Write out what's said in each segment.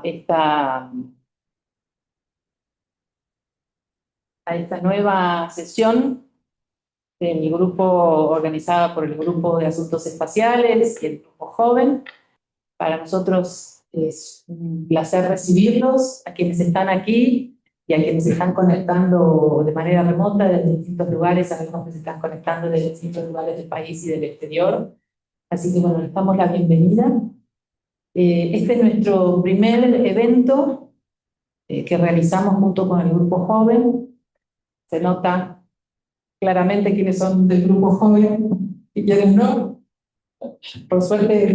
esta, a esta nueva sesión del grupo organizada por el Grupo de Asuntos Espaciales y el Grupo Joven. Para nosotros es un placer recibirlos, a quienes están aquí y a quienes se están conectando de manera remota desde distintos lugares, a los que se están conectando desde distintos lugares del país y del exterior. Así que bueno, les damos la bienvenida. Este es nuestro primer evento que realizamos junto con el Grupo Joven. Se nota claramente quiénes son del Grupo Joven y quiénes no. Por suerte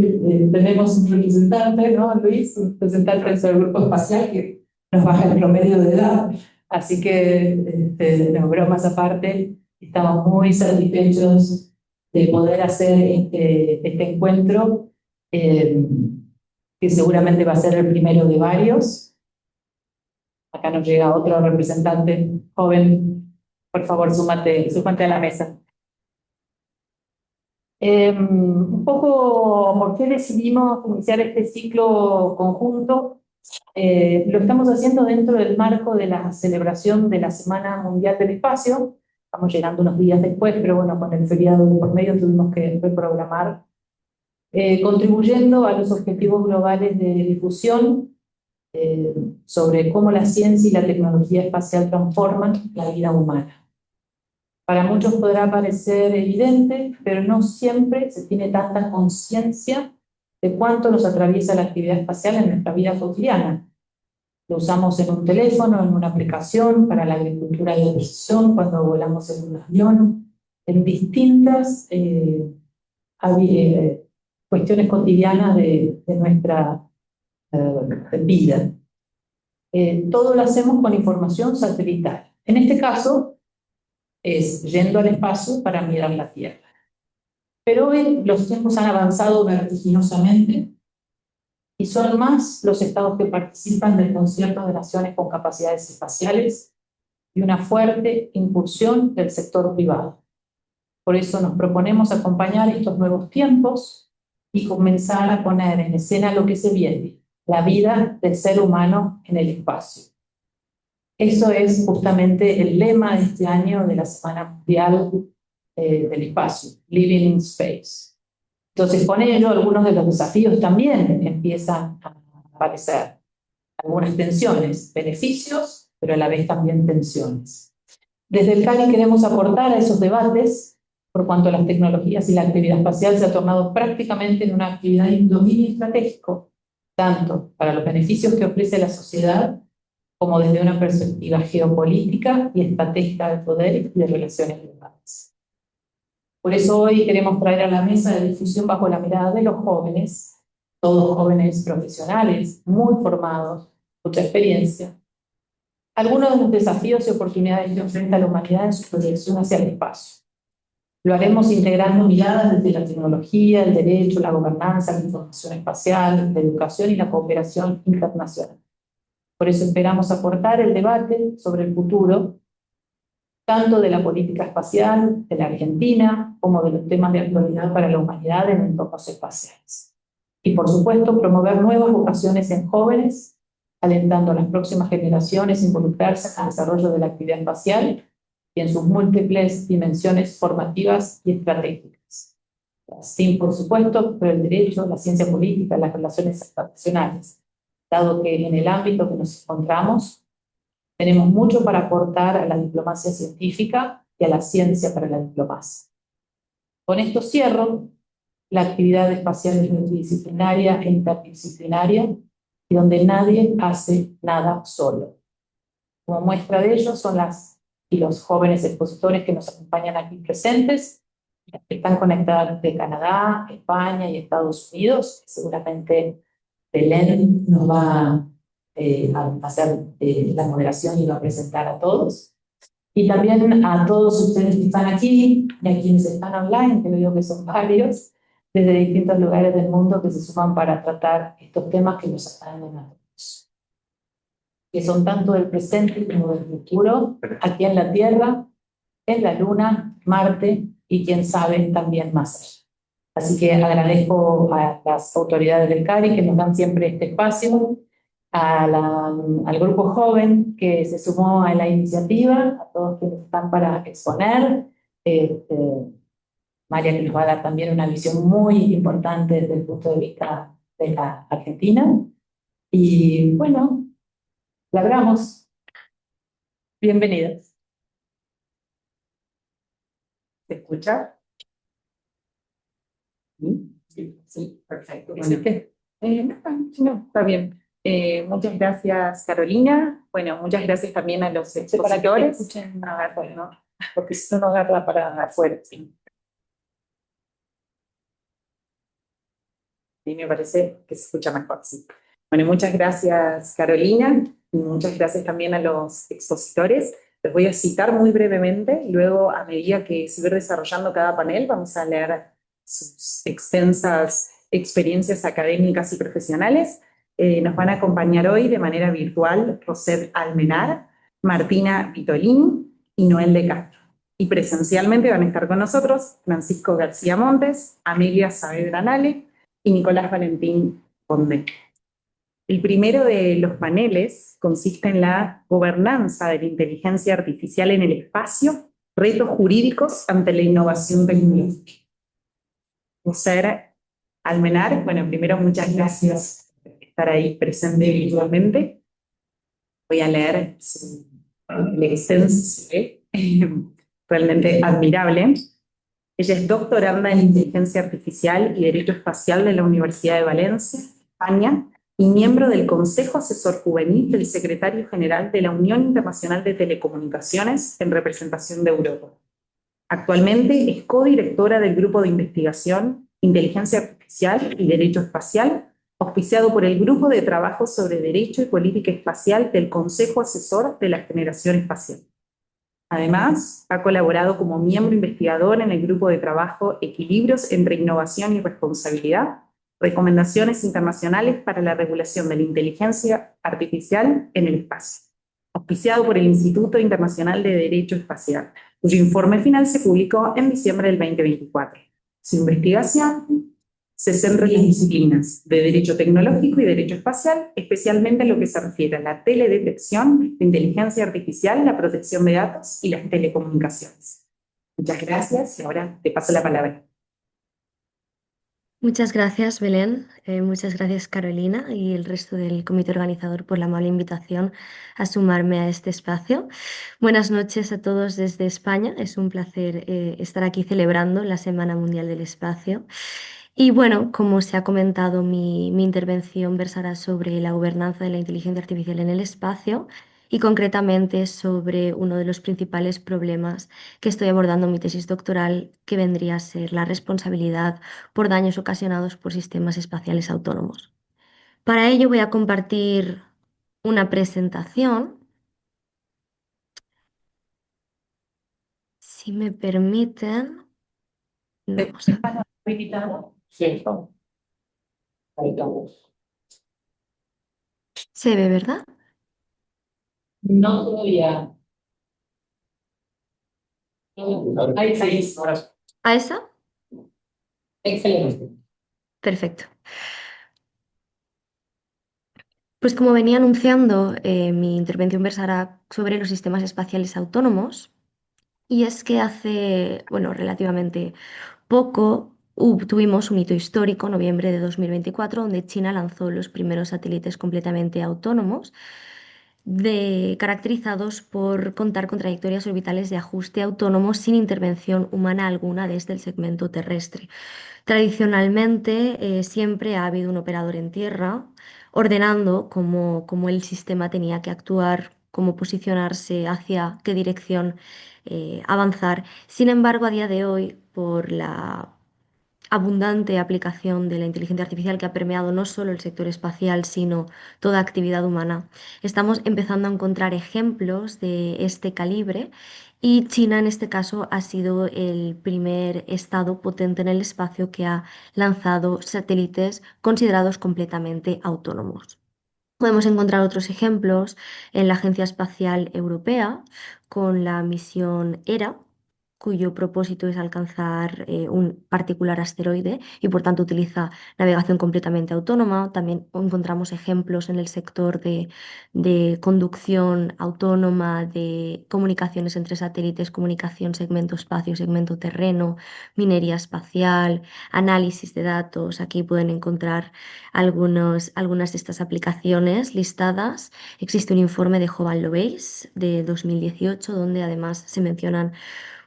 tenemos un representante, ¿no, Luis? Un representante del Grupo Espacial que nos baja el promedio de edad. Así que, no, bromas aparte, estamos muy satisfechos de poder hacer este encuentro, que seguramente va a ser el primero de varios. Acá nos llega otro representante joven. Por favor, súmate a la mesa. Un poco por qué decidimos iniciar este ciclo conjunto. Lo estamos haciendo dentro del marco de la celebración de la Semana Mundial del Espacio. Estamos llegando unos días después, pero bueno, con el feriado de por medio tuvimos que reprogramar, contribuyendo a los objetivos globales de difusión sobre cómo la ciencia y la tecnología espacial transforman la vida humana. Para muchos podrá parecer evidente, pero no siempre se tiene tanta conciencia de cuánto nos atraviesa la actividad espacial en nuestra vida cotidiana. Lo usamos en un teléfono, en una aplicación, para la agricultura de precisión, cuando volamos en un avión, en distintas cuestiones cotidianas de nuestra vida. Todo lo hacemos con información satelital. En este caso, es yendo al espacio para mirar la Tierra. Pero hoy los tiempos han avanzado vertiginosamente y son más los estados que participan del concierto de naciones con capacidades espaciales y una fuerte incursión del sector privado. Por eso nos proponemos acompañar estos nuevos tiempos y comenzar a poner en escena lo que se viene, la vida del ser humano en el espacio. Eso es justamente el lema de este año de la Semana Mundial del Espacio, Living in Space. Entonces, con ello, algunos de los desafíos también empiezan a aparecer. Algunas tensiones, beneficios, pero a la vez también tensiones. Desde el CARI queremos aportar a esos debates, por cuanto las tecnologías y la actividad espacial se ha tornado prácticamente en una actividad de dominio estratégico, tanto para los beneficios que ofrece la sociedad, como desde una perspectiva geopolítica y estratégica de poder y de relaciones globales. Por eso hoy queremos traer a la mesa de difusión bajo la mirada de los jóvenes, todos jóvenes profesionales, muy formados, mucha experiencia, algunos de los desafíos y oportunidades que enfrenta la humanidad en su proyección hacia el espacio. Lo haremos integrando miradas desde la tecnología, el derecho, la gobernanza, la información espacial, la educación y la cooperación internacional. Por eso esperamos aportar el debate sobre el futuro, tanto de la política espacial de la Argentina, como de los temas de actualidad para la humanidad en entornos espaciales. Y por supuesto, promover nuevas vocaciones en jóvenes, alentando a las próximas generaciones a involucrarse en el desarrollo de la actividad espacial y en sus múltiples dimensiones formativas y estratégicas. Sin, por supuesto, por el derecho, la ciencia política, las relaciones internacionales, dado que en el ámbito que nos encontramos tenemos mucho para aportar a la diplomacia científica y a la ciencia para la diplomacia. Con esto cierro. La actividad espacial es multidisciplinaria e interdisciplinaria y donde nadie hace nada solo. Como muestra de ello son las y los jóvenes expositores que nos acompañan aquí presentes, que están conectados de Canadá, España y Estados Unidos. Seguramente Belén nos va a hacer la moderación y va a presentar a todos. Y también a todos ustedes que están aquí y a quienes están online, que veo que son varios, desde distintos lugares del mundo que se suman para tratar estos temas que nos atañen a todos, que son tanto del presente como del futuro, aquí en la Tierra, en la Luna, Marte y quién sabe también más allá. Así que agradezco a las autoridades del CARI que nos dan siempre este espacio al grupo joven que se sumó a la iniciativa, a todos quienes están para exponer. Este, María, que nos va a dar también una visión muy importante desde el punto de vista de la Argentina. Y bueno, largamos. Bienvenidos. ¿Se escucha? ¿Sí? Sí, sí, perfecto. ¿Sí? Bueno, no, está bien. Muchas gracias, Carolina. Bueno, muchas gracias también a los Para que te expositores. escuchen. Ah, bueno, porque si no, no agarra para afuera. Sí. Y me parece que se escucha mejor, sí. Bueno, muchas gracias, Carolina, y muchas gracias también a los expositores. Les voy a citar muy brevemente y luego, a medida que se va desarrollando cada panel, vamos a leer sus extensas experiencias académicas y profesionales. Nos van a acompañar hoy de manera virtual Roset Almenar, Martina Vitolini y Noel de Castro. Y presencialmente van a estar con nosotros Francisco García Montes, Amelia Saavedra Nale y Nicolás Valentín Conde. El primero de los paneles consiste en la gobernanza de la inteligencia artificial en el espacio, retos jurídicos ante la innovación tecnológica. José Almenar, bueno, primero muchas gracias por estar ahí presente virtualmente. Voy a leer su licencia, realmente admirable. Ella es doctoranda en Inteligencia Artificial y Derecho Espacial de la Universidad de Valencia, España, y miembro del Consejo Asesor Juvenil del Secretario General de la Unión Internacional de Telecomunicaciones en representación de Europa. Actualmente es codirectora del Grupo de Investigación, Inteligencia Artificial y Derecho Espacial, auspiciado por el Grupo de Trabajo sobre Derecho y Política Espacial del Consejo Asesor de la Generación Espacial. Además, ha colaborado como miembro investigador en el grupo de trabajo Equilibrios entre Innovación y Responsabilidad, recomendaciones internacionales para la regulación de la inteligencia artificial en el espacio, auspiciado por el Instituto Internacional de Derecho Espacial, cuyo informe final se publicó en diciembre del 2024. Su investigación se centra en las disciplinas de Derecho Tecnológico y Derecho Espacial, especialmente en lo que se refiere a la teledetección, la inteligencia artificial, la protección de datos y las telecomunicaciones. Muchas gracias y ahora te paso la palabra. Muchas gracias, Belén. Muchas gracias, Carolina, y el resto del comité organizador por la amable invitación a sumarme a este espacio. Buenas noches a todos desde España. Es un placer estar aquí celebrando la Semana Mundial del Espacio. Y bueno, como se ha comentado, mi intervención versará sobre la gobernanza de la inteligencia artificial en el espacio y concretamente sobre uno de los principales problemas que estoy abordando en mi tesis doctoral, que vendría a ser la responsabilidad por daños ocasionados por sistemas espaciales autónomos. Para ello voy a compartir una presentación. Si me permiten, vamos a... ¿Habilitado? Sí. Ahí estamos. ¿Se ve, verdad? No todavía. Ahí sí. ¿A esa? Excelente. Perfecto. Pues como venía anunciando, mi intervención versará sobre los sistemas espaciales autónomos. Y es que hace, bueno, relativamente poco tuvimos un hito histórico, noviembre de 2024, donde China lanzó los primeros satélites completamente autónomos, caracterizados por contar con trayectorias orbitales de ajuste autónomo sin intervención humana alguna desde el segmento terrestre. Tradicionalmente, siempre ha habido un operador en tierra ordenando cómo el sistema tenía que actuar, cómo posicionarse, hacia qué dirección avanzar. Sin embargo, a día de hoy, por la abundante aplicación de la inteligencia artificial que ha permeado no solo el sector espacial, sino toda actividad humana, estamos empezando a encontrar ejemplos de este calibre y China en este caso ha sido el primer estado potente en el espacio que ha lanzado satélites considerados completamente autónomos. Podemos encontrar otros ejemplos en la Agencia Espacial Europea con la misión ERA, cuyo propósito es alcanzar un particular asteroide y por tanto utiliza navegación completamente autónoma. También encontramos ejemplos en el sector de conducción autónoma, de comunicaciones entre satélites, comunicación segmento-espacio, segmento-terreno, minería espacial, análisis de datos. Aquí pueden encontrar algunas de estas aplicaciones listadas. Existe un informe de Hobal Loveys de 2018 donde además se mencionan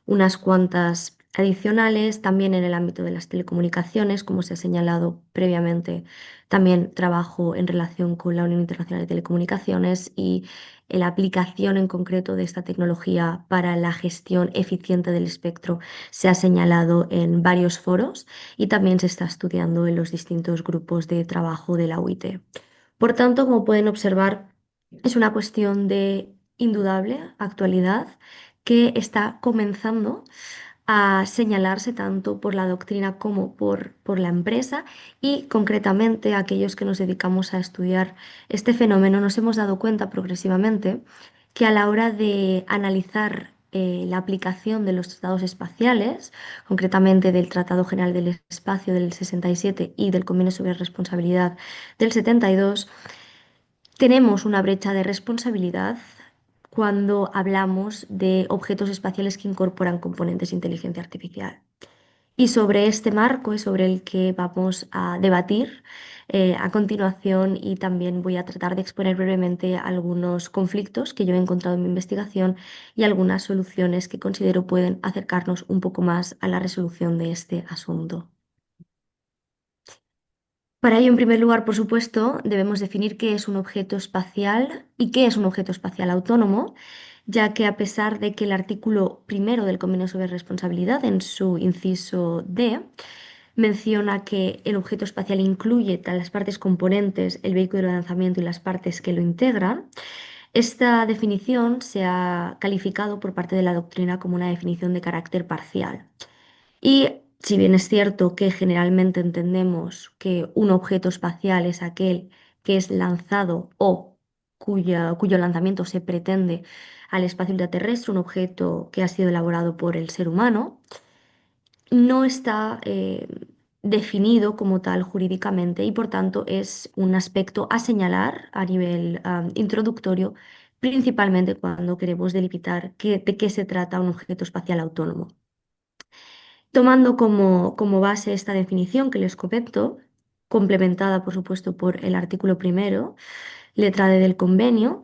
unas cuantas adicionales, también en el ámbito de las telecomunicaciones, como se ha señalado previamente. También trabajo en relación con la Unión Internacional de Telecomunicaciones y la aplicación en concreto de esta tecnología para la gestión eficiente del espectro se ha señalado en varios foros y también se está estudiando en los distintos grupos de trabajo de la UIT. Por tanto, como pueden observar, es una cuestión de indudable actualidad que está comenzando a señalarse tanto por la doctrina como por la empresa y concretamente aquellos que nos dedicamos a estudiar este fenómeno nos hemos dado cuenta progresivamente que a la hora de analizar la aplicación de los tratados espaciales, concretamente del Tratado General del Espacio del 67 y del Convenio sobre Responsabilidad del 72, tenemos una brecha de responsabilidad cuando hablamos de objetos espaciales que incorporan componentes de inteligencia artificial. Y sobre este marco es sobre el que vamos a debatir a continuación y también voy a tratar de exponer brevemente algunos conflictos que yo he encontrado en mi investigación y algunas soluciones que considero pueden acercarnos un poco más a la resolución de este asunto. Para ello, en primer lugar, por supuesto, debemos definir qué es un objeto espacial y qué es un objeto espacial autónomo, ya que a pesar de que el artículo primero del Convenio sobre Responsabilidad, en su inciso D, menciona que el objeto espacial incluye todas las partes componentes, el vehículo de lanzamiento y las partes que lo integran, esta definición se ha calificado por parte de la doctrina como una definición de carácter parcial. Y si bien es cierto que generalmente entendemos que un objeto espacial es aquel que es lanzado o cuyo lanzamiento se pretende al espacio ultraterrestre, un objeto que ha sido elaborado por el ser humano, no está definido como tal jurídicamente y por tanto es un aspecto a señalar a nivel introductorio, principalmente cuando queremos delimitar de qué se trata un objeto espacial autónomo. Tomando como base esta definición que les comento, complementada por supuesto por el artículo primero, letra D del convenio,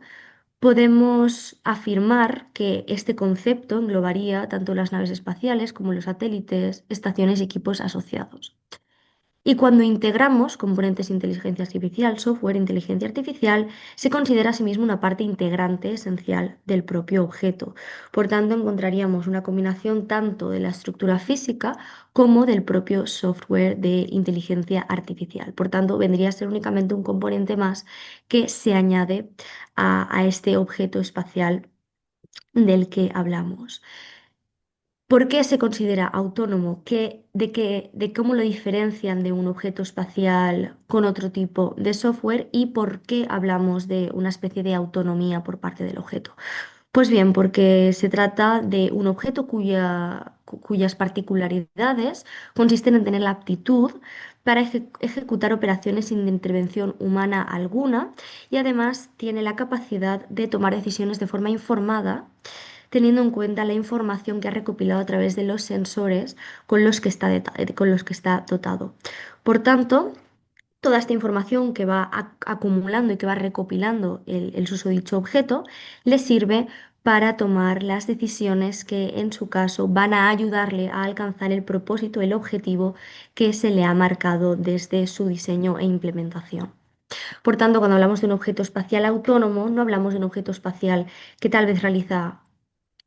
podemos afirmar que este concepto englobaría tanto las naves espaciales como los satélites, estaciones y equipos asociados. Y cuando integramos componentes de inteligencia artificial, software, inteligencia artificial, se considera asimismo una parte integrante esencial del propio objeto. Por tanto, encontraríamos una combinación tanto de la estructura física como del propio software de inteligencia artificial. Por tanto, vendría a ser únicamente un componente más que se añade a este objeto espacial del que hablamos. ¿Por qué se considera autónomo? De cómo lo diferencian de un objeto espacial con otro tipo de software y por qué hablamos de una especie de autonomía por parte del objeto? Pues bien, porque se trata de un objeto cuyas particularidades consisten en tener la aptitud para ejecutar operaciones sin intervención humana alguna y además tiene la capacidad de tomar decisiones de forma informada teniendo en cuenta la información que ha recopilado a través de los sensores con los que está dotado. Por tanto, toda esta información que va acumulando y que va recopilando el susodicho objeto le sirve para tomar las decisiones que en su caso van a ayudarle a alcanzar el propósito, el objetivo que se le ha marcado desde su diseño e implementación. Por tanto, cuando hablamos de un objeto espacial autónomo, no hablamos de un objeto espacial que tal vez realiza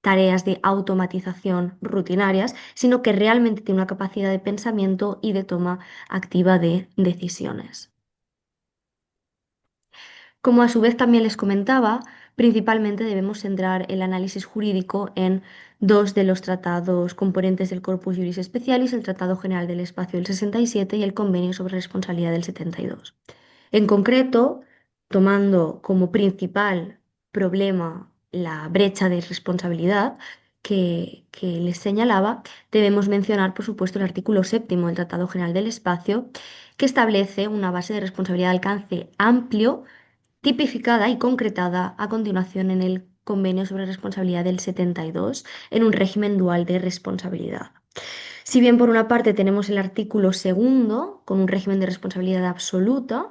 tareas de automatización rutinarias, sino que realmente tiene una capacidad de pensamiento y de toma activa de decisiones. Como a su vez también les comentaba, principalmente debemos centrar el análisis jurídico en dos de los tratados componentes del Corpus Juris Specialis, el Tratado General del Espacio del 67 y el Convenio sobre Responsabilidad del 72. En concreto, tomando como principal problema la brecha de responsabilidad, que les señalaba, debemos mencionar, por supuesto, el artículo 7 del Tratado General del Espacio, que establece una base de responsabilidad de alcance amplio, tipificada y concretada a continuación en el Convenio sobre Responsabilidad del 72, en un régimen dual de responsabilidad. Si bien por una parte tenemos el artículo 2 con un régimen de responsabilidad absoluta,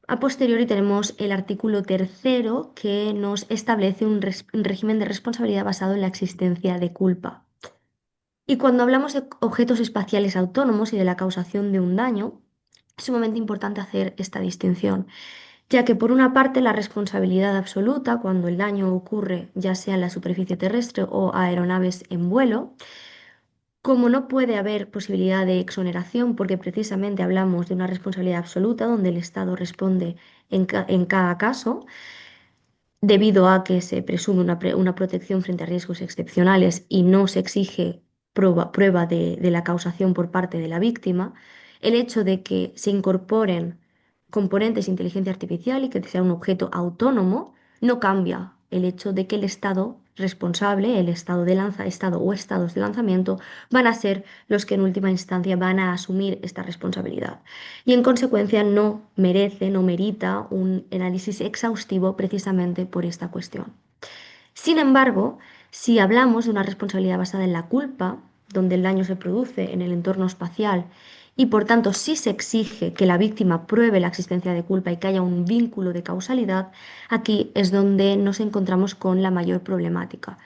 a posteriori tenemos el artículo 3 que nos establece un régimen de responsabilidad basado en la existencia de culpa. Y cuando hablamos de objetos espaciales autónomos y de la causación de un daño, es sumamente importante hacer esta distinción, ya que por una parte la responsabilidad absoluta, cuando el daño ocurre ya sea en la superficie terrestre o aeronaves en vuelo, como no puede haber posibilidad de exoneración, porque precisamente hablamos de una responsabilidad absoluta donde el Estado responde en cada caso, debido a que se presume una protección frente a riesgos excepcionales y no se exige prueba de la causación por parte de la víctima, el hecho de que se incorporen componentes de inteligencia artificial y que sea un objeto autónomo no cambia el hecho de que el Estado responsable, el Estado o estados de lanzamiento, van a ser los que en última instancia van a asumir esta responsabilidad y en consecuencia no merece, no merita un análisis exhaustivo precisamente por esta cuestión. Sin embargo, si hablamos de una responsabilidad basada en la culpa, donde el daño se produce en el entorno espacial y por tanto sí se exige que la víctima pruebe la existencia de culpa y que haya un vínculo de causalidad, aquí es donde nos encontramos con la mayor problemática,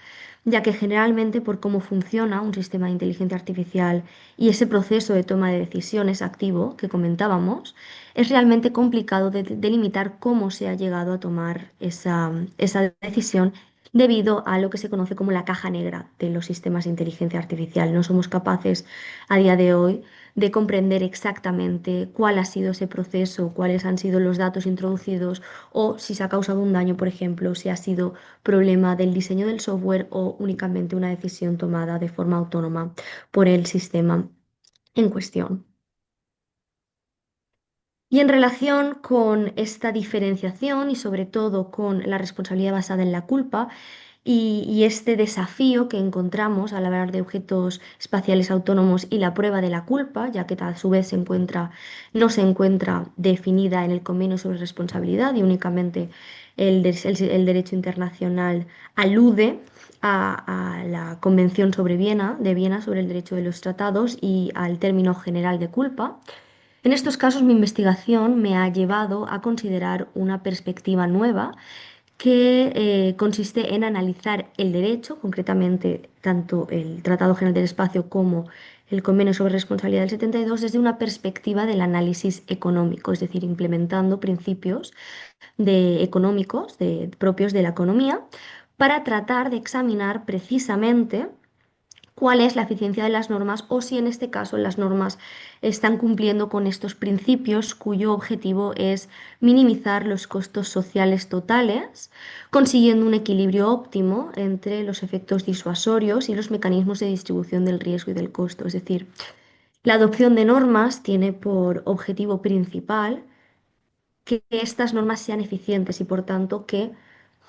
ya que generalmente por cómo funciona un sistema de inteligencia artificial y ese proceso de toma de decisiones activo que comentábamos, es realmente complicado de delimitar cómo se ha llegado a tomar esa decisión debido a lo que se conoce como la caja negra de los sistemas de inteligencia artificial. No somos capaces a día de hoy de comprender exactamente cuál ha sido ese proceso, cuáles han sido los datos introducidos o si se ha causado un daño, por ejemplo, si ha sido problema del diseño del software o únicamente una decisión tomada de forma autónoma por el sistema en cuestión. Y en relación con esta diferenciación y sobre todo con la responsabilidad basada en la culpa y este desafío que encontramos al hablar de objetos espaciales autónomos y la prueba de la culpa, ya que a su vez no se encuentra definida en el Convenio sobre Responsabilidad y únicamente el derecho internacional alude a la Convención de Viena sobre el derecho de los tratados y al término general de culpa. En estos casos, mi investigación me ha llevado a considerar una perspectiva nueva que consiste en analizar el derecho, concretamente tanto el Tratado General del Espacio como el Convenio sobre Responsabilidad del 72, desde una perspectiva del análisis económico, es decir, implementando principios económicos propios de la economía para tratar de examinar precisamente cuál es la eficiencia de las normas o si en este caso las normas están cumpliendo con estos principios cuyo objetivo es minimizar los costos sociales totales, consiguiendo un equilibrio óptimo entre los efectos disuasorios y los mecanismos de distribución del riesgo y del costo. Es decir, la adopción de normas tiene por objetivo principal que estas normas sean eficientes y por tanto que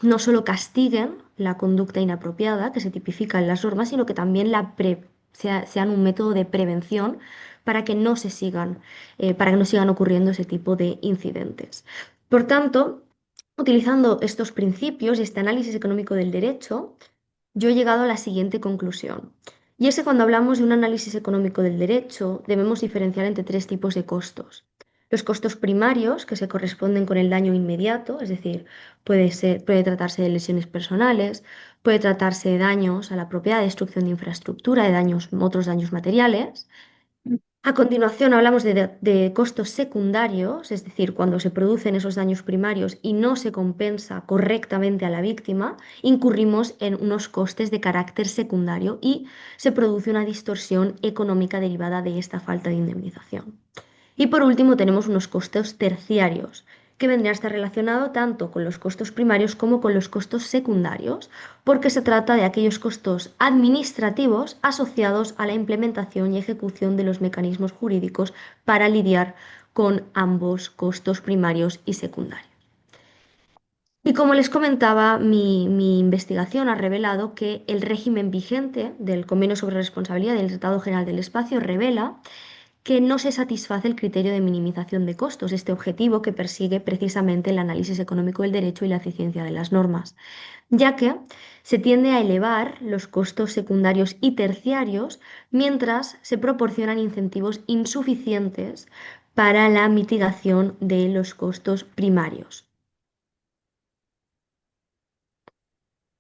no solo castiguen la conducta inapropiada que se tipifica en las normas, sino que también sean un método de prevención para que no para que no sigan ocurriendo ese tipo de incidentes. Por tanto, utilizando estos principios y este análisis económico del derecho, yo he llegado a la siguiente conclusión. Y es que cuando hablamos de un análisis económico del derecho, debemos diferenciar entre tres tipos de costos. Los costos primarios, que se corresponden con el daño inmediato, es decir, puede tratarse de lesiones personales, puede tratarse de daños a la propiedad, destrucción de infraestructura, otros daños materiales. A continuación hablamos de costos secundarios, es decir, cuando se producen esos daños primarios y no se compensa correctamente a la víctima, incurrimos en unos costes de carácter secundario y se produce una distorsión económica derivada de esta falta de indemnización. Y por último tenemos unos costos terciarios, que vendrían a estar relacionados tanto con los costos primarios como con los costos secundarios, porque se trata de aquellos costos administrativos asociados a la implementación y ejecución de los mecanismos jurídicos para lidiar con ambos costos primarios y secundarios. Y como les comentaba, mi investigación ha revelado que el régimen vigente del Convenio sobre Responsabilidad del Tratado General del Espacio revela que no se satisface el criterio de minimización de costos, este objetivo que persigue precisamente el análisis económico del derecho y la eficiencia de las normas, ya que se tiende a elevar los costos secundarios y terciarios mientras se proporcionan incentivos insuficientes para la mitigación de los costos primarios.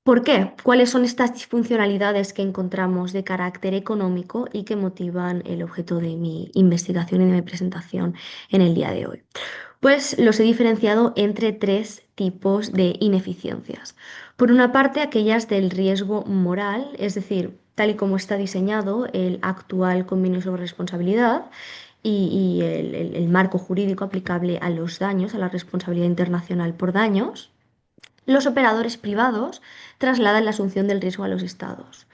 ¿Por qué? ¿Cuáles son estas disfuncionalidades que encontramos de carácter económico y que motivan el objeto de mi investigación y de mi presentación en el día de hoy? Pues los he diferenciado entre tres tipos de ineficiencias. Por una parte, aquellas del riesgo moral, es decir, tal y como está diseñado el actual convenio sobre responsabilidad y el marco jurídico aplicable a los daños, a la responsabilidad internacional por daños. Los operadores privados trasladan la asunción del riesgo a los estados.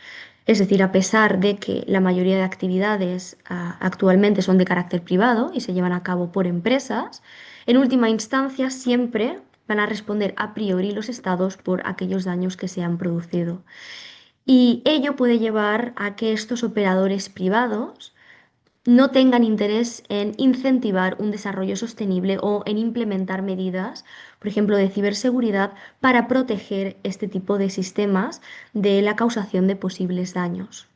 Es decir, a pesar de que la mayoría de actividades actualmente son de carácter privado y se llevan a cabo por empresas, en última instancia siempre van a responder a priori los estados por aquellos daños que se han producido. Y ello puede llevar a que estos operadores privados no tengan interés en incentivar un desarrollo sostenible o en implementar medidas, por ejemplo, de ciberseguridad, para proteger este tipo de sistemas de la causación de posibles daños,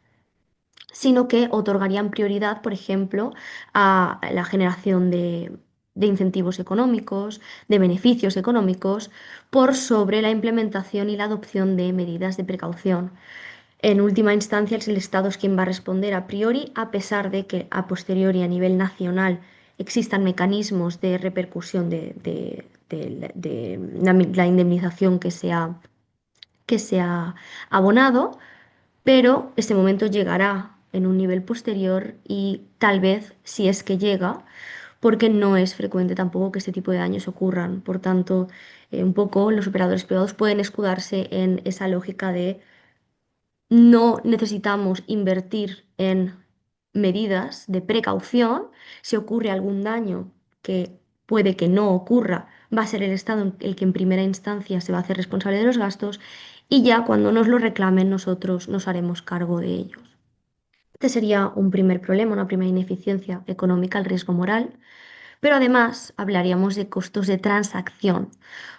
sino que otorgarían prioridad, por ejemplo, a la generación de incentivos económicos, de beneficios económicos, por sobre la implementación y la adopción de medidas de precaución. En última instancia, el Estado es quien va a responder a priori, a pesar de que a posteriori a nivel nacional existan mecanismos de repercusión de la indemnización que se ha abonado, pero ese momento llegará en un nivel posterior y tal vez, si es que llega, porque no es frecuente tampoco que este tipo de daños ocurran. Por tanto, un poco los operadores privados pueden escudarse en esa lógica de no necesitamos invertir en medidas de precaución. Si ocurre algún daño que puede que no ocurra, va a ser el Estado el que en primera instancia se va a hacer responsable de los gastos y ya cuando nos lo reclamen nosotros nos haremos cargo de ellos. Este sería un primer problema, una primera ineficiencia económica, el riesgo moral. Pero además hablaríamos de costos de transacción.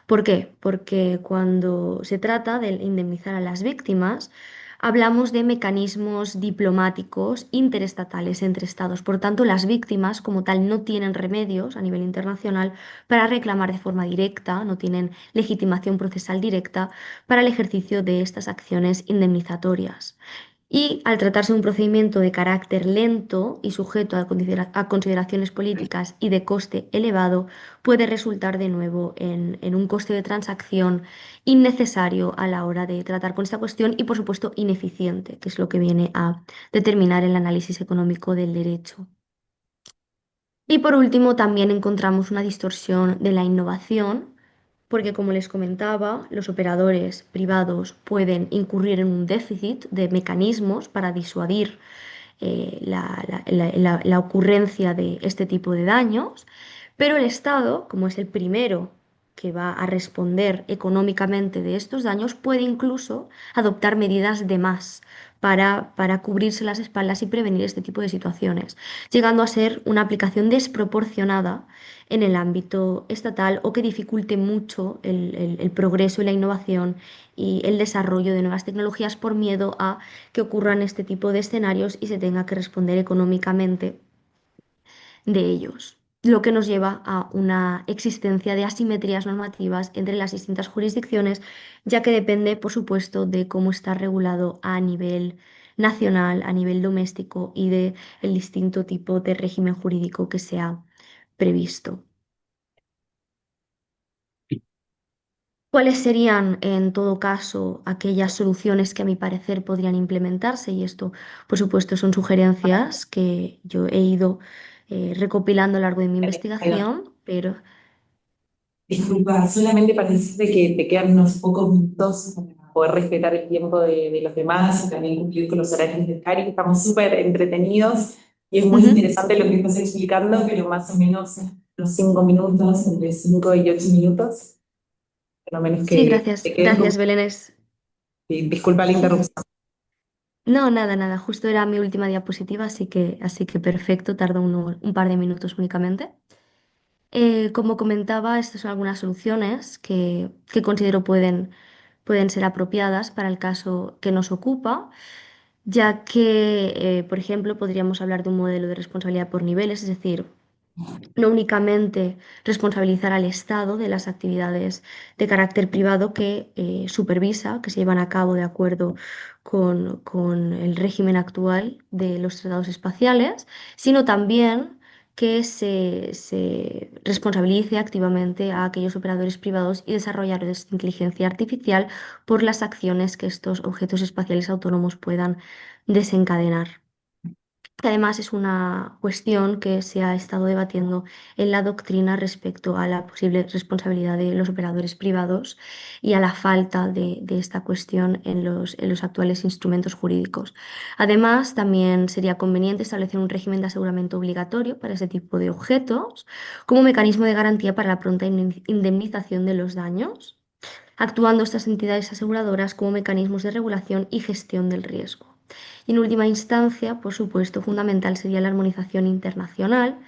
¿Por qué? Porque cuando se trata de indemnizar a las víctimas, hablamos de mecanismos diplomáticos interestatales entre estados. Por tanto, las víctimas como tal no tienen remedios a nivel internacional para reclamar de forma directa, no tienen legitimación procesal directa para el ejercicio de estas acciones indemnizatorias. Y al tratarse de un procedimiento de carácter lento y sujeto a consideraciones políticas y de coste elevado, puede resultar de nuevo en un coste de transacción innecesario a la hora de tratar con esta cuestión y, por supuesto, ineficiente, que es lo que viene a determinar el análisis económico del derecho. Y por último, también encontramos una distorsión de la innovación, porque como les comentaba, los operadores privados pueden incurrir en un déficit de mecanismos para disuadir la ocurrencia de este tipo de daños, pero el Estado, como es el primero que va a responder económicamente de estos daños, puede incluso adoptar medidas de más para cubrirse las espaldas y prevenir este tipo de situaciones, llegando a ser una aplicación desproporcionada en el ámbito estatal o que dificulte mucho el progreso y la innovación y el desarrollo de nuevas tecnologías por miedo a que ocurran este tipo de escenarios y se tenga que responder económicamente de ellos, lo que nos lleva a una existencia de asimetrías normativas entre las distintas jurisdicciones, ya que depende, por supuesto, de cómo está regulado a nivel nacional, a nivel doméstico y de el distinto tipo de régimen jurídico que se ha previsto. ¿Cuáles serían, en todo caso, aquellas soluciones que a mi parecer podrían implementarse? Y esto, por supuesto, son sugerencias que yo he ido recopilando a lo largo de mi Bueno, investigación, pero disculpa, solamente para decirte que te quedan unos pocos minutos para poder respetar el tiempo de los demás y también cumplir con los horarios de Cari. Estamos súper entretenidos y es muy ujú. interesante lo que estás explicando, pero más o menos los 5 minutos, entre 5 y 8 minutos, lo menos Sí, que gracias, te queden gracias, Belén. disculpa la Sí. interrupción. No, nada, nada. Justo era mi última diapositiva, así que perfecto. Tarda un par de minutos únicamente. Como comentaba, estas son algunas soluciones que considero pueden ser apropiadas para el caso que nos ocupa, ya que, por ejemplo, podríamos hablar de un modelo de responsabilidad por niveles, es decir, no únicamente responsabilizar al Estado de las actividades de carácter privado que supervisa, que se llevan a cabo de acuerdo con el régimen actual de los tratados espaciales, sino también que se responsabilice activamente a aquellos operadores privados y desarrolladores de inteligencia artificial por las acciones que estos objetos espaciales autónomos puedan desencadenar, que además es una cuestión que se ha estado debatiendo en la doctrina respecto a la posible responsabilidad de los operadores privados y a la falta de esta cuestión en los actuales instrumentos jurídicos. Además, también sería conveniente establecer un régimen de aseguramiento obligatorio para este tipo de objetos como mecanismo de garantía para la pronta indemnización de los daños, actuando estas entidades aseguradoras como mecanismos de regulación y gestión del riesgo. Y en última instancia, por supuesto, fundamental sería la armonización internacional.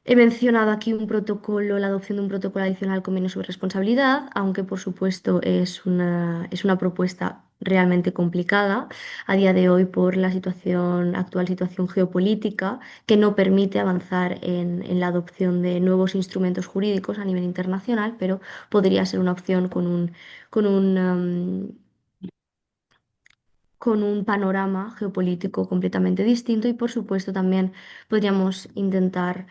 He mencionado aquí un protocolo, la adopción de un protocolo adicional al convenio sobre responsabilidad, aunque por supuesto es una propuesta realmente complicada a día de hoy por la actual situación geopolítica, que no permite avanzar en la adopción de nuevos instrumentos jurídicos a nivel internacional, pero podría ser una opción con con un panorama geopolítico completamente distinto, y por supuesto también podríamos intentar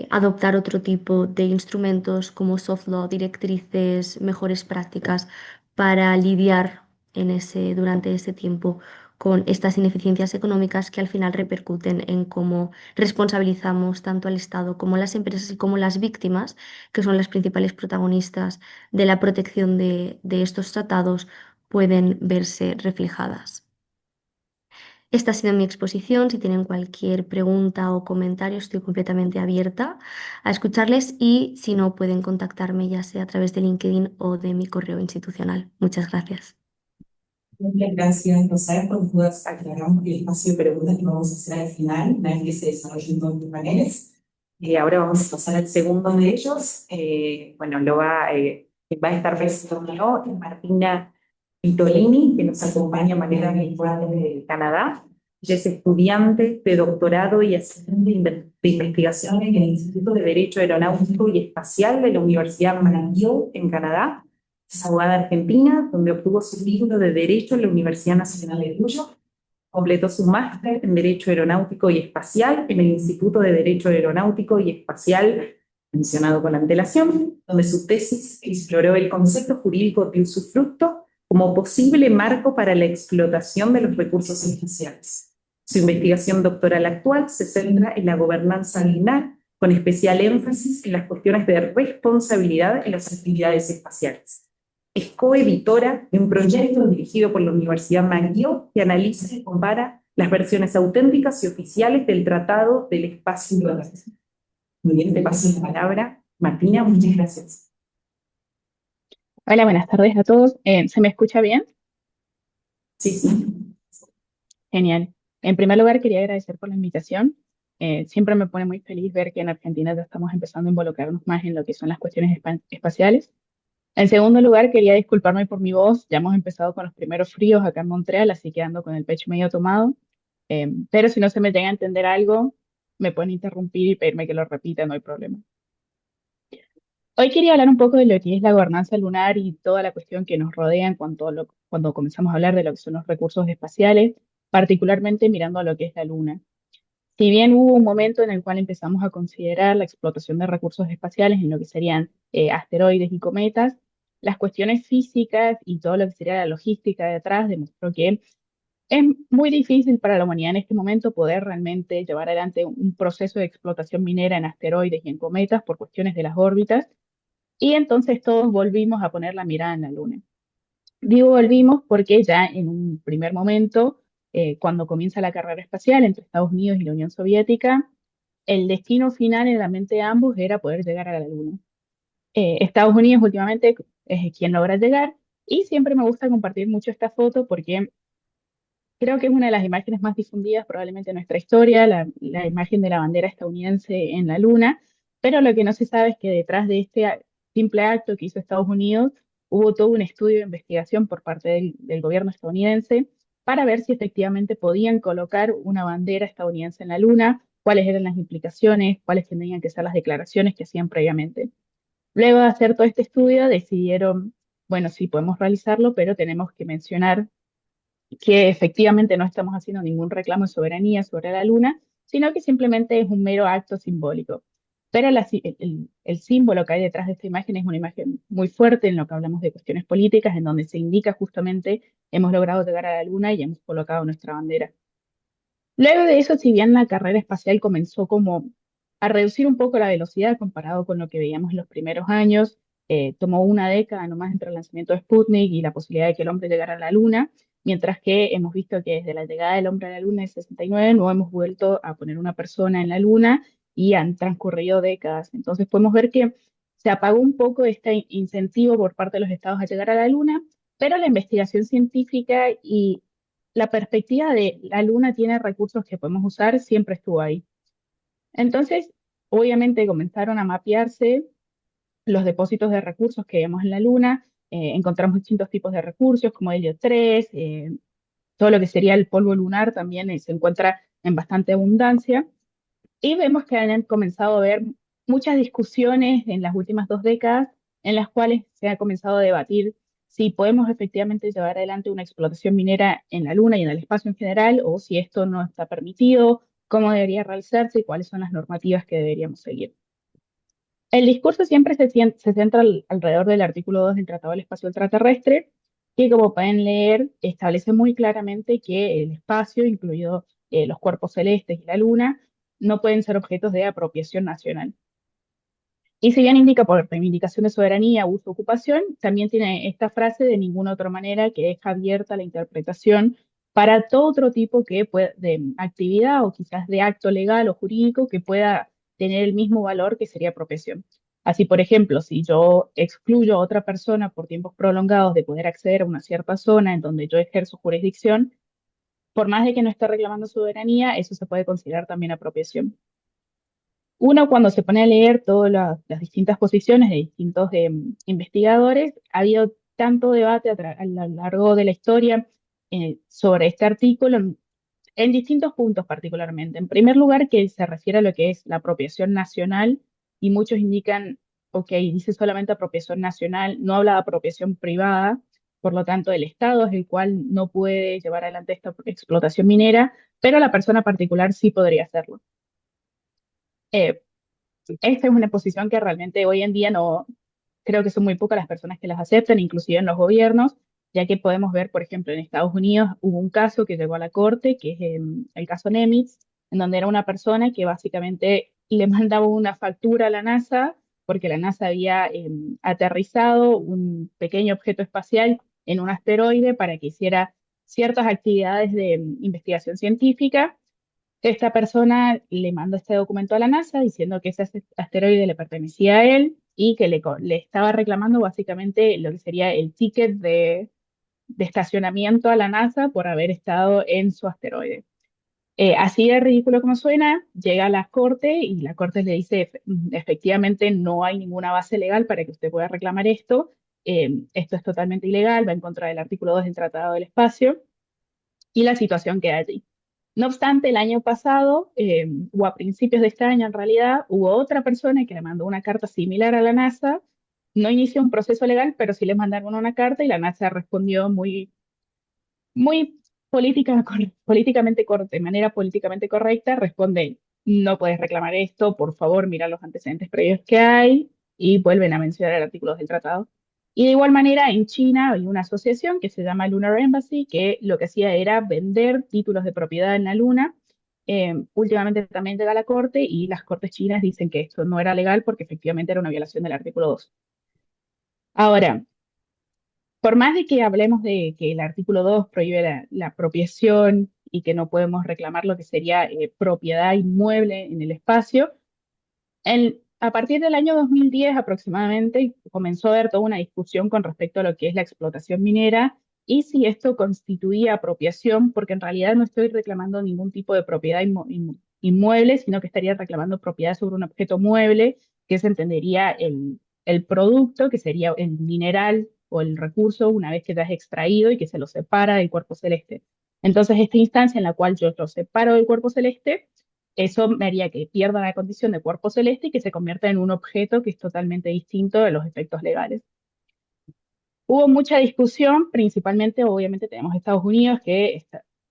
adoptar otro tipo de instrumentos como soft law, directrices, mejores prácticas para lidiar durante ese tiempo con estas ineficiencias económicas que al final repercuten en cómo responsabilizamos tanto al Estado como a las empresas y como las víctimas, que son las principales protagonistas de la protección de estos tratados, pueden verse reflejadas. Esta ha sido mi exposición. Si tienen cualquier pregunta o comentario, estoy completamente abierta a escucharles, y si no, pueden contactarme ya sea a través de LinkedIn o de mi correo institucional. Muchas gracias. Muchas gracias, Rosario, por dudas. Aclaramos el espacio de preguntas que vamos a hacer al final, una vez que se desarrollen todos los paneles. Ahora vamos a pasar al segundo de ellos. Bueno, va a estar presentando Martina Vitolini, que nos acompaña de manera virtual desde Canadá. Ella es estudiante de doctorado y asistente de investigación en el Instituto de Derecho Aeronáutico y Espacial de la Universidad McGill en Canadá. Es abogada argentina, donde obtuvo su título de Derecho en la Universidad Nacional de Cuyo. Completó su máster en Derecho Aeronáutico y Espacial en el Instituto de Derecho Aeronáutico y Espacial, mencionado con antelación, donde su tesis exploró el concepto jurídico de usufructo como posible marco para la explotación de los recursos espaciales. Su investigación doctoral actual se centra en la gobernanza lineal, con especial énfasis en las cuestiones de responsabilidad en las actividades espaciales. Es coeditora de un proyecto dirigido por la Universidad McGill que analiza y compara las versiones auténticas y oficiales del Tratado del Espacio Global. Muy bien, te paso la palabra. Martina, muchas gracias. Hola, buenas tardes a todos. ¿Se me escucha bien? Sí, sí. Genial. En primer lugar, quería agradecer por la invitación. Siempre me pone muy feliz ver que en Argentina ya estamos empezando a involucrarnos más en lo que son las cuestiones espaciales. En segundo lugar, quería disculparme por mi voz. Ya hemos empezado con los primeros fríos acá en Montreal, así que ando con el pecho medio tomado. Pero si no se me llega a entender algo, me pueden interrumpir y pedirme que lo repita, no hay problema. Hoy quería hablar un poco de lo que es la gobernanza lunar y toda la cuestión que nos rodea en cuanto a cuando comenzamos a hablar de lo que son los recursos espaciales, particularmente mirando a lo que es la Luna. Si bien hubo un momento en el cual empezamos a considerar la explotación de recursos espaciales en lo que serían asteroides y cometas, las cuestiones físicas y todo lo que sería la logística detrás demostró que es muy difícil para la humanidad en este momento poder realmente llevar adelante un proceso de explotación minera en asteroides y en cometas por cuestiones de las órbitas, y entonces todos volvimos a poner la mirada en la Luna. Digo volvimos porque ya en un primer momento, cuando comienza la carrera espacial entre Estados Unidos y la Unión Soviética, el destino final en la mente de ambos era poder llegar a la Luna. Estados Unidos últimamente es quien logra llegar y siempre me gusta compartir mucho esta foto porque creo que es una de las imágenes más difundidas probablemente en nuestra historia, la imagen de la bandera estadounidense en la luna, pero lo que no se sabe es que detrás de este simple acto que hizo Estados Unidos hubo todo un estudio de investigación por parte del gobierno estadounidense para ver si efectivamente podían colocar una bandera estadounidense en la luna, cuáles eran las implicaciones, cuáles tendrían que ser las declaraciones que hacían previamente. Luego de hacer todo este estudio, decidieron, bueno, sí podemos realizarlo, pero tenemos que mencionar que efectivamente no estamos haciendo ningún reclamo de soberanía sobre la luna, sino que simplemente es un mero acto simbólico. Pero el símbolo que hay detrás de esta imagen es una imagen muy fuerte en lo que hablamos de cuestiones políticas, en donde se indica justamente hemos logrado llegar a la luna y hemos colocado nuestra bandera. Luego de eso, si bien la carrera espacial comenzó como a reducir un poco la velocidad comparado con lo que veíamos en los primeros años, tomó una década nomás entre el lanzamiento de Sputnik y la posibilidad de que el hombre llegara a la Luna, mientras que hemos visto que desde la llegada del hombre a la Luna en 69 no hemos vuelto a poner una persona en la Luna y han transcurrido décadas. Entonces podemos ver que se apagó un poco este incentivo por parte de los estados a llegar a la Luna, pero la investigación científica y la perspectiva de la luna tiene recursos que podemos usar siempre estuvo ahí. Entonces, obviamente comenzaron a mapearse los depósitos de recursos que vemos en la luna. Encontramos distintos tipos de recursos como helio 3, todo lo que sería el polvo lunar también se encuentra en bastante abundancia. Y vemos que han comenzado a haber muchas discusiones en las últimas 2 décadas en las cuales se ha comenzado a debatir si podemos efectivamente llevar adelante una explotación minera en la Luna y en el espacio en general, o si esto no está permitido, cómo debería realizarse y cuáles son las normativas que deberíamos seguir. El discurso siempre se centra alrededor del artículo 2 del Tratado del Espacio Extraterrestre, que como pueden leer, establece muy claramente que el espacio, incluido los cuerpos celestes y la Luna, no pueden ser objetos de apropiación nacional. Y si bien indica por reivindicación de soberanía, uso, ocupación, también tiene esta frase de ninguna otra manera que deja abierta la interpretación para todo otro tipo de actividad o quizás de acto legal o jurídico que pueda tener el mismo valor que sería apropiación. Así, por ejemplo, si yo excluyo a otra persona por tiempos prolongados de poder acceder a una cierta zona en donde yo ejerzo jurisdicción, por más de que no esté reclamando soberanía, eso se puede considerar también apropiación. Uno, cuando se pone a leer todas las distintas posiciones de distintos investigadores, ha habido tanto debate a lo largo de la historia sobre este artículo en distintos puntos particularmente. En primer lugar, que se refiere a lo que es la apropiación nacional y muchos indican, ok, dice solamente apropiación nacional, no habla de apropiación privada, por lo tanto el Estado es el cual no puede llevar adelante esta explotación minera, pero la persona particular sí podría hacerlo. Esta es una posición que realmente hoy en día no, creo que son muy pocas las personas que las aceptan, inclusive en los gobiernos, ya que podemos ver, por ejemplo, en Estados Unidos hubo un caso que llegó a la corte, que es el caso Nemitz, en donde era una persona que básicamente le mandaba una factura a la NASA porque la NASA había aterrizado un pequeño objeto espacial en un asteroide para que hiciera ciertas actividades de investigación científica. Esta persona le mandó este documento a la NASA diciendo que ese asteroide le pertenecía a él y que le estaba reclamando básicamente lo que sería el ticket de estacionamiento a la NASA por haber estado en su asteroide. Así de ridículo como suena, llega a la corte y la corte le dice, efectivamente no hay ninguna base legal para que usted pueda reclamar esto, esto es totalmente ilegal, va en contra del artículo 2 del Tratado del Espacio y la situación queda allí. No obstante, el año pasado, o a principios de este año en realidad, hubo otra persona que le mandó una carta similar a la NASA. No inició un proceso legal, pero sí le mandaron una carta y la NASA respondió muy de manera políticamente correcta, responde, no puedes reclamar esto, por favor, mira los antecedentes previos que hay y vuelven a mencionar el artículo 2 del tratado. Y de igual manera, en China hay una asociación que se llama Lunar Embassy, que lo que hacía era vender títulos de propiedad en la Luna. Últimamente también llega a la corte y las cortes chinas dicen que esto no era legal porque efectivamente era una violación del artículo 2. Ahora, por más de que hablemos de que el artículo 2 prohíbe la apropiación y que no podemos reclamar lo que sería propiedad inmueble en el espacio, A partir del año 2010 aproximadamente comenzó a haber toda una discusión con respecto a lo que es la explotación minera y si esto constituía apropiación, porque en realidad no estoy reclamando ningún tipo de propiedad inmueble, sino que estaría reclamando propiedad sobre un objeto mueble, que se entendería el producto, que sería el mineral o el recurso una vez que ya es extraído y que se lo separa del cuerpo celeste. Entonces, esta instancia en la cual yo lo separo del cuerpo celeste, eso me haría que pierda la condición de cuerpo celeste y que se convierta en un objeto que es totalmente distinto de los efectos legales. Hubo mucha discusión, principalmente, obviamente, tenemos Estados Unidos que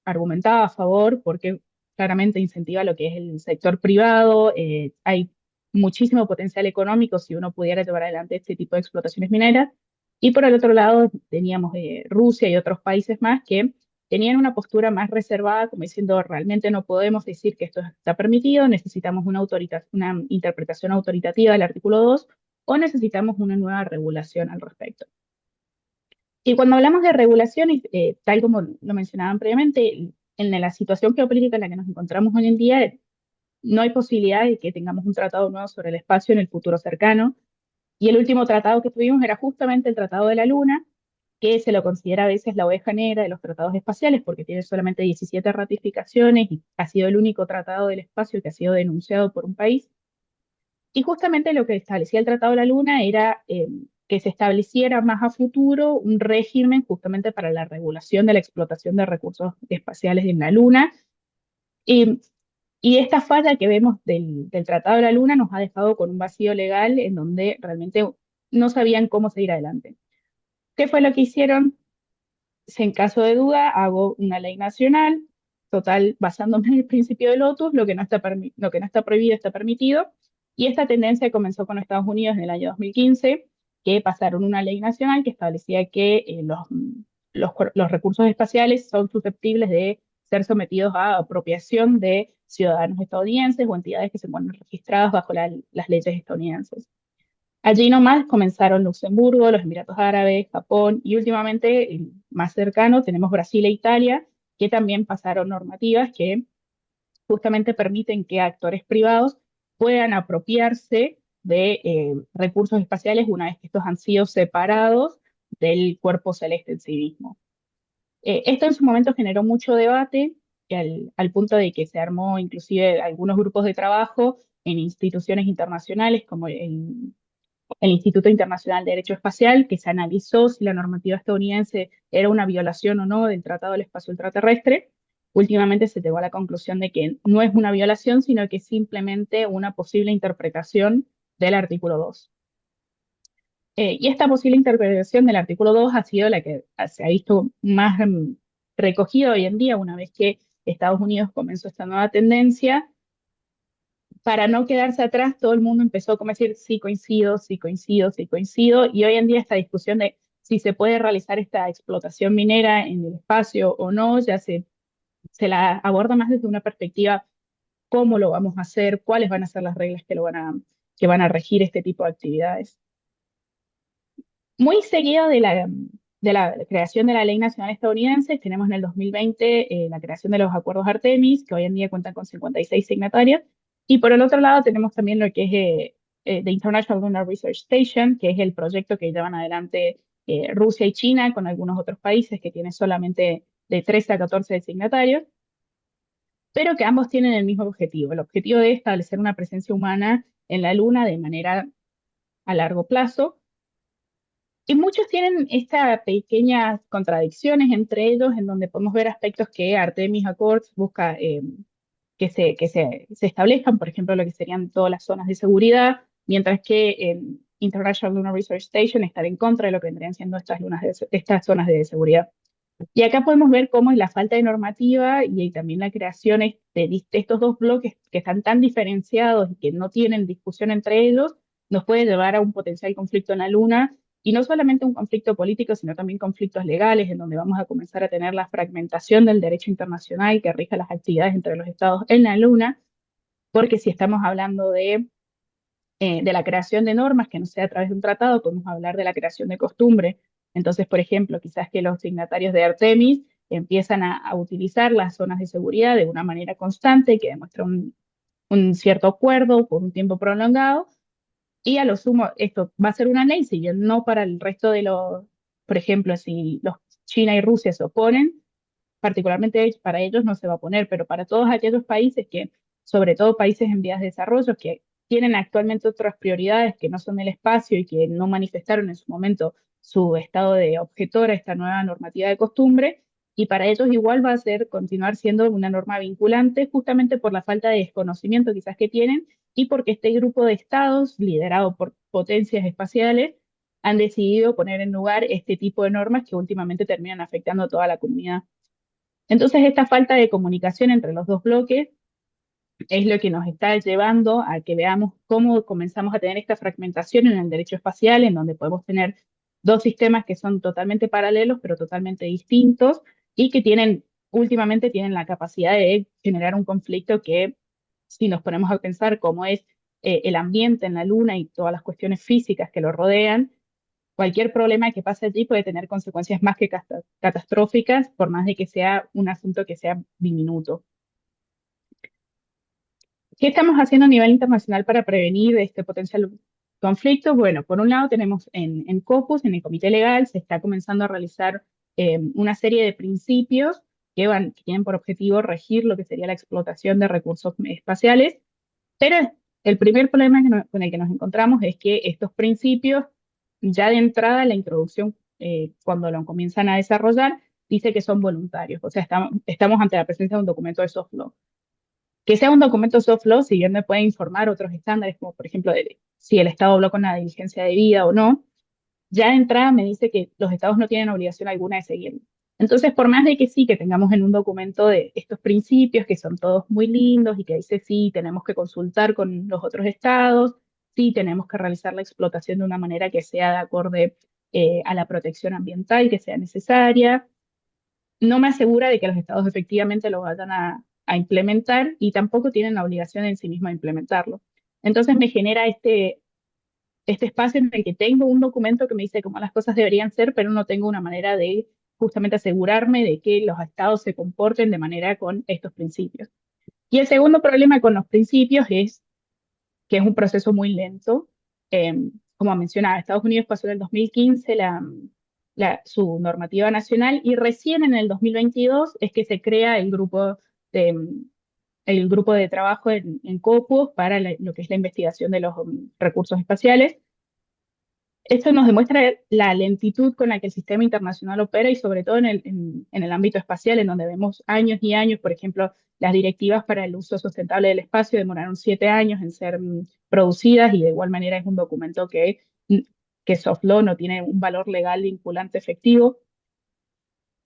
argumentaba a favor porque claramente incentiva lo que es el sector privado, hay muchísimo potencial económico si uno pudiera llevar adelante este tipo de explotaciones mineras. Y por el otro lado teníamos Rusia y otros países más que tenían una postura más reservada, como diciendo, realmente no podemos decir que esto está permitido, necesitamos una interpretación autoritativa del artículo 2 o necesitamos una nueva regulación al respecto. Y cuando hablamos de regulaciones, tal como lo mencionaban previamente, en la situación geopolítica en la que nos encontramos hoy en día, no hay posibilidad de que tengamos un tratado nuevo sobre el espacio en el futuro cercano. Y el último tratado que tuvimos era justamente el Tratado de la Luna, que se lo considera a veces la oveja negra de los tratados espaciales porque tiene solamente 17 ratificaciones y ha sido el único tratado del espacio que ha sido denunciado por un país. Y justamente lo que establecía el Tratado de la Luna era que se estableciera más a futuro un régimen justamente para la regulación de la explotación de recursos espaciales en la Luna. Y, y esta falla que vemos del Tratado de la Luna nos ha dejado con un vacío legal en donde realmente no sabían cómo seguir adelante. ¿Qué fue lo que hicieron? En caso de duda, hago una ley nacional, total, basándome en el principio de Lotus, lo que no está prohibido está permitido. Y esta tendencia comenzó con Estados Unidos en el año 2015, que pasaron una ley nacional que establecía que los recursos espaciales son susceptibles de ser sometidos a apropiación de ciudadanos estadounidenses o entidades que se encuentran registradas bajo las leyes estadounidenses. Allí nomás comenzaron Luxemburgo, los Emiratos Árabes, Japón y últimamente, más cercano, tenemos Brasil e Italia, que también pasaron normativas que justamente permiten que actores privados puedan apropiarse de recursos espaciales una vez que estos han sido separados del cuerpo celeste en sí mismo. Esto en su momento generó mucho debate al punto de que se armó inclusive algunos grupos de trabajo en instituciones internacionales como el Instituto Internacional de Derecho Espacial, que se analizó si la normativa estadounidense era una violación o no del Tratado del Espacio Ultraterrestre. Últimamente se llegó a la conclusión de que no es una violación, sino que es simplemente una posible interpretación del artículo 2. Y esta posible interpretación del artículo 2 ha sido la que se ha visto más recogida hoy en día, una vez que Estados Unidos comenzó esta nueva tendencia. Para no quedarse atrás, todo el mundo empezó como a decir, sí coincido, sí coincido, sí coincido, y hoy en día esta discusión de si se puede realizar esta explotación minera en el espacio o no, ya se la aborda más desde una perspectiva, cómo lo vamos a hacer, cuáles van a ser las reglas que van a regir este tipo de actividades. Muy seguido de la creación de la Ley Nacional Estadounidense, tenemos en el 2020 la creación de los acuerdos Artemis, que hoy en día cuentan con 56 signatarias, y por el otro lado tenemos también lo que es the International Lunar Research Station, que es el proyecto que llevan adelante Rusia y China con algunos otros países que tienen solamente de 13 a 14 signatarios, pero que ambos tienen el mismo objetivo, el objetivo de establecer una presencia humana en la Luna de manera a largo plazo. Y muchos tienen estas pequeñas contradicciones entre ellos, en donde podemos ver aspectos que Artemis Accords busca que se establezcan, por ejemplo, lo que serían todas las zonas de seguridad, mientras que en International Lunar Research Station están en contra de lo que vendrían siendo estas zonas de seguridad. Y acá podemos ver cómo es la falta de normativa y también la creación de estos dos bloques que están tan diferenciados y que no tienen discusión entre ellos, nos puede llevar a un potencial conflicto en la Luna, y no solamente un conflicto político, sino también conflictos legales, en donde vamos a comenzar a tener la fragmentación del derecho internacional que rige las actividades entre los estados en la Luna, porque si estamos hablando de la creación de normas que no sea a través de un tratado, podemos hablar de la creación de costumbres. Entonces, por ejemplo, quizás que los signatarios de Artemis empiezan a utilizar las zonas de seguridad de una manera constante, que demuestra un cierto acuerdo por un tiempo prolongado, y a lo sumo esto va a ser una ley, si bien no para el resto de los, por ejemplo, si China y Rusia se oponen, particularmente para ellos no se va a poner, pero para todos aquellos países que, sobre todo países en vías de desarrollo, que tienen actualmente otras prioridades que no son el espacio y que no manifestaron en su momento su estado de objetor a esta nueva normativa de costumbre, y para ellos igual va a ser continuar siendo una norma vinculante justamente por la falta de desconocimiento quizás que tienen y porque este grupo de estados, liderado por potencias espaciales, han decidido poner en lugar este tipo de normas que últimamente terminan afectando a toda la comunidad. Entonces, esta falta de comunicación entre los dos bloques es lo que nos está llevando a que veamos cómo comenzamos a tener esta fragmentación en el derecho espacial, en donde podemos tener dos sistemas que son totalmente paralelos, pero totalmente distintos, y que últimamente tienen la capacidad de generar un conflicto que, si nos ponemos a pensar cómo es el ambiente en la Luna y todas las cuestiones físicas que lo rodean, cualquier problema que pase allí puede tener consecuencias más que catastróficas, por más de que sea un asunto que sea diminuto. ¿Qué estamos haciendo a nivel internacional para prevenir este potencial conflicto? Bueno, por un lado tenemos en COPUS, en el Comité Legal, se está comenzando a realizar una serie de principios que tienen por objetivo regir lo que sería la explotación de recursos espaciales, pero el primer problema con el que nos encontramos es que estos principios, ya de entrada, la introducción, cuando lo comienzan a desarrollar, dice que son voluntarios, o sea, estamos ante la presencia de un documento de soft law. Que sea un documento soft law, si bien me puede informar otros estándares, como por ejemplo si el Estado habló con la diligencia debida o no, ya de entrada me dice que los Estados no tienen obligación alguna de seguirlo. Entonces, por más de que sí, que tengamos en un documento de estos principios, que son todos muy lindos y que dice sí, tenemos que consultar con los otros estados, sí, tenemos que realizar la explotación de una manera que sea de acorde a la protección ambiental que sea necesaria, no me asegura de que los estados efectivamente lo vayan a implementar y tampoco tienen la obligación en sí misma de implementarlo. Entonces me genera este espacio en el que tengo un documento que me dice cómo las cosas deberían ser, pero no tengo una manera de justamente asegurarme de que los estados se comporten de manera con estos principios. Y el segundo problema con los principios es que es un proceso muy lento. Como mencionaba, Estados Unidos pasó en el 2015 su normativa nacional y recién en el 2022 es que se crea de, el grupo de trabajo en COPUOS para lo que es la investigación de los recursos espaciales. Esto nos demuestra la lentitud con la que el sistema internacional opera y sobre todo en el ámbito espacial, en donde vemos años y años, por ejemplo, las directivas para el uso sustentable del espacio demoraron 7 años en ser producidas y de igual manera es un documento que soft law no tiene un valor legal vinculante efectivo.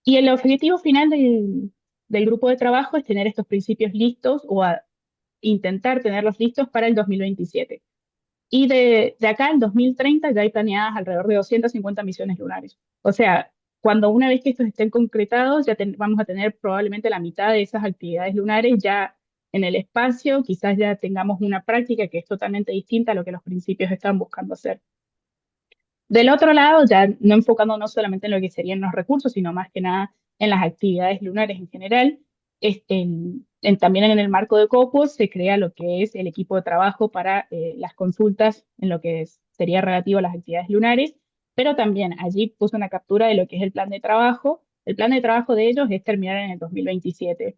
Y el objetivo final del grupo de trabajo es tener estos principios listos o intentar tenerlos listos para el 2027. Y de acá al 2030 ya hay planeadas alrededor de 250 misiones lunares. O sea, cuando una vez que estos estén concretados, ya vamos a tener probablemente la mitad de esas actividades lunares ya en el espacio, quizás ya tengamos una práctica que es totalmente distinta a lo que los principios están buscando hacer. Del otro lado, ya no enfocándonos solamente en lo que serían los recursos, sino más que nada en las actividades lunares en general, también en el marco de COPUOS se crea lo que es el equipo de trabajo para las consultas en lo que sería relativo a las actividades lunares, pero también allí puse una captura de lo que es el plan de trabajo. El plan de trabajo de ellos es terminar en el 2027.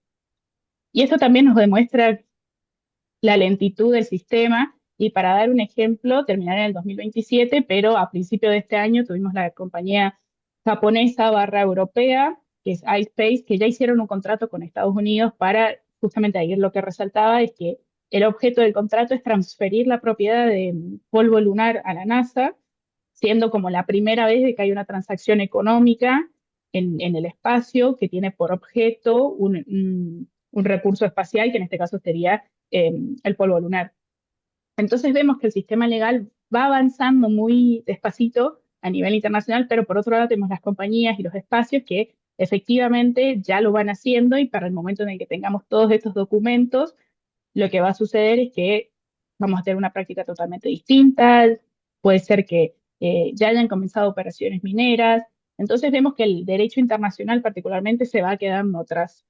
Y eso también nos demuestra la lentitud del sistema. Y para dar un ejemplo, terminará en el 2027, pero a principio de este año tuvimos la compañía japonesa / europea, que es iSpace, que ya hicieron un contrato con Estados Unidos para, justamente ahí lo que resaltaba es que el objeto del contrato es transferir la propiedad de polvo lunar a la NASA, siendo como la primera vez de que hay una transacción económica en el espacio que tiene por objeto un recurso espacial, que en este caso sería el polvo lunar. Entonces vemos que el sistema legal va avanzando muy despacito a nivel internacional, pero por otro lado tenemos las compañías y los espacios que efectivamente ya lo van haciendo y para el momento en el que tengamos todos estos documentos, lo que va a suceder es que vamos a tener una práctica totalmente distinta, puede ser que ya hayan comenzado operaciones mineras, entonces vemos que el derecho internacional particularmente se va quedando atrás.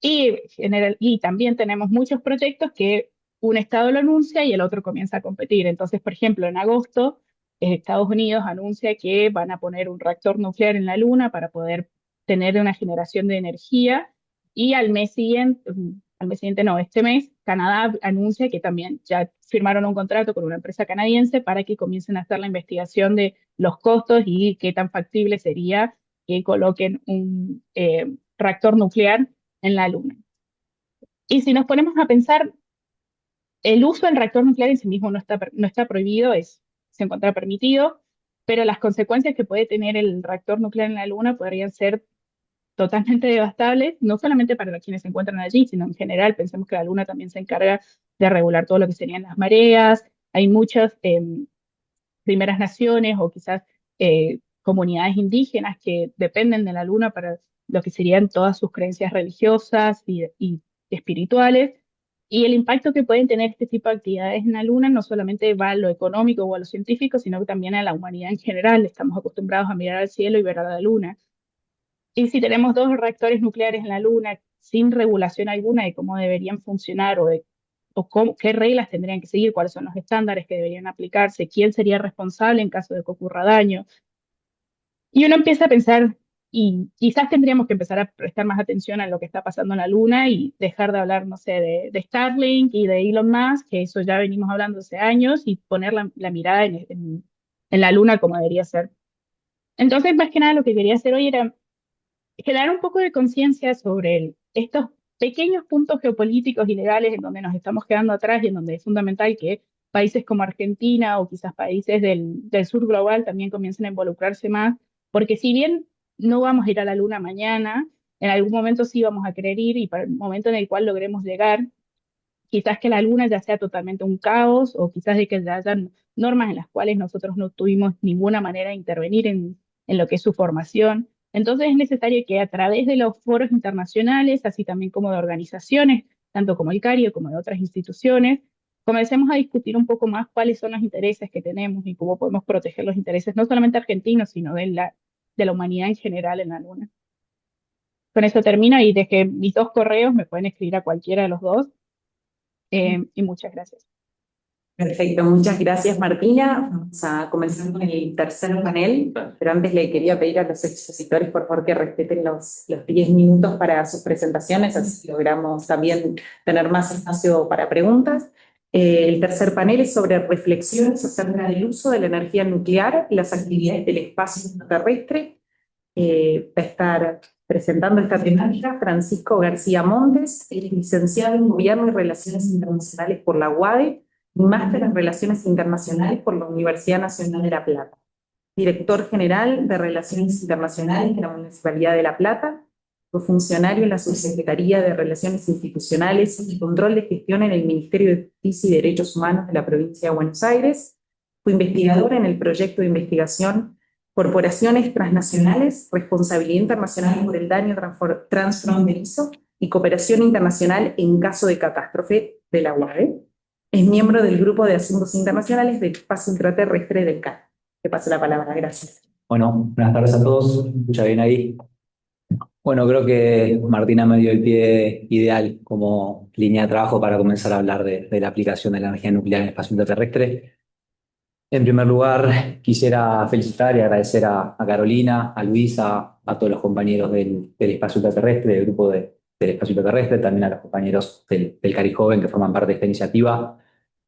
Y también tenemos muchos proyectos que un estado lo anuncia y el otro comienza a competir. Entonces, por ejemplo, en agosto, Estados Unidos anuncia que van a poner un reactor nuclear en la Luna para poder tener una generación de energía y al mes siguiente no, este mes, Canadá anuncia que también ya firmaron un contrato con una empresa canadiense para que comiencen a hacer la investigación de los costos y qué tan factible sería que coloquen un reactor nuclear en la Luna. Y si nos ponemos a pensar, el uso del reactor nuclear en sí mismo no está prohibido, se encuentra permitido, pero las consecuencias que puede tener el reactor nuclear en la Luna podrían ser totalmente devastables, no solamente para quienes se encuentran allí, sino en general. Pensemos que la Luna también se encarga de regular todo lo que serían las mareas. Hay muchas primeras naciones o quizás comunidades indígenas que dependen de la Luna para lo que serían todas sus creencias religiosas y espirituales. Y el impacto que pueden tener este tipo de actividades en la Luna no solamente va a lo económico o a lo científico, sino que también a la humanidad en general. Estamos acostumbrados a mirar al cielo y ver a la Luna. Y si tenemos dos reactores nucleares en la Luna sin regulación alguna de cómo deberían funcionar qué reglas tendrían que seguir, cuáles son los estándares que deberían aplicarse, quién sería responsable en caso de que ocurra daño. Y uno empieza a pensar, y quizás tendríamos que empezar a prestar más atención a lo que está pasando en la Luna y dejar de hablar, no sé, de Starlink y de Elon Musk, que eso ya venimos hablando hace años, y poner la mirada en la Luna como debería ser. Entonces, más que nada, lo que quería hacer hoy era generar un poco de conciencia sobre estos pequeños puntos geopolíticos y legales en donde nos estamos quedando atrás y en donde es fundamental que países como Argentina o quizás países del sur global también comiencen a involucrarse más, porque si bien no vamos a ir a la Luna mañana, en algún momento sí vamos a querer ir y para el momento en el cual logremos llegar, quizás que la Luna ya sea totalmente un caos o quizás de que ya hayan normas en las cuales nosotros no tuvimos ninguna manera de intervenir en lo que es su formación. Entonces es necesario que a través de los foros internacionales, así también como de organizaciones, tanto como el CARIO como de otras instituciones, comencemos a discutir un poco más cuáles son los intereses que tenemos y cómo podemos proteger los intereses no solamente argentinos, sino de la humanidad en general en la Luna. Con eso termino y dejé mis dos correos, me pueden escribir a cualquiera de los dos. Y muchas gracias. Perfecto, muchas gracias Martina. Vamos a comenzar con el tercer panel, pero antes le quería pedir a los expositores por favor que respeten los 10 minutos para sus presentaciones, así logramos también tener más espacio para preguntas. El tercer panel es sobre reflexiones acerca del uso de la energía nuclear y las actividades del espacio terrestre. Va a estar presentando esta temática Francisco García Montes, es licenciado en Gobierno y Relaciones Internacionales por la UADE y máster en Relaciones Internacionales por la Universidad Nacional de La Plata. Director General de Relaciones Internacionales de la Municipalidad de La Plata, fue funcionario en la Subsecretaría de Relaciones Institucionales y Control de Gestión en el Ministerio de Justicia y Derechos Humanos de la Provincia de Buenos Aires, fue investigador en el proyecto de investigación Corporaciones Transnacionales, Responsabilidad Internacional por el Daño Transfronterizo y Cooperación Internacional en caso de catástrofe de la UADE. Es miembro del Grupo de Asuntos Internacionales del Espacio Intraterrestre del CAN. Te paso la palabra, gracias. Bueno, buenas tardes a todos. ¿Me escucha bien ahí? Bueno, creo que Martina me dio el pie ideal como línea de trabajo para comenzar a hablar de la aplicación de la energía nuclear en el espacio intraterrestre. En primer lugar, quisiera felicitar y agradecer a Carolina, a Luisa, a todos los compañeros del espacio intraterrestre, del grupo del espacio intraterrestre, también a los compañeros del CARI Joven que forman parte de esta iniciativa.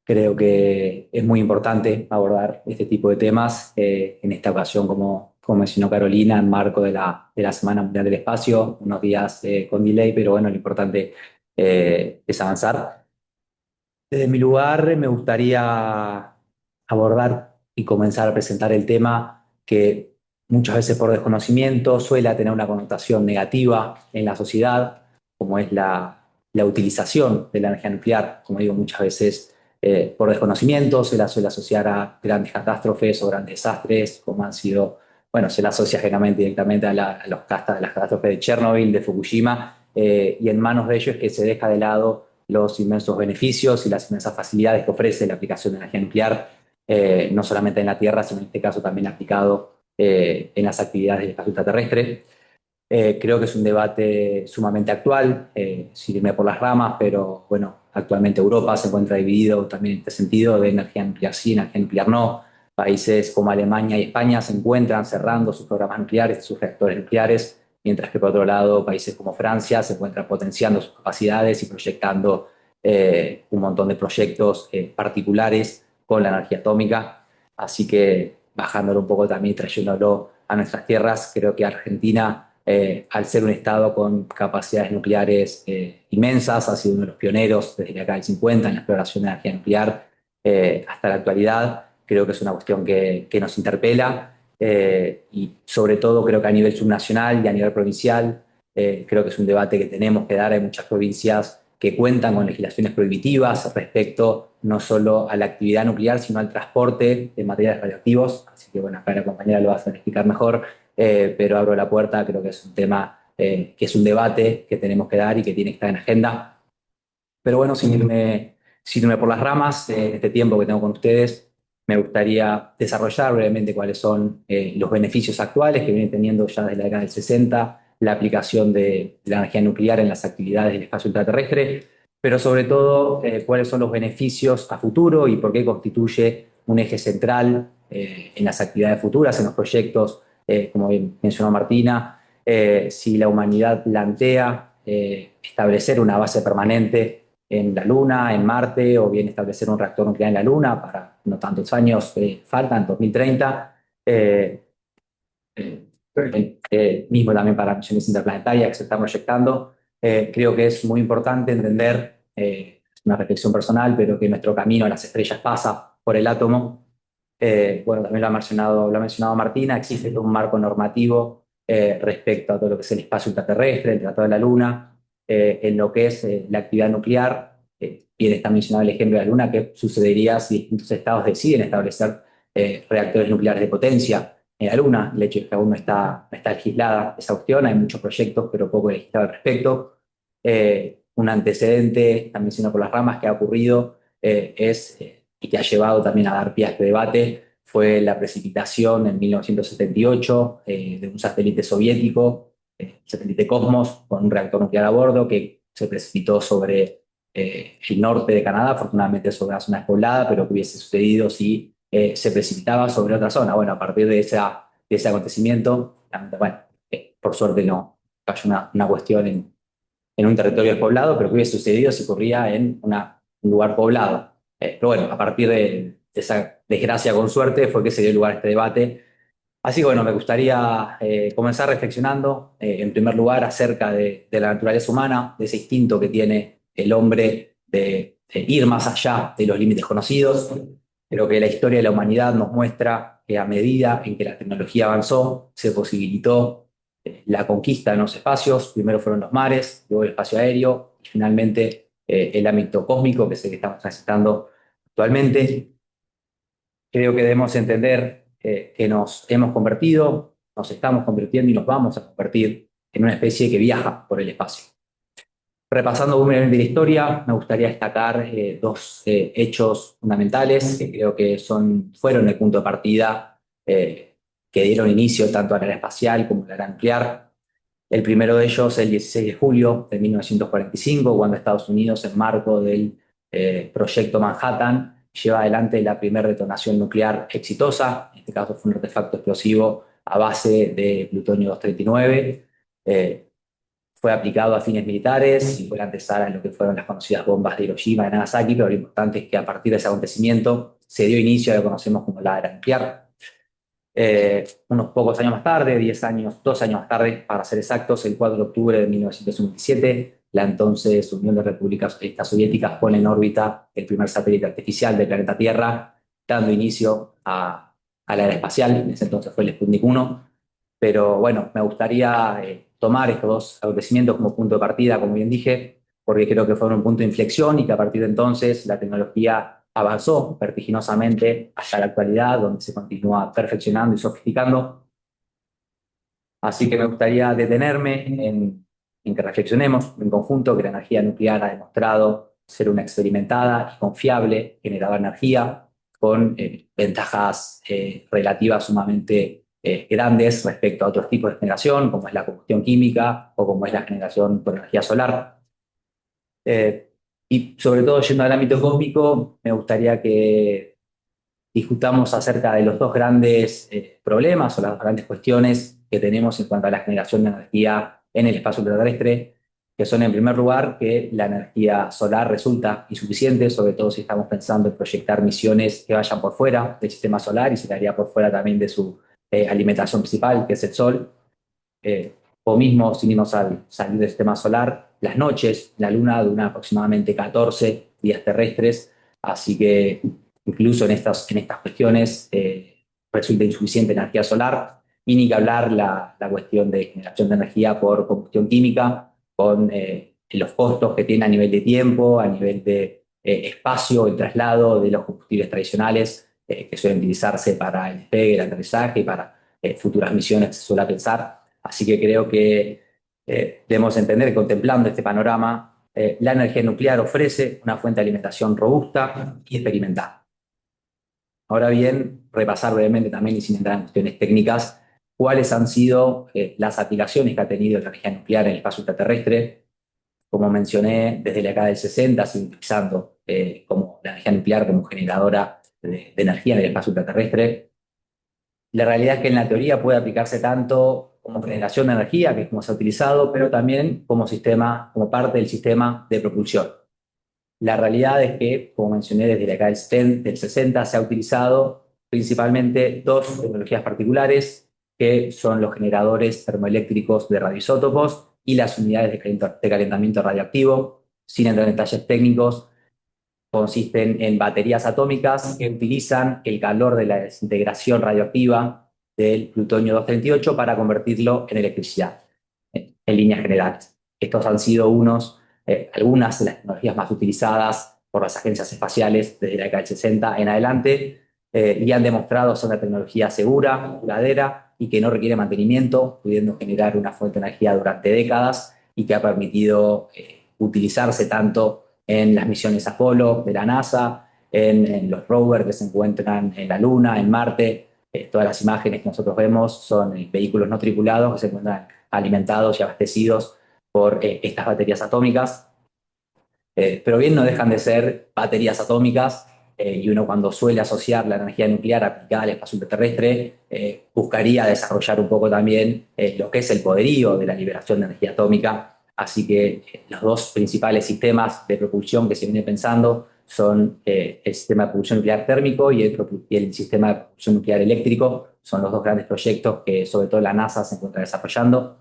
Creo que es muy importante abordar este tipo de temas en esta ocasión, como mencionó Carolina, en marco de la Semana Mundial del Espacio, unos días con delay, pero bueno, lo importante es avanzar. Desde mi lugar me gustaría abordar y comenzar a presentar el tema que muchas veces por desconocimiento suele tener una connotación negativa en la sociedad, como es la utilización de la energía nuclear. Como digo, muchas veces por desconocimiento se la suele asociar a grandes catástrofes o grandes desastres, como han sido, bueno, se la asocia generalmente directamente a las catástrofes de Chernobyl, de Fukushima, y en manos de ellos es que se deja de lado los inmensos beneficios y las inmensas facilidades que ofrece la aplicación de energía nuclear, no solamente en la Tierra, sino en este caso también aplicado en las actividades del espacio extraterrestre. Creo que es un debate sumamente actual, sin irme por las ramas, pero bueno, actualmente Europa se encuentra dividido también en este sentido, de energía nuclear sí, energía nuclear no. Países como Alemania y España se encuentran cerrando sus programas nucleares, sus reactores nucleares, mientras que por otro lado países como Francia se encuentran potenciando sus capacidades y proyectando un montón de proyectos particulares con la energía atómica. Así que bajándolo un poco también, trayéndolo a nuestras tierras, creo que Argentina, al ser un estado con capacidades nucleares inmensas, ha sido uno de los pioneros desde la década del 50 en la exploración de energía nuclear hasta la actualidad. Creo que es una cuestión que nos interpela y sobre todo creo que a nivel subnacional y a nivel provincial, creo que es un debate que tenemos que dar. Hay muchas provincias que cuentan con legislaciones prohibitivas respecto no solo a la actividad nuclear, sino al transporte de materiales radioactivos. Así que bueno, acá la compañera lo va a explicar mejor, pero abro la puerta, creo que es un tema, que es un debate que tenemos que dar y que tiene que estar en agenda. Pero bueno, sin irme por las ramas, en este tiempo que tengo con ustedes, me gustaría desarrollar brevemente cuáles son los beneficios actuales que vienen teniendo ya desde la década del 60 la aplicación de la energía nuclear en las actividades del espacio ultraterrestre, pero sobre todo cuáles son los beneficios a futuro y por qué constituye un eje central en las actividades futuras, en los proyectos, como bien mencionó Martina, si la humanidad plantea establecer una base permanente en la Luna, en Marte, o bien establecer un reactor nuclear en la Luna para no tantos años faltan, 2030. Mismo también para misiones interplanetarias que se están proyectando. Creo que es muy importante entender, es una reflexión personal, pero que nuestro camino a las estrellas pasa por el átomo. Bueno, también lo ha mencionado Martina, existe todo un marco normativo respecto a todo lo que es el espacio ultraterrestre, el Tratado de la Luna, en lo que es la actividad nuclear. Bien está mencionado el ejemplo de la Luna, que sucedería si distintos estados deciden establecer reactores nucleares de potencia en la Luna. El hecho es que aún no está legislada esa opción, hay muchos proyectos, pero poco legislado al respecto. Un antecedente, también mencionado por las ramas, que ha ocurrido y que ha llevado también a dar pie a este debate, fue la precipitación en 1978 de un satélite soviético, el satélite Cosmos, con un reactor nuclear a bordo que se precipitó sobre el norte de Canadá, afortunadamente sobre una zona despoblada, pero que hubiese sucedido si se precipitaba sobre otra zona. Bueno, a partir de ese acontecimiento, bueno, por suerte no cayó una cuestión en un territorio despoblado, pero que hubiese sucedido si ocurría en un lugar poblado. Pero bueno, a partir de esa desgracia con suerte fue que se dio lugar a este debate. Así que bueno, me gustaría comenzar reflexionando, en primer lugar, acerca de la naturaleza humana, de ese instinto que tiene el hombre de ir más allá de los límites conocidos. Creo que la historia de la humanidad nos muestra que a medida en que la tecnología avanzó, se posibilitó la conquista de los espacios. Primero fueron los mares, luego el espacio aéreo y finalmente el ámbito cósmico, que es el que estamos transitando actualmente. Creo que debemos entender que nos hemos convertido, nos estamos convirtiendo y nos vamos a convertir en una especie que viaja por el espacio. Repasando brevemente la historia, me gustaría destacar dos hechos fundamentales que creo que fueron el punto de partida que dieron inicio tanto a la era espacial como a la era nuclear. El primero de ellos, el 16 de julio de 1945, cuando Estados Unidos, en marco del Proyecto Manhattan, lleva adelante la primera detonación nuclear exitosa. En este caso fue un artefacto explosivo a base de plutonio 239. Fue aplicado a fines militares y fue la antesala en lo que fueron las conocidas bombas de Hiroshima y Nagasaki, pero lo importante es que a partir de ese acontecimiento se dio inicio a lo que conocemos como la era nuclear. Unos pocos años más tarde, 10 años, 2 años más tarde, para ser exactos, el 4 de octubre de 1957, la entonces Unión de Repúblicas Socialistas Soviéticas pone en órbita el primer satélite artificial del planeta Tierra, dando inicio a la era espacial. En ese entonces fue el Sputnik 1. Pero bueno, me gustaría tomar estos dos acontecimientos como punto de partida, como bien dije, porque creo que fueron un punto de inflexión y que a partir de entonces la tecnología avanzó vertiginosamente hasta la actualidad, donde se continúa perfeccionando y sofisticando. Así que me gustaría detenerme en que reflexionemos en conjunto que la energía nuclear ha demostrado ser una experimentada y confiable generadora de energía con ventajas relativas sumamente grandes respecto a otros tipos de generación, como es la combustión química o como es la generación por energía solar. Y sobre todo, yendo al ámbito cósmico, me gustaría que discutamos acerca de los dos grandes problemas o las dos grandes cuestiones que tenemos en cuanto a la generación de energía en el espacio terrestre, que son, en primer lugar, que la energía solar resulta insuficiente, sobre todo si estamos pensando en proyectar misiones que vayan por fuera del sistema solar y se daría por fuera también de su alimentación principal, que es el Sol. O mismo, sin irnos al salir del sistema solar, las noches, la Luna dura aproximadamente 14 días terrestres, así que incluso en estas cuestiones resulta insuficiente energía solar, y ni que hablar la cuestión de generación de energía por combustión química, con los costos que tiene a nivel de tiempo, a nivel de espacio, el traslado de los combustibles tradicionales que suelen utilizarse para el despegue, el aterrizaje y para futuras misiones, se suele pensar. Así que creo que debemos entender que, contemplando este panorama, la energía nuclear ofrece una fuente de alimentación robusta y experimentada. Ahora bien, repasar brevemente también, y sin entrar en cuestiones técnicas, cuáles han sido las aplicaciones que ha tenido la energía nuclear en el espacio extraterrestre. Como mencioné, desde la década del 60 se utilizando como la energía nuclear como generadora de energía en el espacio extraterrestre. La realidad es que en la teoría puede aplicarse tanto como generación de energía, que es como se ha utilizado, pero también como sistema, como parte del sistema de propulsión. La realidad es que, como mencioné, desde la década del 60 se ha utilizado principalmente dos tecnologías particulares, que son los generadores termoeléctricos de radioisótopos y las unidades de calentamiento radioactivo. Sin entrar en detalles técnicos, consisten en baterías atómicas que utilizan el calor de la desintegración radioactiva del plutonio 238 para convertirlo en electricidad, en líneas generales. Estos han sido algunas de las tecnologías más utilizadas por las agencias espaciales desde la década del 60 en adelante, y han demostrado ser una tecnología segura, duradera y que no requiere mantenimiento, pudiendo generar una fuente de energía durante décadas, y que ha permitido utilizarse tanto en las misiones Apolo de la NASA, en los rovers que se encuentran en la Luna, en Marte. Todas las imágenes que nosotros vemos son vehículos no tripulados que se encuentran alimentados y abastecidos por estas baterías atómicas. Pero bien, no dejan de ser baterías atómicas, y uno, cuando suele asociar la energía nuclear aplicada al espacio terrestre, buscaría desarrollar un poco también lo que es el poderío de la liberación de energía atómica. Así que los dos principales sistemas de propulsión que se viene pensando son el sistema de propulsión nuclear térmico y el sistema de propulsión nuclear eléctrico. Son los dos grandes proyectos que sobre todo la NASA se encuentra desarrollando.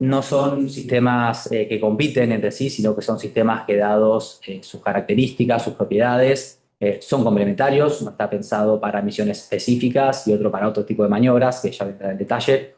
No son sistemas que compiten entre sí, sino que son sistemas que, dados sus características, sus propiedades, son complementarios. Uno está pensado para misiones específicas y otro para otro tipo de maniobras, que ya vendrá en detalle.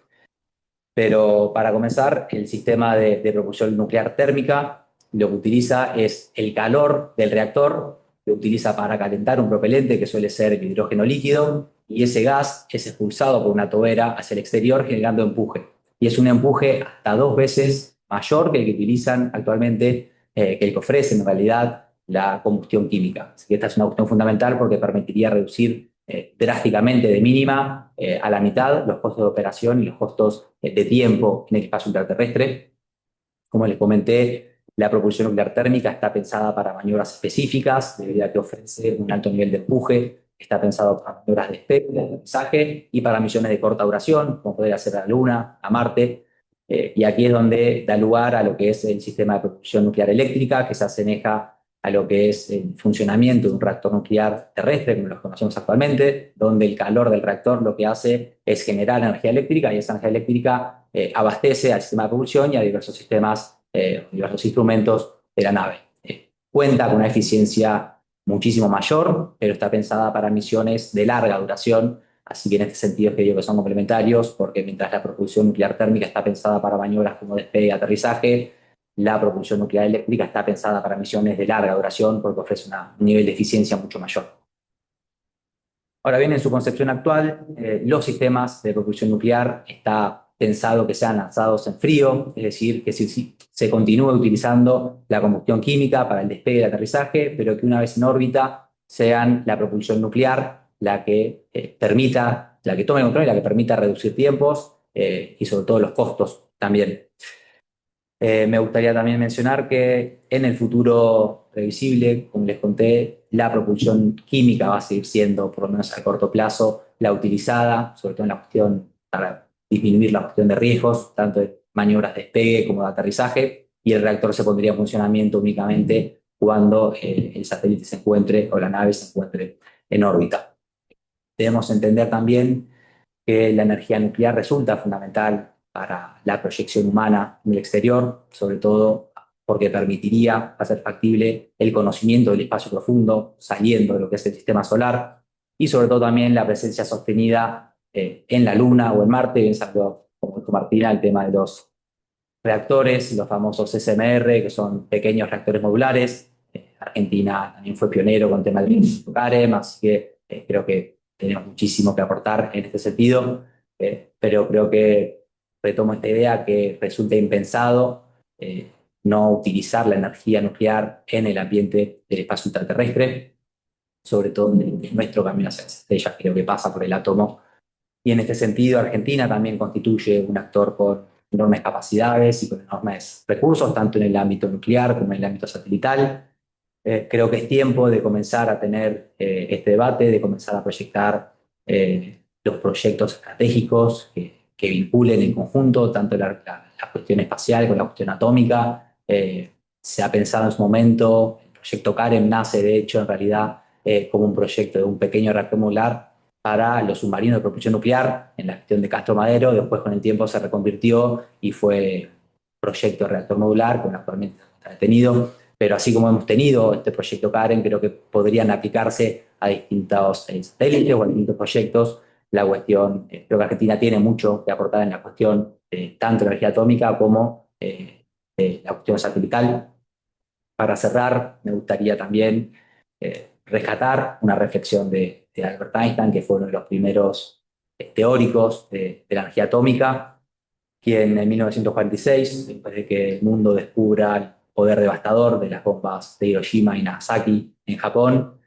Pero para comenzar, el sistema de propulsión nuclear térmica lo que utiliza es el calor del reactor, que utiliza para calentar un propelente que suele ser el hidrógeno líquido, y ese gas es expulsado por una tobera hacia el exterior generando empuje. Y es un empuje hasta 2 veces mayor que el que utilizan actualmente, que el que ofrece en realidad la combustión química. Así que esta es una cuestión fundamental porque permitiría reducir drásticamente, de mínima a la mitad, los costos de operación y los costos de tiempo en el espacio intraterrestre. Como les comenté, la propulsión nuclear térmica está pensada para maniobras específicas, debido a que ofrece un alto nivel de empuje. Está pensado para maniobras de despegue, de aterrizaje y para misiones de corta duración, como podría ser a la Luna, a Marte. Y aquí es donde da lugar a lo que es el sistema de propulsión nuclear eléctrica, que se asemeja a lo que es el funcionamiento de un reactor nuclear terrestre, como los conocemos actualmente, donde el calor del reactor lo que hace es generar energía eléctrica, y esa energía eléctrica abastece al sistema de propulsión y a diversos sistemas, diversos instrumentos de la nave. Cuenta con una eficiencia muchísimo mayor, pero está pensada para misiones de larga duración. Así que en este sentido es que digo que son complementarios, porque mientras la propulsión nuclear térmica está pensada para maniobras como despegue y aterrizaje, la propulsión nuclear eléctrica está pensada para misiones de larga duración porque ofrece un nivel de eficiencia mucho mayor. Ahora bien, en su concepción actual, los sistemas de propulsión nuclear está pensado que sean lanzados en frío, es decir, que se continúe utilizando la combustión química para el despegue y el aterrizaje, pero que una vez en órbita sean la propulsión nuclear la que permita la que tome el control y la que permita reducir tiempos y sobre todo los costos también. Me gustaría también mencionar que en el futuro previsible, como les conté, la propulsión química va a seguir siendo, por lo menos a corto plazo, la utilizada, sobre todo en la cuestión para disminuir la cuestión de riesgos, tanto de maniobras de despegue como de aterrizaje, y el reactor se pondría en funcionamiento únicamente cuando el satélite se encuentre o la nave se encuentre en órbita. Debemos entender también que la energía nuclear resulta fundamental para la proyección humana en el exterior, sobre todo porque permitiría hacer factible el conocimiento del espacio profundo, saliendo de lo que es el sistema solar, y sobre todo también la presencia sostenida en la Luna o en Marte. Bien salió, como dijo Martina, el tema de los reactores, los famosos SMR, que son pequeños reactores modulares. Argentina también fue pionero con el tema del CAREM, así que creo que tenemos muchísimo que aportar en este sentido, pero creo que retomo esta idea que resulta impensado no utilizar la energía nuclear en el ambiente del espacio intraterrestre, sobre todo en nuestro camino hacia las estrellas, creo que pasa por el átomo. Y en este sentido, Argentina también constituye un actor con enormes capacidades y con enormes recursos, tanto en el ámbito nuclear como en el ámbito satelital. Creo que es tiempo de comenzar a tener este debate, de comenzar a proyectar los proyectos estratégicos que vinculen en conjunto tanto la cuestión espacial con la cuestión atómica. Se ha pensado en su momento, el proyecto CAREM nace de hecho en realidad como un proyecto de un pequeño reactor modular para los submarinos de propulsión nuclear en la gestión de Castro Madero. Después con el tiempo se reconvirtió y fue proyecto de reactor modular, con actualmente está detenido. Pero así como hemos tenido este proyecto Karen, creo que podrían aplicarse a distintos satélites o a distintos proyectos. La cuestión, creo que Argentina tiene mucho que aportar en la cuestión tanto de energía atómica como de la cuestión satelital. Para cerrar, me gustaría también rescatar una reflexión de Albert Einstein, que fue uno de los primeros teóricos de la energía atómica, quien en 1946, después de que el mundo descubra el poder devastador de las bombas de Hiroshima y Nagasaki en Japón,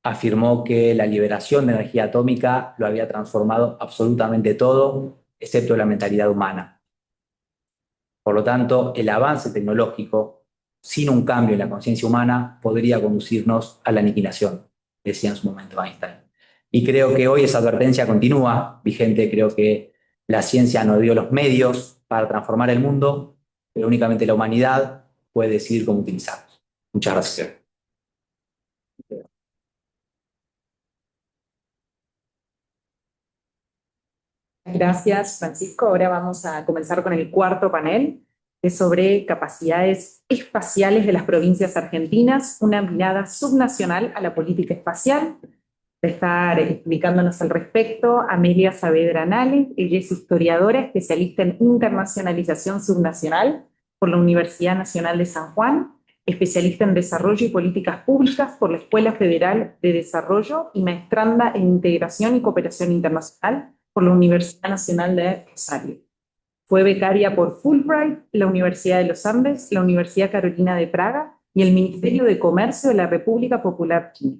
afirmó que la liberación de energía atómica lo había transformado absolutamente todo, excepto la mentalidad humana. Por lo tanto, el avance tecnológico, sin un cambio en la conciencia humana, podría conducirnos a la aniquilación, decía en su momento Einstein. Y creo que hoy esa advertencia continúa vigente. Creo que la ciencia nos dio los medios para transformar el mundo, pero únicamente la humanidad puede decidir cómo utilizarlos. Muchas gracias. Gracias, Francisco. Ahora vamos a comenzar con el cuarto panel, que es sobre capacidades espaciales de las provincias argentinas, una mirada subnacional a la política espacial. Va a estar explicándonos al respecto Amelia Saavedra Nales. Ella es historiadora, especialista en internacionalización subnacional por la Universidad Nacional de San Juan, especialista en desarrollo y políticas públicas por la Escuela Federal de Desarrollo y maestranda en integración y cooperación internacional por la Universidad Nacional de Rosario. Fue becaria por Fulbright, la Universidad de los Andes, la Universidad Carolina de Praga y el Ministerio de Comercio de la República Popular China.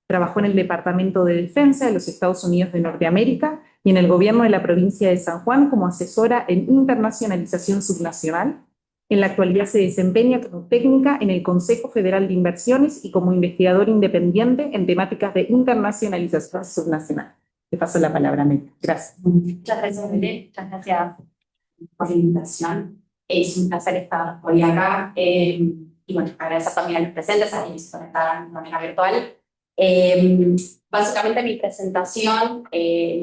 Trabajó en el Departamento de Defensa de los Estados Unidos de Norteamérica y en el gobierno de la provincia de San Juan como asesora en internacionalización subnacional. En la actualidad se desempeña como técnica en el Consejo Federal de Inversiones y como investigador independiente en temáticas de internacionalización subnacional. Te paso la palabra, Amelia. Gracias. Muchas gracias, Belén. Muchas gracias por la invitación. Es un placer estar hoy acá. Y bueno, agradecer también a los presentes, a quienes están de manera virtual. Básicamente mi presentación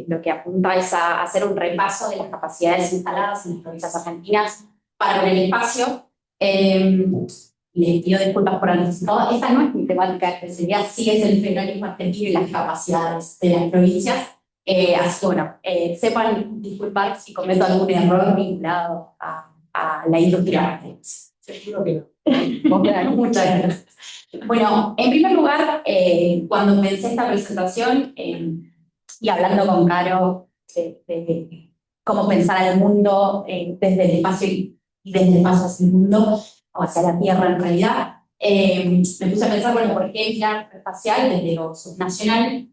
lo que apunta es a hacer un repaso de las capacidades instaladas en las provincias argentinas para con el espacio. Les pido disculpas por anticipado. Esta no es mi temática especial, sí es el federalismo argentino y las capacidades de las provincias. Así que bueno, sepan disculpar si cometo algún error vinculado a la industria. Seguro que no. Muchas gracias. Bueno, en primer lugar, cuando pensé esta presentación y hablando con Caro de cómo pensar el mundo desde el espacio y desde el espacio hacia el mundo, o hacia la Tierra en realidad, me puse a pensar, bueno, ¿por qué mirar espacial desde lo subnacional?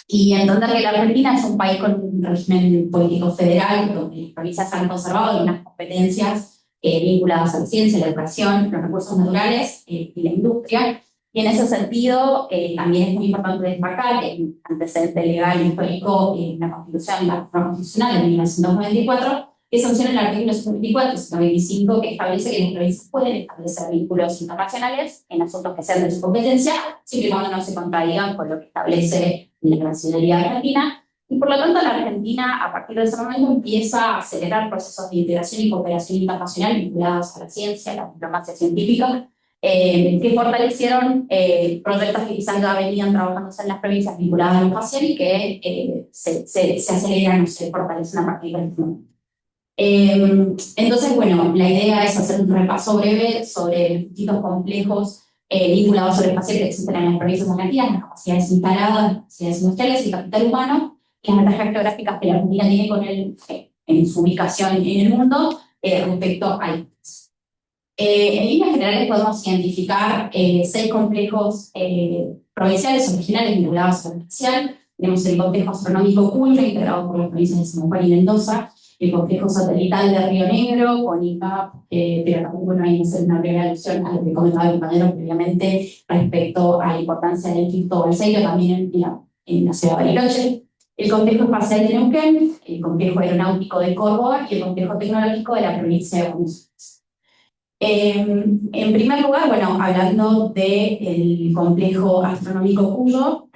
y entender que la Argentina es un país con un régimen político federal, donde las provincias han conservado unas competencias vinculadas a la ciencia, la educación, los recursos naturales y la industria. Y en ese sentido, también es muy importante destacar el antecedente legal histórico en la Constitución, la Reforma Constitucional de 1994, que sanciona el artículo 74 y 125, que establece que las provincias pueden establecer vínculos internacionales en asuntos que sean de su competencia, siempre y cuando no se contradigan con lo que establece la nacionalidad argentina. Y por lo tanto, la Argentina, a partir de ese momento, empieza a acelerar procesos de integración y cooperación internacional vinculados a la ciencia, a la diplomacia científica, que fortalecieron proyectos que quizás ya venían trabajándose en las provincias vinculadas a la educación y que se aceleran o se fortalecen a partir de este momento. Entonces, bueno, la idea es hacer un repaso breve sobre distintos complejos vinculados al espacio que existen en las provincias argentinas, las capacidades instaladas, las capacidades industriales, el capital humano, y las ventajas geográficas que la Argentina tiene con en su ubicación en el mundo respecto a ellos. En líneas generales podemos identificar 6 complejos provinciales originales vinculados al espacial. Tenemos el complejo astronómico Cuyo, integrado por las provincias de San Juan y Mendoza, el complejo satelital de Río Negro, con INVAP, pero también, bueno, ahí hacer una breve alusión a lo que comentaba el compañero previamente respecto a la importancia del Quinto Balseiro también en la ciudad de Bariloche, el complejo espacial de Neuquén, el complejo aeronáutico de Córdoba y el complejo tecnológico de la provincia de Buenos Aires. En primer lugar, bueno, hablando del complejo astronómico Cuyo,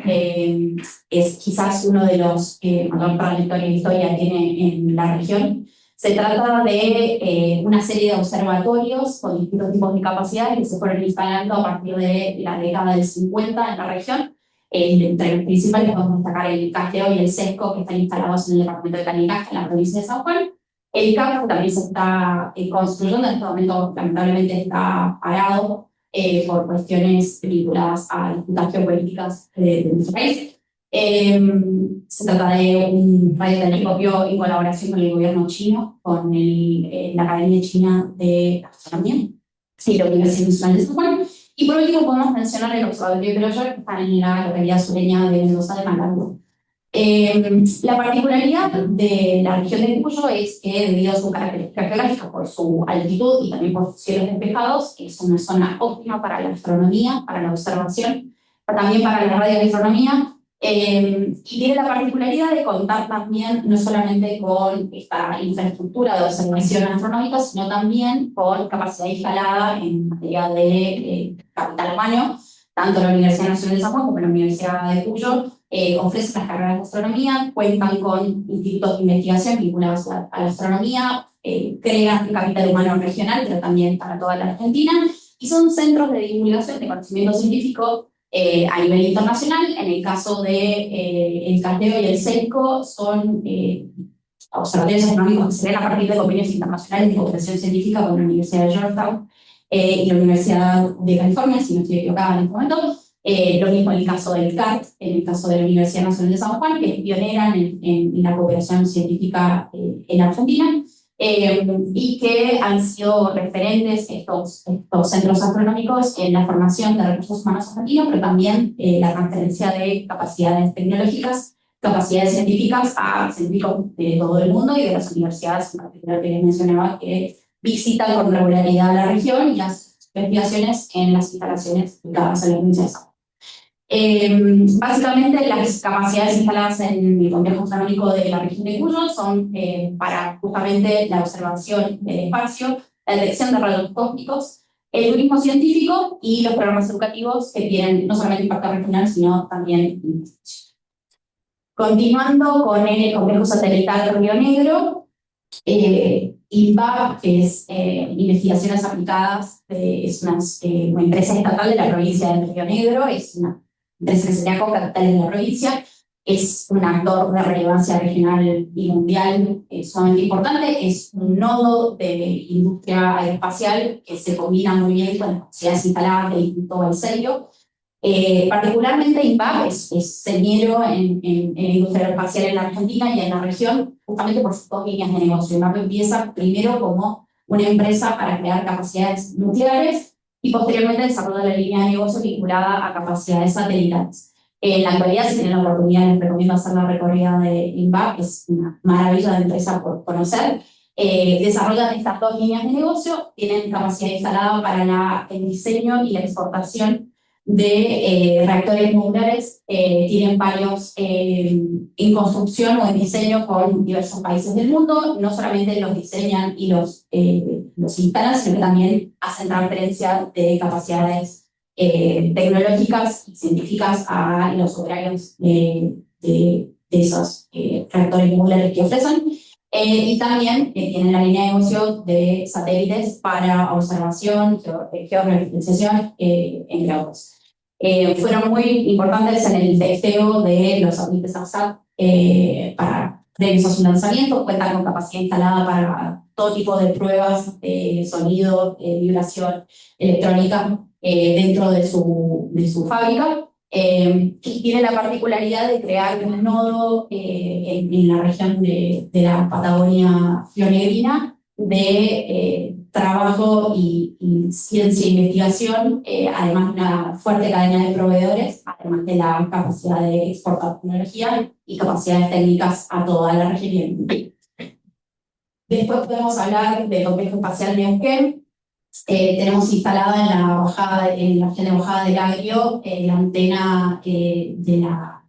es quizás uno de los que mayor trayectoria e historia tiene en la región. Se trata de una serie de observatorios con distintos tipos de capacidades que se fueron instalando a partir de la década del 50 en la región. Entre los principales podemos destacar el Casteo y el Sesco, que están instalados en el departamento de Canicaja, en la provincia de San Juan. El CAP también se está construyendo, en este momento lamentablemente está parado por cuestiones vinculadas a disputas geopolíticas de nuestro país. Se trata de un radiotelescopio en colaboración con el gobierno chino, con la Academia China de Astronomía y la Universidad Nacional de San Juan. Y por último podemos mencionar el Observatorio de Croyer, que está en la localidad sureña de Mendoza de Malargüe. La particularidad de la región de Cuyo es que, debido a su característica geográfica, por su altitud y también por sus cielos despejados, es una zona óptima para la astronomía, para la observación, pero también para la radioastronomía, y tiene la particularidad de contar también no solamente con esta infraestructura de observación astronómica, sino también con capacidad instalada en materia de capital humano. Tanto la Universidad Nacional de San Juan como la Universidad de Cuyo ofrecen las carreras de astronomía, cuentan con institutos de investigación vinculados a la astronomía, crean el capital humano regional, pero también para toda la Argentina, y son centros de divulgación de conocimiento científico a nivel internacional. En el caso de el Casteo y el Sesco, son observatorios astronómicos que se ven a partir de convenios internacionales de cooperación científica con la Universidad de Georgetown y la Universidad de California, si no estoy equivocada en este momento. Lo mismo en el caso del CART, en el caso de la Universidad Nacional de San Juan, que es pionera en la cooperación científica en Argentina, y que han sido referentes estos centros astronómicos en la formación de recursos humanos argentinos, pero también la transferencia de capacidades tecnológicas, capacidades científicas a científicos de todo el mundo y de las universidades, en particular que les mencionaba, que visitan con regularidad la región y las investigaciones en las instalaciones ubicadas en la provincia de San Juan. Básicamente, las capacidades instaladas en el complejo astronómico de la región de Cuyo son para justamente la observación del espacio, la detección de rayos cósmicos, el turismo científico y los programas educativos que tienen no solamente impacto regional, sino también internacional. Continuando con el complejo satelital de Río Negro, INVAP, que es Investigaciones Aplicadas, es una empresa estatal de la provincia de Río Negro, es una empresa que se crea con capitales de la provincia, es un actor de relevancia regional y mundial sumamente importante, es un nodo de industria aeroespacial que se combina muy bien con las capacidades instaladas del Instituto Balseiro. Particularmente INVAP es señero en la industria aeroespacial en la Argentina y en la región, justamente por sus 2 líneas de negocio. INVAP empieza primero como una empresa para crear capacidades nucleares y posteriormente desarrolla la línea de negocio vinculada a capacidades satelitales. En la actualidad, si tienen la oportunidad, les recomiendo hacer la recorrida de INVAP, que es una maravilla de empresa por conocer. Desarrollan estas dos líneas de negocio, tienen capacidad instalada para el diseño y la exportación de reactores nucleares, tienen varios en construcción o en diseño con diversos países del mundo, no solamente los diseñan y los instalan, sino que también hacen transferencia de capacidades tecnológicas y científicas a los operarios de esos reactores nucleares que ofrecen. Y también tienen la línea de negocio de satélites para observación, georreferenciación, entre otros. Fueron muy importantes en el testeo de los satélites ASAT para previos a su lanzamiento, cuentan con capacidad instalada para todo tipo de pruebas de sonido, vibración, electrónica dentro de su fábrica. Y tiene la particularidad de crear un nodo en la región de la Patagonia rionegrina de trabajo y ciencia e investigación, además de una fuerte cadena de proveedores, además de la capacidad de exportar tecnología y capacidades técnicas a toda la región. Después podemos hablar del complejo espacial Neuquén. Tenemos instalada en la región de bajada del Agrio la antena de la...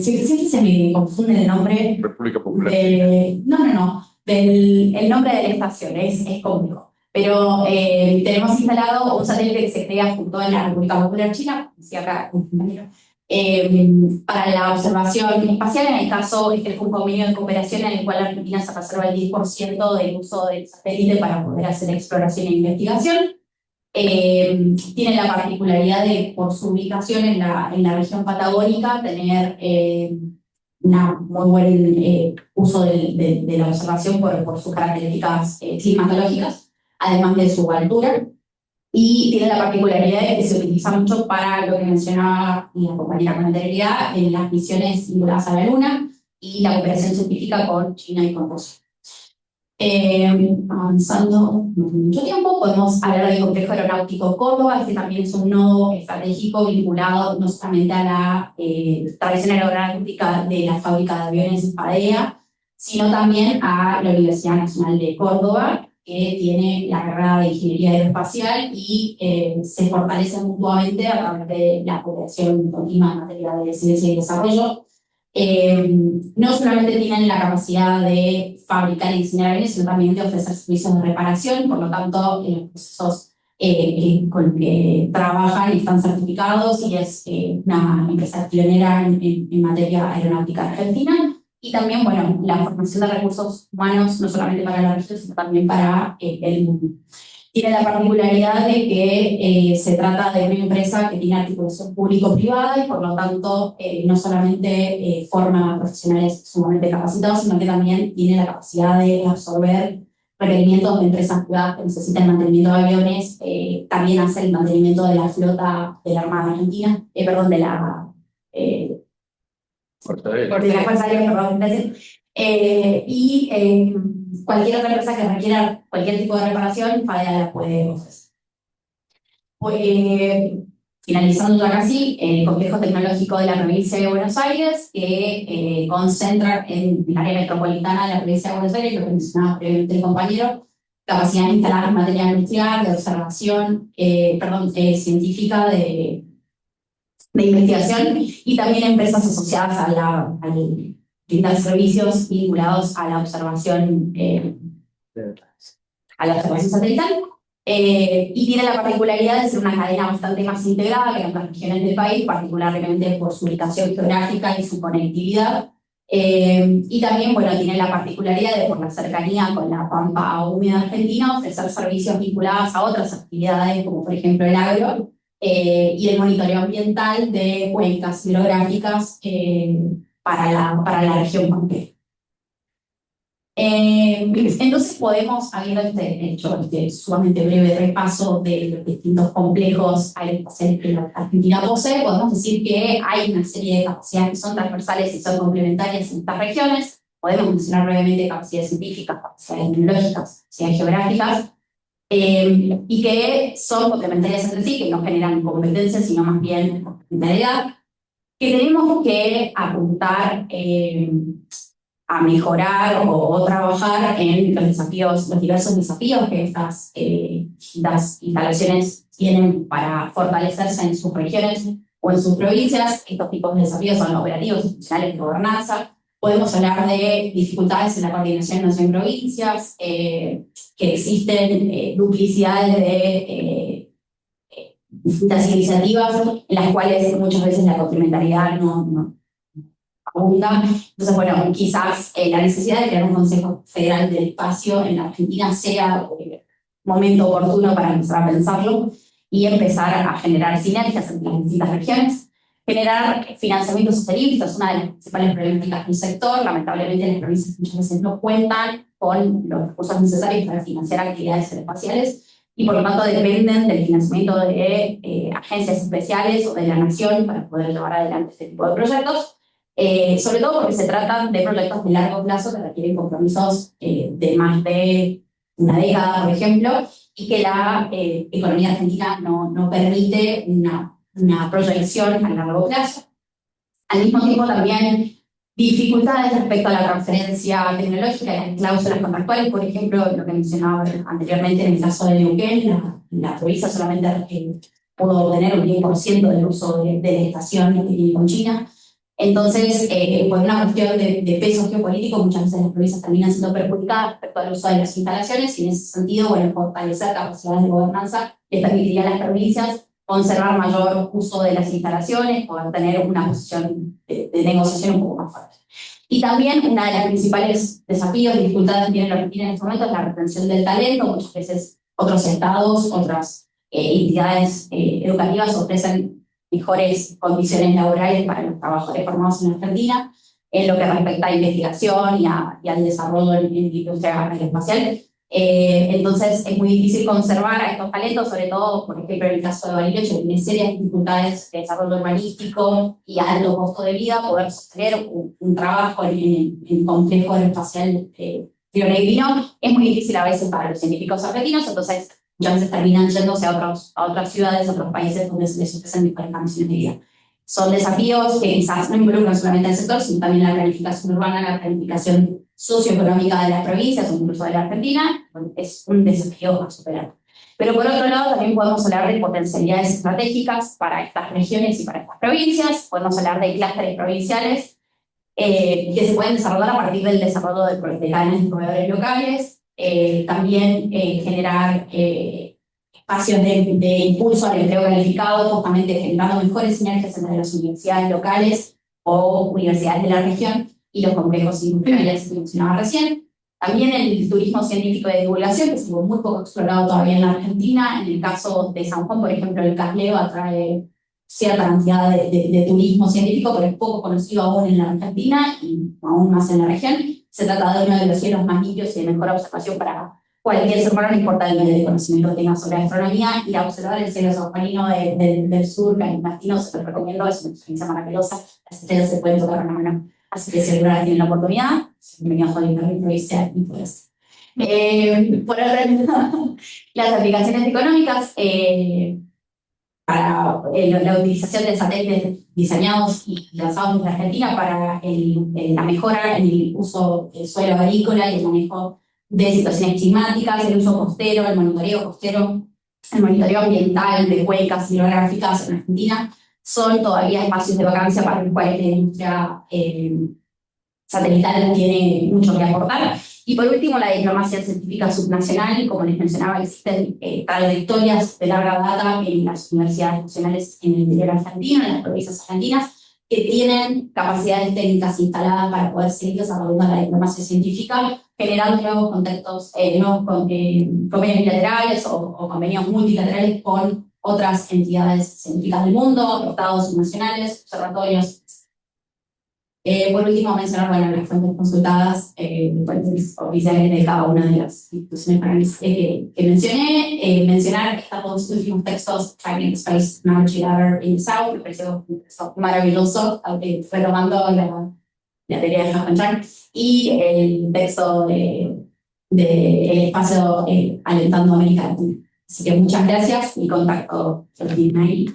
siempre se me confunde el nombre. República Popular. El nombre de la estación es complejo. Pero tenemos instalado un satélite que se crea junto a la República Popular China, decía acá un compañero, para la observación espacial. En el caso, este es un convenio de cooperación en el cual la Argentina se reserva el 10% del uso del satélite para poder hacer exploración e investigación. Tiene la particularidad de, por su ubicación en la región patagónica, tener un muy buen uso de la observación por sus características climatológicas, además de su altura. Y tiene la particularidad de que se utiliza mucho para lo que mencionaba la compañera con anterioridad, en las misiones vinculadas a la Luna y la cooperación científica con China y con Rusia. Avanzando no mucho tiempo, podemos hablar del complejo aeronáutico Córdoba. Este también es un nodo estratégico vinculado no solamente a la tradición aeronáutica de la fábrica de aviones PADEA, sino también a la Universidad Nacional de Córdoba, que tiene la carrera de Ingeniería Aeroespacial y se fortalece mutuamente a través de la cooperación continua en materia de ciencia y desarrollo. No solamente tienen la capacidad de fabricar y diseñar aviones, sino también de ofrecer servicios de reparación. Por lo tanto, los procesos con los que trabajan están certificados y es una empresa pionera en materia aeronáutica argentina. Y también, bueno, la formación de recursos humanos, no solamente para la región, sino también para el mundo. Tiene la particularidad de que se trata de una empresa que tiene articulación público-privada y por lo tanto no solamente forma a profesionales sumamente capacitados, sino que también tiene la capacidad de absorber requerimientos de empresas privadas que necesitan mantenimiento de aviones, también hace el mantenimiento de la flota de la Armada Argentina, de la Fuerza Aérea, perdón, gracias. Y cualquier otra empresa que requiera cualquier tipo de reparación, FADEA la puede ofrecer. Finalizando ya casi, el complejo tecnológico de la provincia de Buenos Aires, que concentra en el área metropolitana de la provincia de Buenos Aires, lo que mencionaba previamente el compañero, capacidad de instalar material industrial, de observación, científica, de investigación, y también empresas asociadas a brindar servicios vinculados a la observación satelital. Y tiene la particularidad de ser una cadena bastante más integrada que en otras regiones del país, particularmente por su ubicación geográfica y su conectividad. Y también, bueno, tiene la particularidad de, por la cercanía con la pampa húmeda argentina, ofrecer servicios vinculados a otras actividades, como por ejemplo el agro, y el monitoreo ambiental de cuencas hidrográficas para la región pampeana. Entonces podemos, habiendo hecho este sumamente breve repaso de los distintos complejos aeroespaciales que la Argentina posee, podemos decir que hay una serie de capacidades que son transversales y son complementarias en estas regiones. Podemos mencionar brevemente capacidades científicas, capacidades tecnológicas, capacidades geográficas, y que son complementarias entre sí, que no generan competencia, sino más bien complementariedad, que tenemos que apuntar a mejorar o trabajar en los desafíos, los diversos desafíos que estas instalaciones tienen para fortalecerse en sus regiones o en sus provincias. Estos tipos de desafíos son operativos, institucionales, de gobernanza. Podemos hablar de dificultades en la coordinación nación-provincias, que existen duplicidades de distintas iniciativas en las cuales muchas veces la complementariedad no abunda. Entonces, bueno, quizás la necesidad de crear un Consejo Federal del Espacio en la Argentina sea momento oportuno para empezar a pensarlo y empezar a generar sinergias entre las distintas regiones, generar financiamiento sostenible. Esto es una de las principales problemáticas del sector. Lamentablemente, las provincias muchas veces no cuentan con los recursos necesarios para financiar actividades espaciales y por lo tanto dependen del financiamiento de agencias especiales o de la nación para poder llevar adelante este tipo de proyectos. Sobre todo porque se tratan de proyectos de largo plazo que requieren compromisos de más de una década, por ejemplo, y que la economía argentina no permite una proyección a largo plazo. Al mismo tiempo, también dificultades respecto a la transferencia tecnológica y las cláusulas contractuales, por ejemplo, lo que mencionaba anteriormente en el caso de Neuquén, la provincia solamente pudo obtener un 10% del uso de la estación que tiene con China. Entonces, por una cuestión de peso geopolítico, muchas veces las provincias terminan siendo perjudicadas respecto al uso de las instalaciones, y en ese sentido, bueno, fortalecer capacidades de gobernanza le permitiría a las provincias conservar mayor uso de las instalaciones, poder tener una posición de negociación un poco más fuerte. Y también una de las principales desafíos y dificultades que tiene la Argentina en este momento es la retención del talento. Muchas veces otros estados, otras entidades educativas ofrecen mejores condiciones laborales para los trabajadores formados en Argentina, en lo que respecta a investigación y al desarrollo en la industria aeroespacial. Entonces es muy difícil conservar a estos talentos, sobre todo, por ejemplo, en el caso de Bariloche, que tiene serias dificultades de desarrollo urbanístico y alto costo de vida, poder sostener un trabajo en complejo aeroespacial rionegrino es muy difícil a veces para los científicos argentinos. Entonces muchas veces terminan yéndose a otras ciudades, a otros países donde se les ofrecen diferentes condiciones de vida. Son desafíos que quizás no involucran solamente al sector, sino también la planificación urbana, la planificación socioeconómica de las provincias o incluso de la Argentina. Es un desafío a superar. Pero por otro lado, también podemos hablar de potencialidades estratégicas para estas regiones y para estas provincias. Podemos hablar de clústeres provinciales que se pueden desarrollar a partir del desarrollo de cadenas de proveedores locales. También generar espacios de impulso al empleo calificado, justamente generando mejores sinergias entre las universidades locales o universidades de la región y los complejos industriales que mencionaba recién. También el turismo científico de divulgación, que es muy poco explorado todavía en la Argentina. En el caso de San Juan, por ejemplo, el CASLEO atrae cierta cantidad de turismo científico, pero es poco conocido aún en la Argentina y aún más en la región. Se trata de uno de los cielos más limpios y de mejor observación para cualquier ser humano, no importa el nivel de conocimiento que tenga sobre astronomía. Ir a observar el cielo sanjuanino del sur, Latino, se los recomiendo, es una experiencia maravillosa. Las estrellas se pueden tocar con la mano, así que si alguna vez tienen la oportunidad, bienvenidos a la provincia y pues. Por otro lado, las aplicaciones económicas para la utilización de satélites diseñados y lanzados en Argentina para la mejora en el uso del suelo agrícola y el manejo de situaciones climáticas, el uso costero, el monitoreo costero, el monitoreo ambiental de cuencas hidrográficas en Argentina, son todavía espacios de vacancia para los cuales la industria satelital tiene mucho que aportar. Y por último, la diplomacia científica subnacional. Como les mencionaba, existen trayectorias de larga data en las universidades nacionales en el interior argentino, en las provincias argentinas, que tienen capacidades técnicas instaladas para poder seguir desarrollando la diplomacia científica, generando nuevos contextos, nuevos convenios bilaterales o convenios multilaterales con otras entidades científicas del mundo, estados nacionales, observatorios. Por último, mencionar las fuentes consultadas, fuentes oficiales de cada una de las instituciones que mencioné. Mencionar estos últimos textos, Tracking Space Technology Ladder in the South, me pareció un texto maravilloso, aunque fue tomando la teoría de Hassan, y el texto de del espacio Alentando América Latina. Así que muchas gracias, mi contacto lo tienen ahí.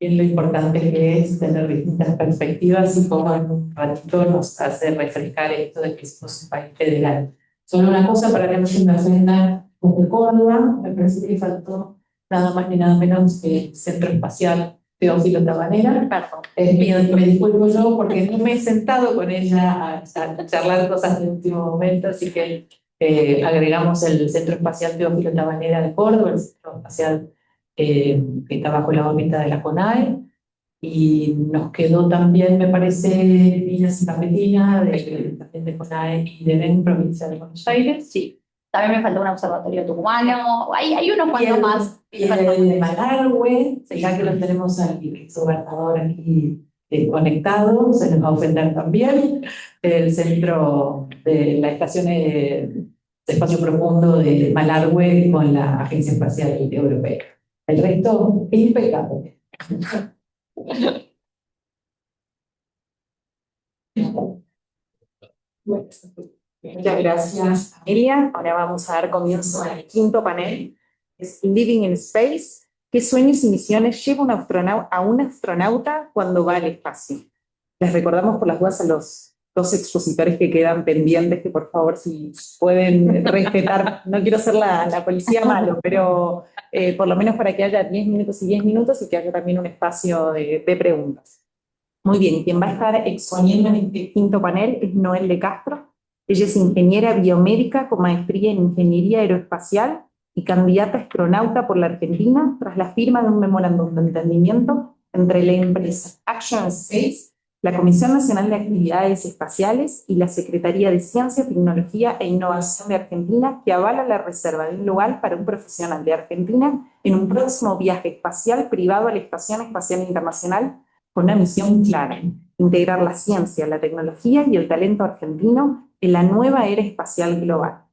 Bien, lo importante que es tener distintas perspectivas y cómo en un ratito nos hace refrescar esto de que somos un país federal. Solo una cosa para que no se me ofenda desde Córdoba, me parece que faltó nada más ni nada menos que el Centro Espacial Teófilo Tabanera. Me disculpo yo porque no me he sentado con ella a charlar cosas de último momento, así que agregamos el Centro Espacial Teófilo Tabanera de Córdoba, el Centro Espacial que está bajo la órbita de la CONAE, y nos quedó también, me parece, Villas y Capetina, también de CONAE y de BEN, provincia de Buenos Aires. Sí, también me faltó un observatorio tucumano, hay unos cuantos más. Y el de Malargüe, ya que lo tenemos al gobernador aquí conectado, se nos va a ofender también, el centro de la estación de espacio profundo de Malargüe con la Agencia Espacial Europea. El resto, impecable. Muchas gracias, Amelia. Ahora vamos a dar comienzo al quinto panel. Es Living in Space. ¿Qué sueños y misiones lleva a un astronauta cuando va al espacio? Les recordamos por las dudas a los dos expositores que quedan pendientes que por favor si pueden respetar, no quiero ser la policía malo, pero por lo menos para que haya 10 minutos y 10 minutos y que haya también un espacio de preguntas. Muy bien, quien va a estar exponiendo en este quinto panel es Noel de Castro. Ella es ingeniera biomédica con maestría en ingeniería aeroespacial y candidata a astronauta por la Argentina tras la firma de un memorándum de entendimiento entre la empresa Action Space, la Comisión Nacional de Actividades Espaciales y la Secretaría de Ciencia, Tecnología e Innovación de Argentina, que avala la reserva de un lugar para un profesional de Argentina en un próximo viaje espacial privado a la Estación Espacial Internacional con una misión clara: integrar la ciencia, la tecnología y el talento argentino en la nueva era espacial global.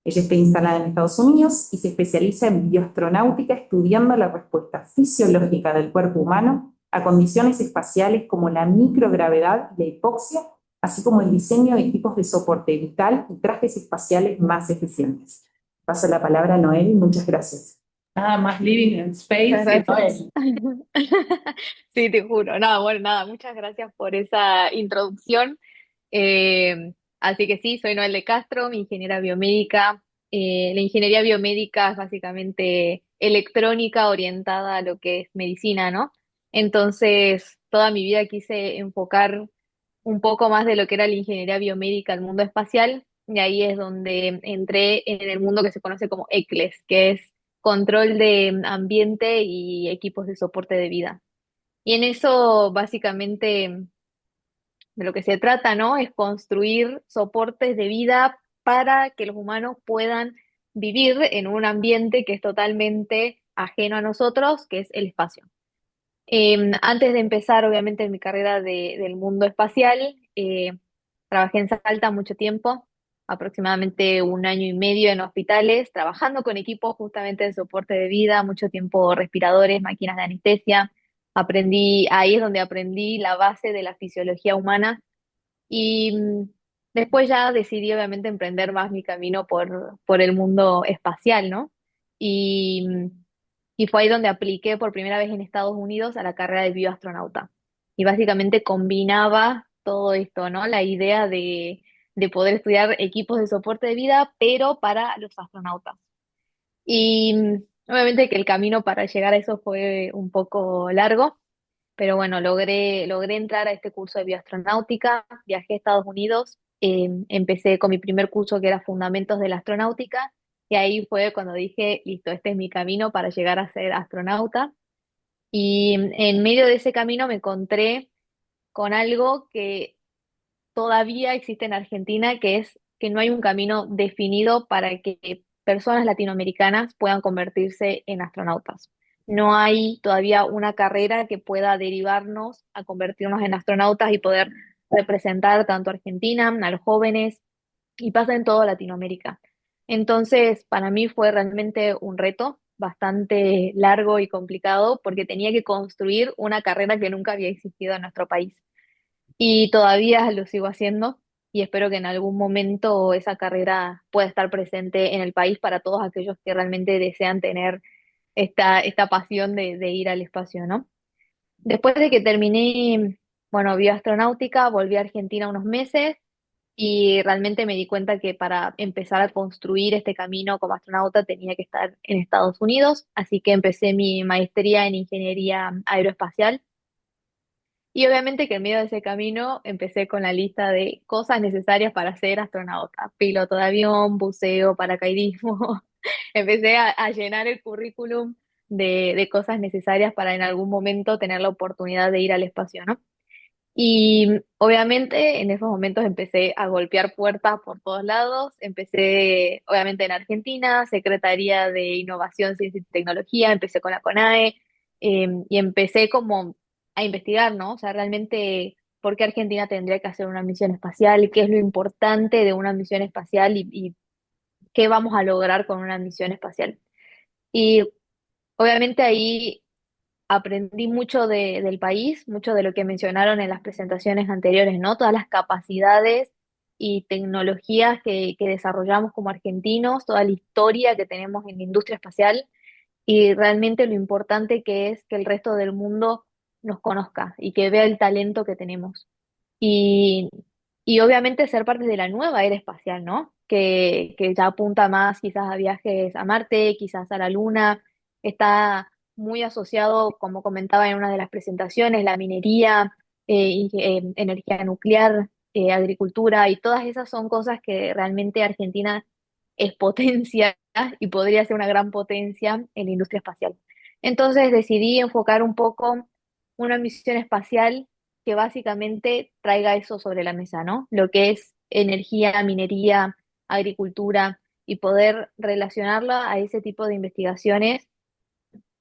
Ella está instalada en Estados Unidos y se especializa en bioastronáutica, estudiando la respuesta fisiológica del cuerpo humano a condiciones espaciales como la microgravedad y la hipoxia, así como el diseño de equipos de soporte vital y trajes espaciales más eficientes. Paso la palabra a Noel y muchas gracias. Nada más Living in Space. Gracias. Sí, te juro. Nada, bueno, nada, muchas gracias por esa introducción. Así que sí, soy Noel de Castro, mi ingeniera biomédica. La ingeniería biomédica es básicamente electrónica orientada a lo que es medicina, ¿no? Entonces, toda mi vida quise enfocar un poco más de lo que era la ingeniería biomédica al mundo espacial, y ahí es donde entré en el mundo que se conoce como ECLES, que es control de ambiente y equipos de soporte de vida. Y en eso, básicamente, de lo que se trata, ¿no? Es construir soportes de vida para que los humanos puedan vivir en un ambiente que es totalmente ajeno a nosotros, que es el espacio. Antes de empezar, obviamente, en mi carrera del mundo espacial, trabajé en Salta mucho tiempo, aproximadamente 1 año y medio en hospitales, trabajando con equipos justamente de soporte de vida, mucho tiempo respiradores, máquinas de anestesia. Ahí es donde aprendí la base de la fisiología humana y después ya decidí obviamente emprender más mi camino por el mundo espacial, ¿no? Y, y fue ahí donde apliqué por primera vez en Estados Unidos a la carrera de bioastronauta. Y básicamente combinaba todo esto, ¿no? La idea de poder estudiar equipos de soporte de vida, pero para los astronautas. Y obviamente que el camino para llegar a eso fue un poco largo, pero bueno, logré entrar a este curso de bioastronáutica, viajé a Estados Unidos, empecé con mi primer curso que era Fundamentos de la Astronáutica, y ahí fue cuando dije, listo, este es mi camino para llegar a ser astronauta. Y en medio de ese camino me encontré con algo que todavía existe en Argentina, que es que no hay un camino definido para que personas latinoamericanas puedan convertirse en astronautas. No hay todavía una carrera que pueda derivarnos a convertirnos en astronautas y poder representar tanto a Argentina, a los jóvenes, y pasa en toda Latinoamérica. Entonces, para mí fue realmente un reto, bastante largo y complicado porque tenía que construir una carrera que nunca había existido en nuestro país. Y todavía lo sigo haciendo y espero que en algún momento esa carrera pueda estar presente en el país para todos aquellos que realmente desean tener esta pasión de ir al espacio, ¿no? Después de que terminé, bueno, bioastronáutica, volví a Argentina unos meses y realmente me di cuenta que para empezar a construir este camino como astronauta tenía que estar en Estados Unidos, así que empecé mi maestría en ingeniería aeroespacial y obviamente que en medio de ese camino empecé con la lista de cosas necesarias para ser astronauta, piloto de avión, buceo, paracaidismo. Empecé a llenar el currículum de cosas necesarias para en algún momento tener la oportunidad de ir al espacio, ¿no? Y obviamente en esos momentos empecé a golpear puertas por todos lados. Empecé obviamente en Argentina, Secretaría de Innovación, Ciencia y Tecnología, empecé con la CONAE y empecé como a investigar, ¿no? O sea, realmente por qué Argentina tendría que hacer una misión espacial, qué es lo importante de una misión espacial y qué vamos a lograr con una misión espacial. Y obviamente ahí aprendí mucho del país, mucho de lo que mencionaron en las presentaciones anteriores, ¿no? Todas las capacidades y tecnologías que desarrollamos como argentinos, toda la historia que tenemos en la industria espacial y realmente lo importante que es que el resto del mundo nos conozca y que vea el talento que tenemos. Y, y obviamente ser parte de la nueva era espacial, ¿no? Que ya apunta más quizás a viajes a Marte, quizás a la Luna. Está muy asociado, como comentaba en una de las presentaciones, la minería, energía nuclear, agricultura, y todas esas son cosas que realmente Argentina es potencia y podría ser una gran potencia en la industria espacial. Entonces decidí enfocar un poco una misión espacial que básicamente traiga eso sobre la mesa, ¿no? Lo que es energía, minería, agricultura y poder relacionarla a ese tipo de investigaciones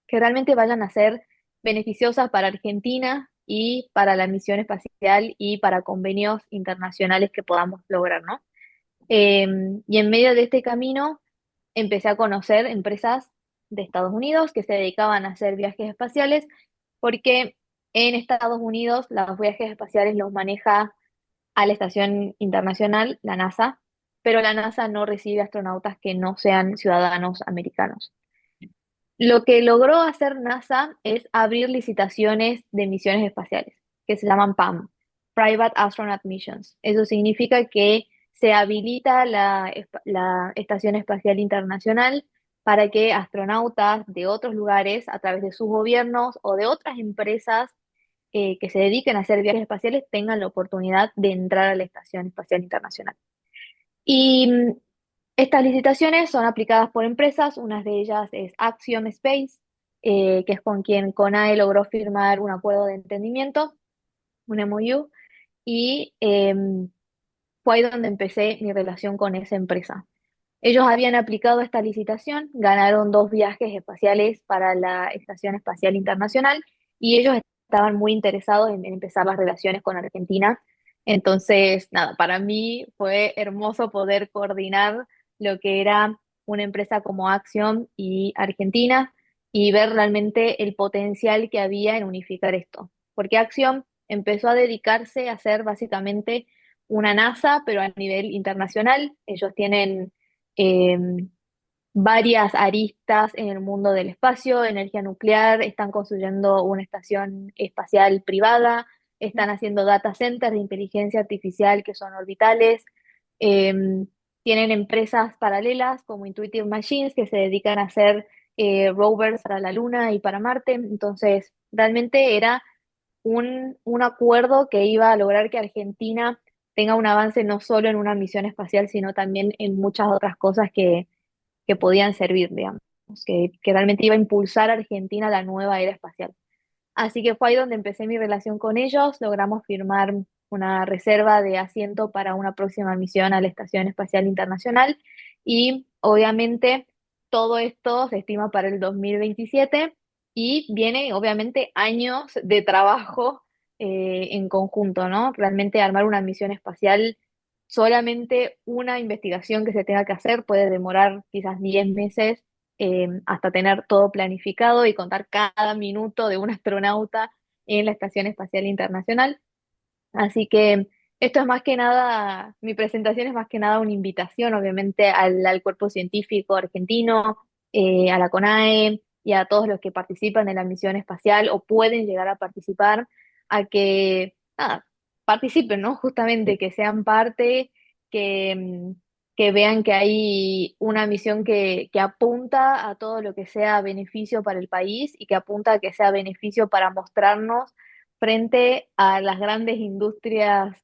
que realmente vayan a ser beneficiosas para Argentina y para la misión espacial y para convenios internacionales que podamos lograr, ¿no? Eh, y en medio de este camino empecé a conocer empresas de Estados Unidos que se dedicaban a hacer viajes espaciales, porque en Estados Unidos los viajes espaciales los maneja a la Estación Internacional, la NASA, pero la NASA no recibe astronautas que no sean ciudadanos americanos. Lo que logró hacer NASA es abrir licitaciones de misiones espaciales, que se llaman PAM, Private Astronaut Missions. Eso significa que se habilita la Estación Espacial Internacional para que astronautas de otros lugares, a través de sus gobiernos o de otras empresas que se dediquen a hacer viajes espaciales, tengan la oportunidad de entrar a la Estación Espacial Internacional. Y estas licitaciones son aplicadas por empresas, una de ellas es Axiom Space, que es con quien CONAE logró firmar un acuerdo de entendimiento, un MOU, y fue ahí donde empecé mi relación con esa empresa. Ellos habían aplicado esta licitación, ganaron 2 viajes espaciales para la Estación Espacial Internacional y ellos estaban muy interesados en empezar las relaciones con Argentina. Entonces, nada, para mí fue hermoso poder coordinar lo que era una empresa como Axiom y Argentina y ver realmente el potencial que había en unificar esto. Porque Axiom empezó a dedicarse a hacer básicamente una NASA, pero a nivel internacional. Ellos tienen eh, varias aristas en el mundo del espacio, energía nuclear, están construyendo una estación espacial privada, están haciendo data centers de inteligencia artificial que son orbitales, eh, tienen empresas paralelas como Intuitive Machines que se dedican a hacer rovers para la Luna y para Marte, entonces realmente era un acuerdo que iba a lograr que Argentina tenga un avance no solo en una misión espacial, sino también en muchas otras cosas que podían servir, digamos, que realmente iba a impulsar a Argentina a la nueva era espacial. Así que fue ahí donde empecé mi relación con ellos, logramos firmar una reserva de asiento para una próxima misión a la Estación Espacial Internacional y obviamente todo esto se estima para el 2027 y viene obviamente años de trabajo en conjunto, ¿no? Realmente armar una misión espacial, solamente una investigación que se tenga que hacer puede demorar quizás 10 meses hasta tener todo planificado y contar cada minuto de un astronauta en la Estación Espacial Internacional. Así que esto es más que nada, mi presentación es más que nada una invitación, obviamente, al cuerpo científico argentino, a la CONAE y a todos los que participan en la misión espacial o pueden llegar a participar, a que nada, participen, ¿no? Justamente, que sean parte, que, que vean que hay una misión que apunta a todo lo que sea beneficio para el país y que apunta a que sea beneficio para mostrarnos frente a las grandes industrias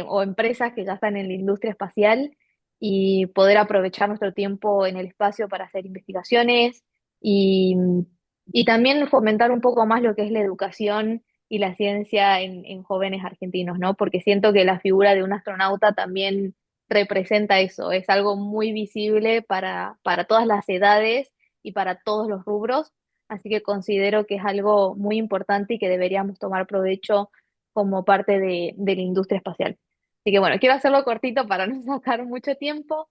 o empresas que ya están en la industria espacial y poder aprovechar nuestro tiempo en el espacio para hacer investigaciones y, y también fomentar un poco más lo que es la educación y la ciencia en jóvenes argentinos, ¿no? Porque siento que la figura de un astronauta también representa eso, es algo muy visible para todas las edades y para todos los rubros. Así que considero que es algo muy importante y que deberíamos tomar provecho como parte de la industria espacial. Así que bueno, quiero hacerlo cortito para no sacar mucho tiempo.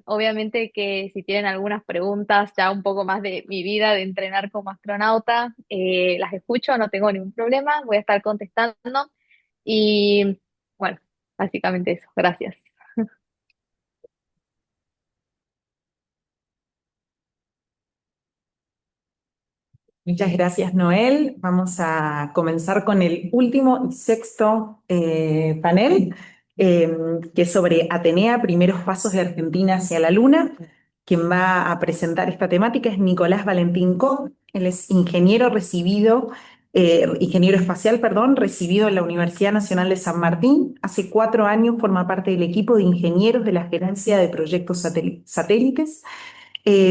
Obviamente que si tienen algunas preguntas ya un poco más de mi vida de entrenar como astronauta, las escucho, no tengo ningún problema, voy a estar contestando. Y bueno, básicamente eso. Gracias. Muchas gracias, Noel. Vamos a comenzar con el último y sexto panel, que es sobre Atenea, primeros pasos de Argentina hacia la Luna. Quien va a presentar esta temática es Nicolás Valentín Koch. Él es ingeniero espacial, perdón, recibido en la Universidad Nacional de San Martín. Hace 4 años forma parte del equipo de ingenieros de la Gerencia de Proyectos Satélites.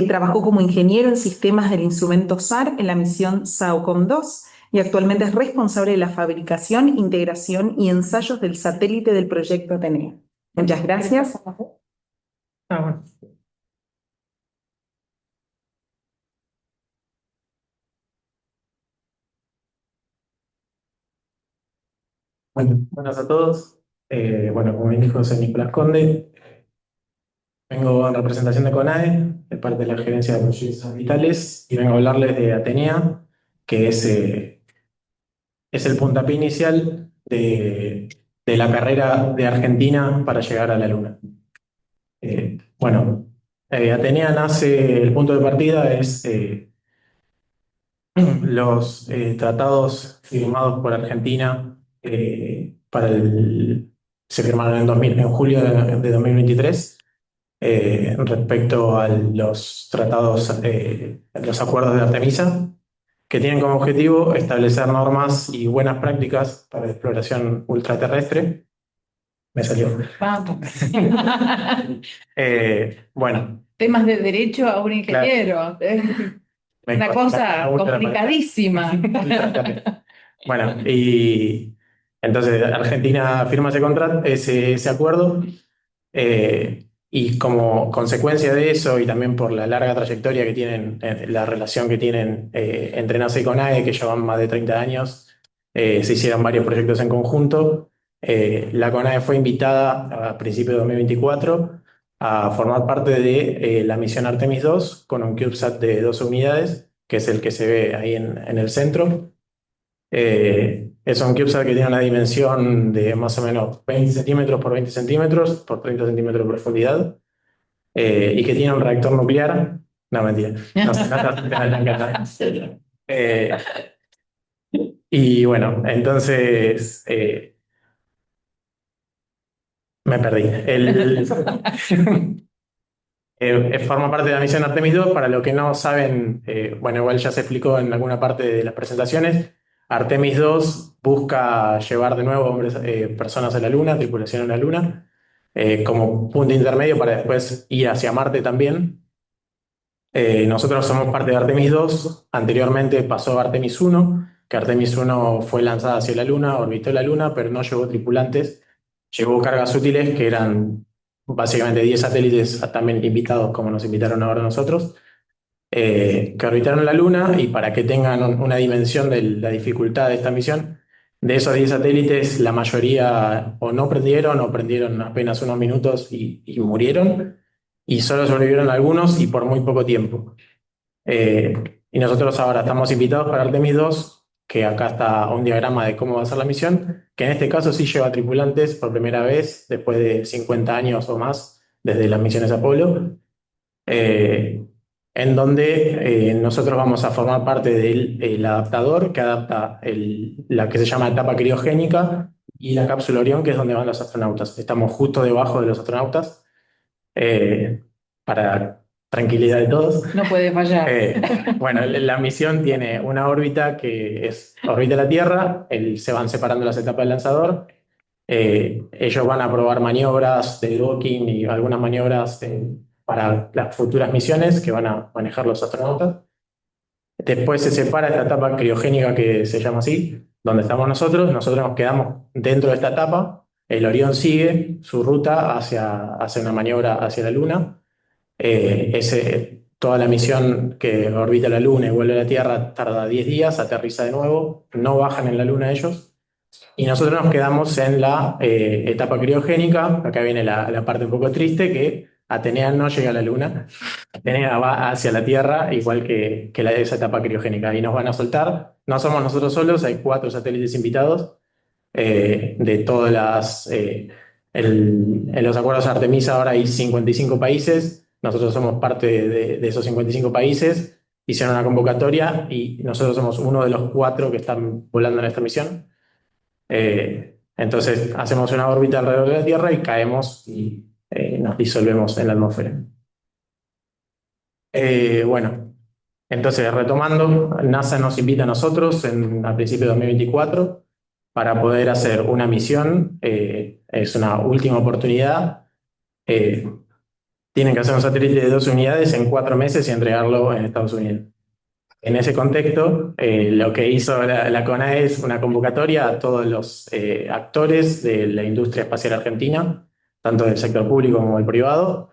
Trabajó como ingeniero en sistemas del instrumento SAR en la misión SAOCOM-2 y actualmente es responsable de la fabricación, integración y ensayos del satélite del proyecto Atenea. Muchas gracias. Bueno, buenas a todos. Bueno, como bien dijo, soy Nicolás Conde. Vengo en representación de CONAE, de parte de la Gerencia de Proyectos Vitales, y vengo a hablarles de Atenea, que es el puntapié inicial de la carrera de Argentina para llegar a la Luna. Bueno, Atenea nace, el punto de partida es los tratados firmados por Argentina se firmaron en julio de 2023 respecto a los tratados, los acuerdos de Artemisa, que tienen como objetivo establecer normas y buenas prácticas para la exploración ultraterrestre. Me salió. Vamos. Bueno, Temas de derecho a un ingeniero. Una cosa complicadísima. Bueno, y entonces Argentina firma ese acuerdo, y como consecuencia de eso, y también por la larga trayectoria que tienen, la relación que tienen entre NASA y CONAE, que llevan más de 30 años, se hicieron varios proyectos en conjunto. La CONAE fue invitada a principios de 2024 a formar parte de la misión Artemis II con un CubeSat de 12 unidades, que es el que se ve ahí en el centro. Es un CubeSat que tiene una dimensión de más o menos 20 centímetros por 20 centímetros por 30 centímetros de profundidad, y que tiene un reactor nuclear. No, mentira. No se trata de y bueno, entonces me perdí. Forma parte de la misión Artemis II. Para los que no saben, bueno, igual ya se explicó en alguna parte de las presentaciones. Artemis II busca llevar de nuevo personas a la Luna, tripulación a la Luna, como punto intermedio para después ir hacia Marte también. Nosotros somos parte de Artemis II. Anteriormente pasó Artemis I, que Artemis I fue lanzada hacia la Luna, orbitó la Luna, pero no llevó tripulantes. Llevó cargas útiles, que eran básicamente 10 satélites también invitados, como nos invitaron ahora nosotros, que orbitaron la Luna. Y para que tengan una dimensión de la dificultad de esta misión, de esos 10 satélites, la mayoría o no prendieron o prendieron apenas unos minutos y murieron. y solo sobrevivieron algunos y por muy poco tiempo. Y nosotros ahora estamos invitados para Artemis 2, que acá está un diagrama de cómo va a ser la misión, que en este caso sí lleva tripulantes por primera vez después de 50 años o más desde las misiones Apolo, en donde nosotros vamos a formar parte del adaptador que adapta la que se llama etapa criogénica y la cápsula Orión, que es donde van los astronautas. Estamos justo debajo de los astronautas, para tranquilidad de todos. No puede fallar. Bueno, la misión tiene una órbita que es órbita de la Tierra, se van separando las etapas del lanzador. Ellos van a probar maniobras de docking y algunas maniobras para las futuras misiones que van a manejar los astronautas. Después se separa esta etapa criogénica que se llama así, donde estamos nosotros. Nosotros nos quedamos dentro de esta etapa. El Orión sigue su ruta hacia una maniobra hacia la Luna. Toda la misión que orbita la Luna y vuelve a la Tierra tarda 10 días, aterriza de nuevo, no bajan en la Luna ellos. Y nosotros nos quedamos en la etapa criogénica. Acá viene la parte un poco triste, que Atenea no llega a la Luna. Atenea va hacia la Tierra, igual que esa etapa criogénica. Y nos van a soltar. No somos nosotros solos, hay 4 satélites invitados de todas las... en los acuerdos de Artemisa ahora hay 55 países. Nosotros somos parte de esos 55 países. Hicieron una convocatoria y nosotros somos uno de los 4 que están volando en esta misión. Entonces hacemos una órbita alrededor de la Tierra y caemos y nos disolvemos en la atmósfera. Bueno, entonces retomando, NASA nos invita a nosotros a principios de 2024 para poder hacer una misión. Es una última oportunidad. Tienen que hacer un satélite de 2 unidades en 4 meses y entregarlo en Estados Unidos. En ese contexto, lo que hizo la CONAE es una convocatoria a todos los actores de la industria espacial argentina, tanto del sector público como del privado,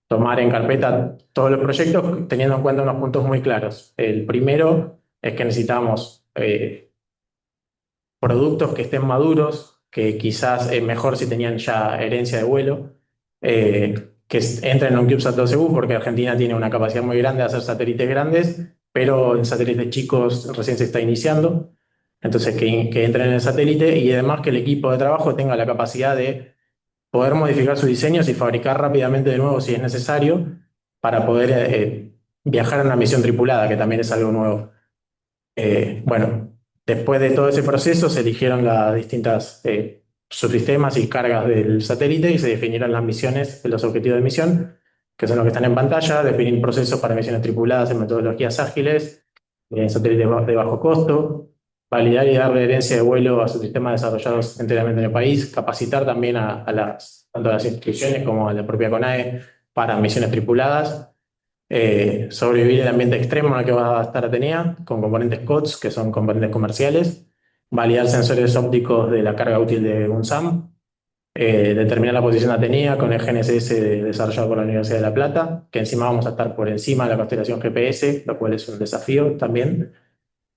tomar en carpeta todos los proyectos teniendo en cuenta unos puntos muy claros. El primero es que necesitamos productos que estén maduros, que quizás es mejor si tenían ya herencia de vuelo, que entren en un CubeSat 2EU, porque Argentina tiene una capacidad muy grande de hacer satélites grandes, pero en satélites chicos recién se está iniciando. Entonces, que entren en el satélite y además que el equipo de trabajo tenga la capacidad de poder modificar sus diseños y fabricar rápidamente de nuevo si es necesario para poder viajar en una misión tripulada, que también es algo nuevo. Bueno, después de todo ese proceso se eligieron las distintas subsistemas y cargas del satélite y se definieron las misiones, los objetivos de misión, que son los que están en pantalla: definir procesos para misiones tripuladas en metodologías ágiles, satélites de bajo costo, validar y darle herencia de vuelo a subsistemas desarrollados enteramente en el país, capacitar también tanto a las instituciones como a la propia CONAE para misiones tripuladas, sobrevivir el ambiente extremo en el que va a estar Atenea, con componentes COTS, que son componentes comerciales, validar sensores ópticos de la carga útil de un SAM, determinar la posición de Atenea con el GNSS desarrollado por la Universidad de La Plata, que encima vamos a estar por encima de la constelación GPS, lo cual es un desafío también.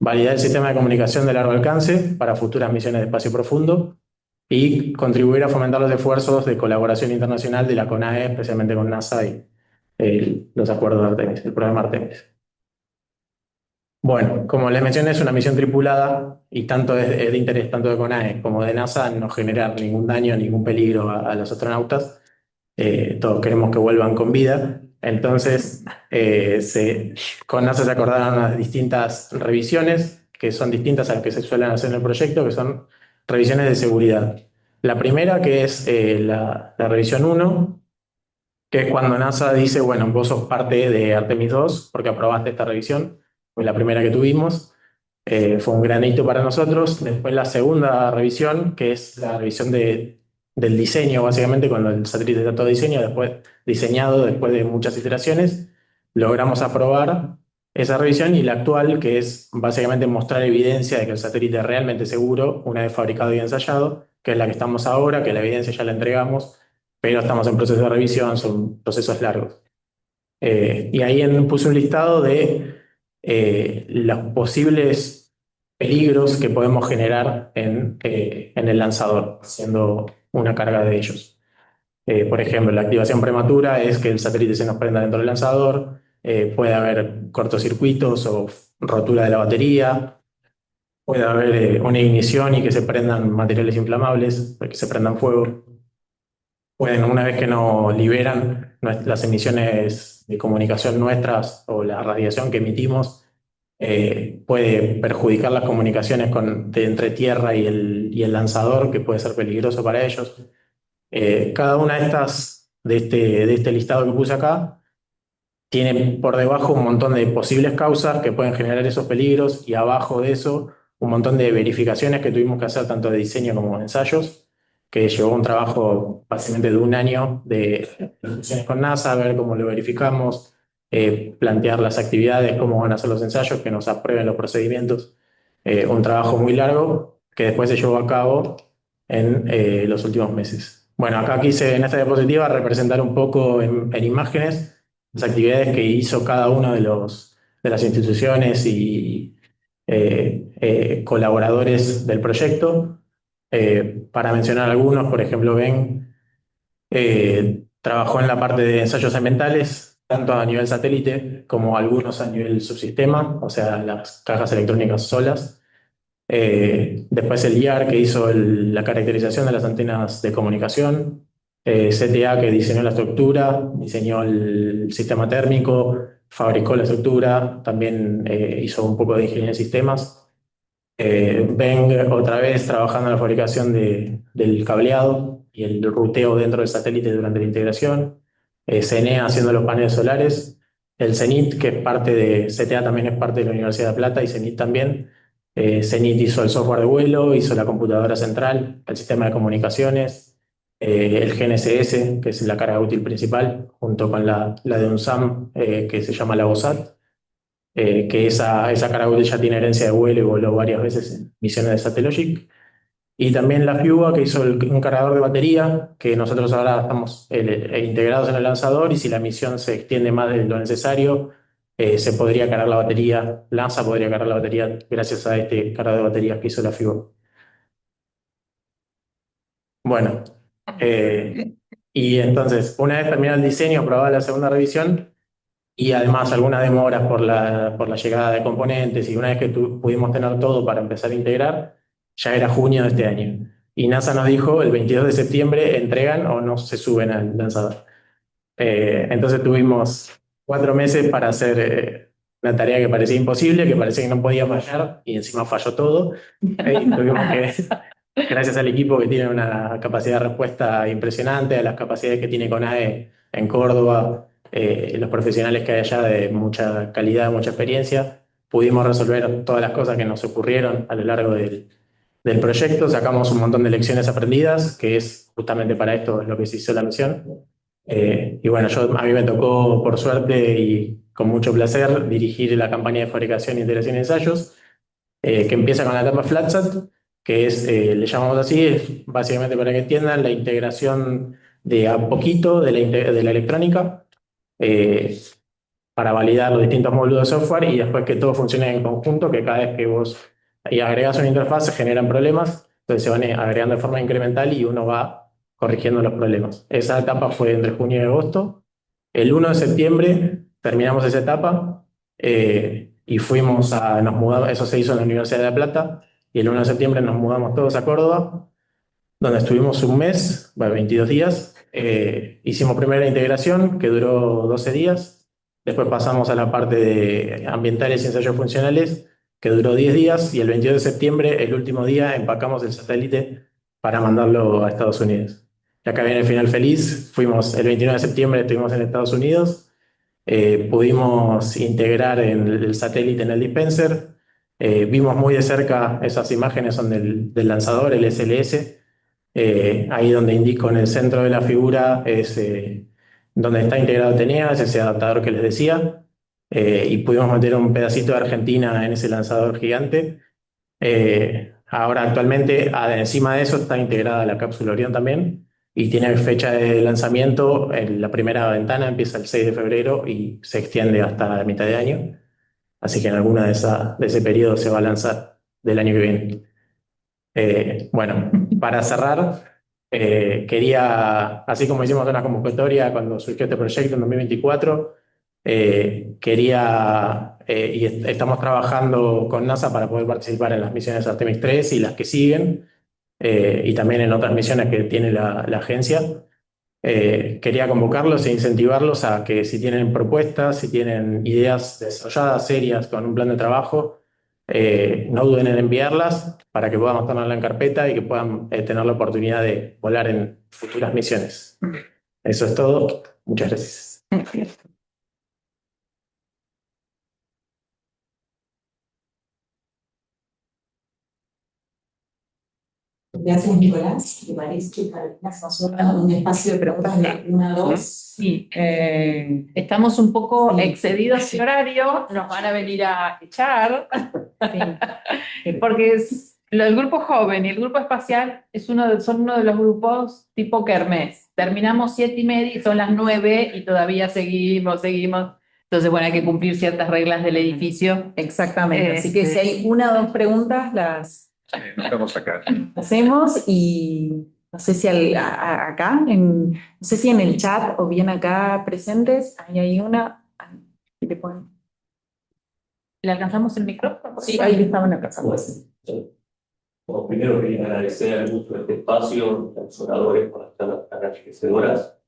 Validar el sistema de comunicación de largo alcance para futuras misiones de espacio profundo y contribuir a fomentar los esfuerzos de colaboración internacional de la CONAE, especialmente con NASA y los acuerdos de Artemis, el programa Artemis. Bueno, como les mencioné, es una misión tripulada y tanto es de interés tanto de CONAE como de NASA no generar ningún daño, ningún peligro a los astronautas. Todos queremos que vuelvan con vida. Entonces, con NASA se acordaron unas distintas revisiones que son distintas a las que se suelen hacer en el proyecto, que son revisiones de seguridad. La primera, que es la revisión 1, que es cuando NASA dice, bueno, vos sos parte de Artemis 2 porque aprobaste esta revisión, fue la primera que tuvimos, fue un gran hito para nosotros. Después la segunda revisión, que es la revisión del diseño, básicamente, cuando el satélite está todo diseñado después de muchas iteraciones, logramos aprobar esa revisión, y la actual, que es básicamente mostrar evidencia de que el satélite es realmente seguro una vez fabricado y ensayado, que es la que estamos ahora, que la evidencia ya la entregamos, pero estamos en proceso de revisión, son procesos largos. Y ahí puse un listado de los posibles peligros que podemos generar en el lanzador, haciendo una carga de ellos. Por ejemplo, la activación prematura es que el satélite se nos prenda dentro del lanzador, puede haber cortocircuitos o rotura de la batería, puede haber una ignición y que se prendan materiales inflamables, que se prendan fuego. Pueden, una vez que nos liberan las emisiones de comunicación nuestras o la radiación que emitimos, puede perjudicar las comunicaciones entre tierra y el lanzador, que puede ser peligroso para ellos. Cada una de estas, de este listado que puse acá, tiene por debajo un montón de posibles causas que pueden generar esos peligros y abajo de eso un montón de verificaciones que tuvimos que hacer tanto de diseño como de ensayos, que llevó un trabajo básicamente de un año de discusiones con NASA, ver cómo lo verificamos, plantear las actividades, cómo van a ser los ensayos, que nos aprueben los procedimientos. Un trabajo muy largo que después se llevó a cabo en los últimos meses. Bueno, acá quise en esta diapositiva representar un poco en imágenes las actividades que hizo cada uno de las instituciones y colaboradores del proyecto. Para mencionar algunos, por ejemplo, Ben trabajó en la parte de ensayos ambientales, tanto a nivel satélite como algunos a nivel subsistema, o sea, las cajas electrónicas solas. Después el IAR, que hizo la caracterización de las antenas de comunicación. CTA, que diseñó la estructura, diseñó el sistema térmico, fabricó la estructura, también hizo un poco de ingeniería de sistemas. Beng, otra vez, trabajando en la fabricación del cableado y el ruteo dentro del satélite durante la integración. CNE haciendo los paneles solares. El CENIT, que es parte de CTA, también es parte de la Universidad de Plata, y CENIT también. CENIT hizo el software de vuelo, hizo la computadora central, el sistema de comunicaciones, el GNSS, que es la carga útil principal, junto con la de UNSAM, que se llama la OSAT, que esa carga útil ya tiene herencia de vuelo y voló varias veces en misiones de Satellogic. Y también la FIUA, que hizo un cargador de batería, que nosotros ahora estamos integrados en el lanzador, y si la misión se extiende más de lo necesario, se podría cargar la batería, NASA podría cargar la batería gracias a este cargador de baterías que hizo la FIUA. Bueno, y entonces, una vez terminado el diseño, aprobada la segunda revisión, y además algunas demoras por la llegada de componentes, y una vez que pudimos tener todo para empezar a integrar, ya era junio de este año. Y NASA nos dijo, el 22 de septiembre entregan o no se suben al lanzador. Entonces tuvimos 4 meses para hacer una tarea que parecía imposible, que parecía que no podía fallar, y encima falló todo. Tuvimos que, gracias al equipo que tiene una capacidad de respuesta impresionante, a las capacidades que tiene CONAE en Córdoba, los profesionales que hay allá de mucha calidad, mucha experiencia, pudimos resolver todas las cosas que nos ocurrieron a lo largo del proyecto. Sacamos un montón de lecciones aprendidas, que es justamente para esto es lo que se hizo la misión. Y bueno, a mí me tocó, por suerte y con mucho placer, dirigir la campaña de fabricación, integración y ensayos, que empieza con la etapa FlatSat, que es, le llamamos así, es básicamente, para que entiendan, la integración de a poquito de la electrónica, para validar los distintos módulos de software, y después que todo funcione en conjunto, que cada vez que vos agregas una interfaz se generan problemas, entonces se van agregando de forma incremental y uno va corrigiendo los problemas. Esa etapa fue entre junio y agosto. El 1 de septiembre terminamos esa etapa, y nos mudamos, eso se hizo en la Universidad de La Plata, y el 1 de septiembre nos mudamos todos a Córdoba, donde estuvimos un mes, bueno, 22 días. Hicimos primero la integración, que duró 12 días. Después pasamos a la parte de ambientales y ensayos funcionales, que duró 10 días. Y el 22 de septiembre, el último día, empacamos el satélite para mandarlo a Estados Unidos. Y acá viene el final feliz. El 29 de septiembre estuvimos en Estados Unidos. Pudimos integrar el satélite en el dispenser. Vimos muy de cerca, esas imágenes son del lanzador, el SLS. Ahí donde indico en el centro de la figura es donde está integrado Teneas, ese adaptador que les decía, y pudimos meter un pedacito de Argentina en ese lanzador gigante. Ahora actualmente encima de eso está integrada la cápsula Orión también, y tiene fecha de lanzamiento, en la primera ventana empieza el 6 de febrero y se extiende hasta la mitad de año, así que en alguna de ese periodo se va a lanzar del año que viene. Bueno, para cerrar, Quería, así como hicimos una convocatoria cuando surgió este proyecto en 2024, estamos trabajando con NASA para poder participar en las misiones Artemis 3 y las que siguen, y también en otras misiones que tiene la agencia. Quería convocarlos e incentivarlos a que si tienen propuestas, si tienen ideas desarrolladas, serias, con un plan de trabajo, no duden en enviarlas para que podamos ponerla en carpeta y que puedan tener la oportunidad de volar en futuras misiones. Eso es todo. Muchas gracias. Gracias, Nicolás. ¿Te parece que hacemos un espacio de preguntas de 1 a 2? Sí. Estamos un poco Sí. excedidos de horario, nos van a venir a echar, porque el grupo joven y el grupo espacial son uno de los grupos tipo kermés. Terminamos 7:30 y son las 9 y todavía seguimos. Entonces, bueno, hay que cumplir ciertas reglas del edificio. Exactamente. Así que si hay 1 o 2 preguntas, las Vamos acá. hacemos y no sé si acá, no sé si en el chat o bien acá presentes, ahí hay una. ¿Qué te ponen? ¿Le alcanzamos el micrófono? Sí, ahí estaban acá. Bueno, primero quería agradecer al gusto de este espacio, a los oradores por las charlas tan enriquecedoras.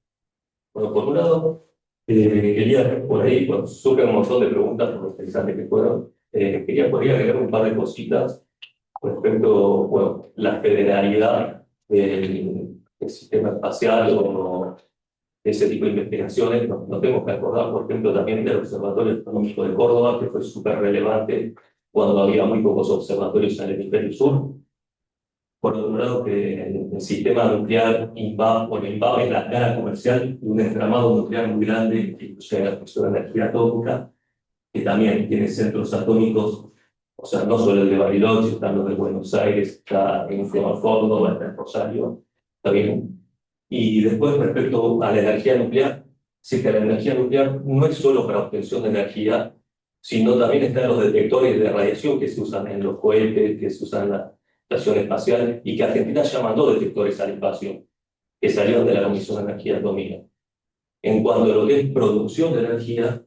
Bueno, por un lado, quería por ahí, bueno, surgen un montón de preguntas por lo interesantes que fueron. Quería por ahí agregar un par de cositas respecto, bueno, la federalidad del sistema espacial o ese tipo de investigaciones. Nos tenemos que acordar, por ejemplo, también del Observatorio Astronómico de Córdoba, que fue súper relevante cuando había muy pocos observatorios en el hemisferio sur. Por otro lado, que el sistema nuclear INVAP es la cara comercial de un entramado nuclear muy grande que incluye la fusión de energía atómica, que también tiene centros atómicos, o sea, no solo el de Bariloche, está los de Buenos Aires, está en Córdoba, está en Rosario, está bien. Y después, respecto a la energía nuclear, sí que la energía nuclear no es solo para obtención de energía, sino también están los detectores de radiación que se usan en los cohetes, que se usan en la estación espacial, y que Argentina ya mandó detectores al espacio, que salieron de la Comisión de Energía Atómica. En cuanto a lo que es producción de energía,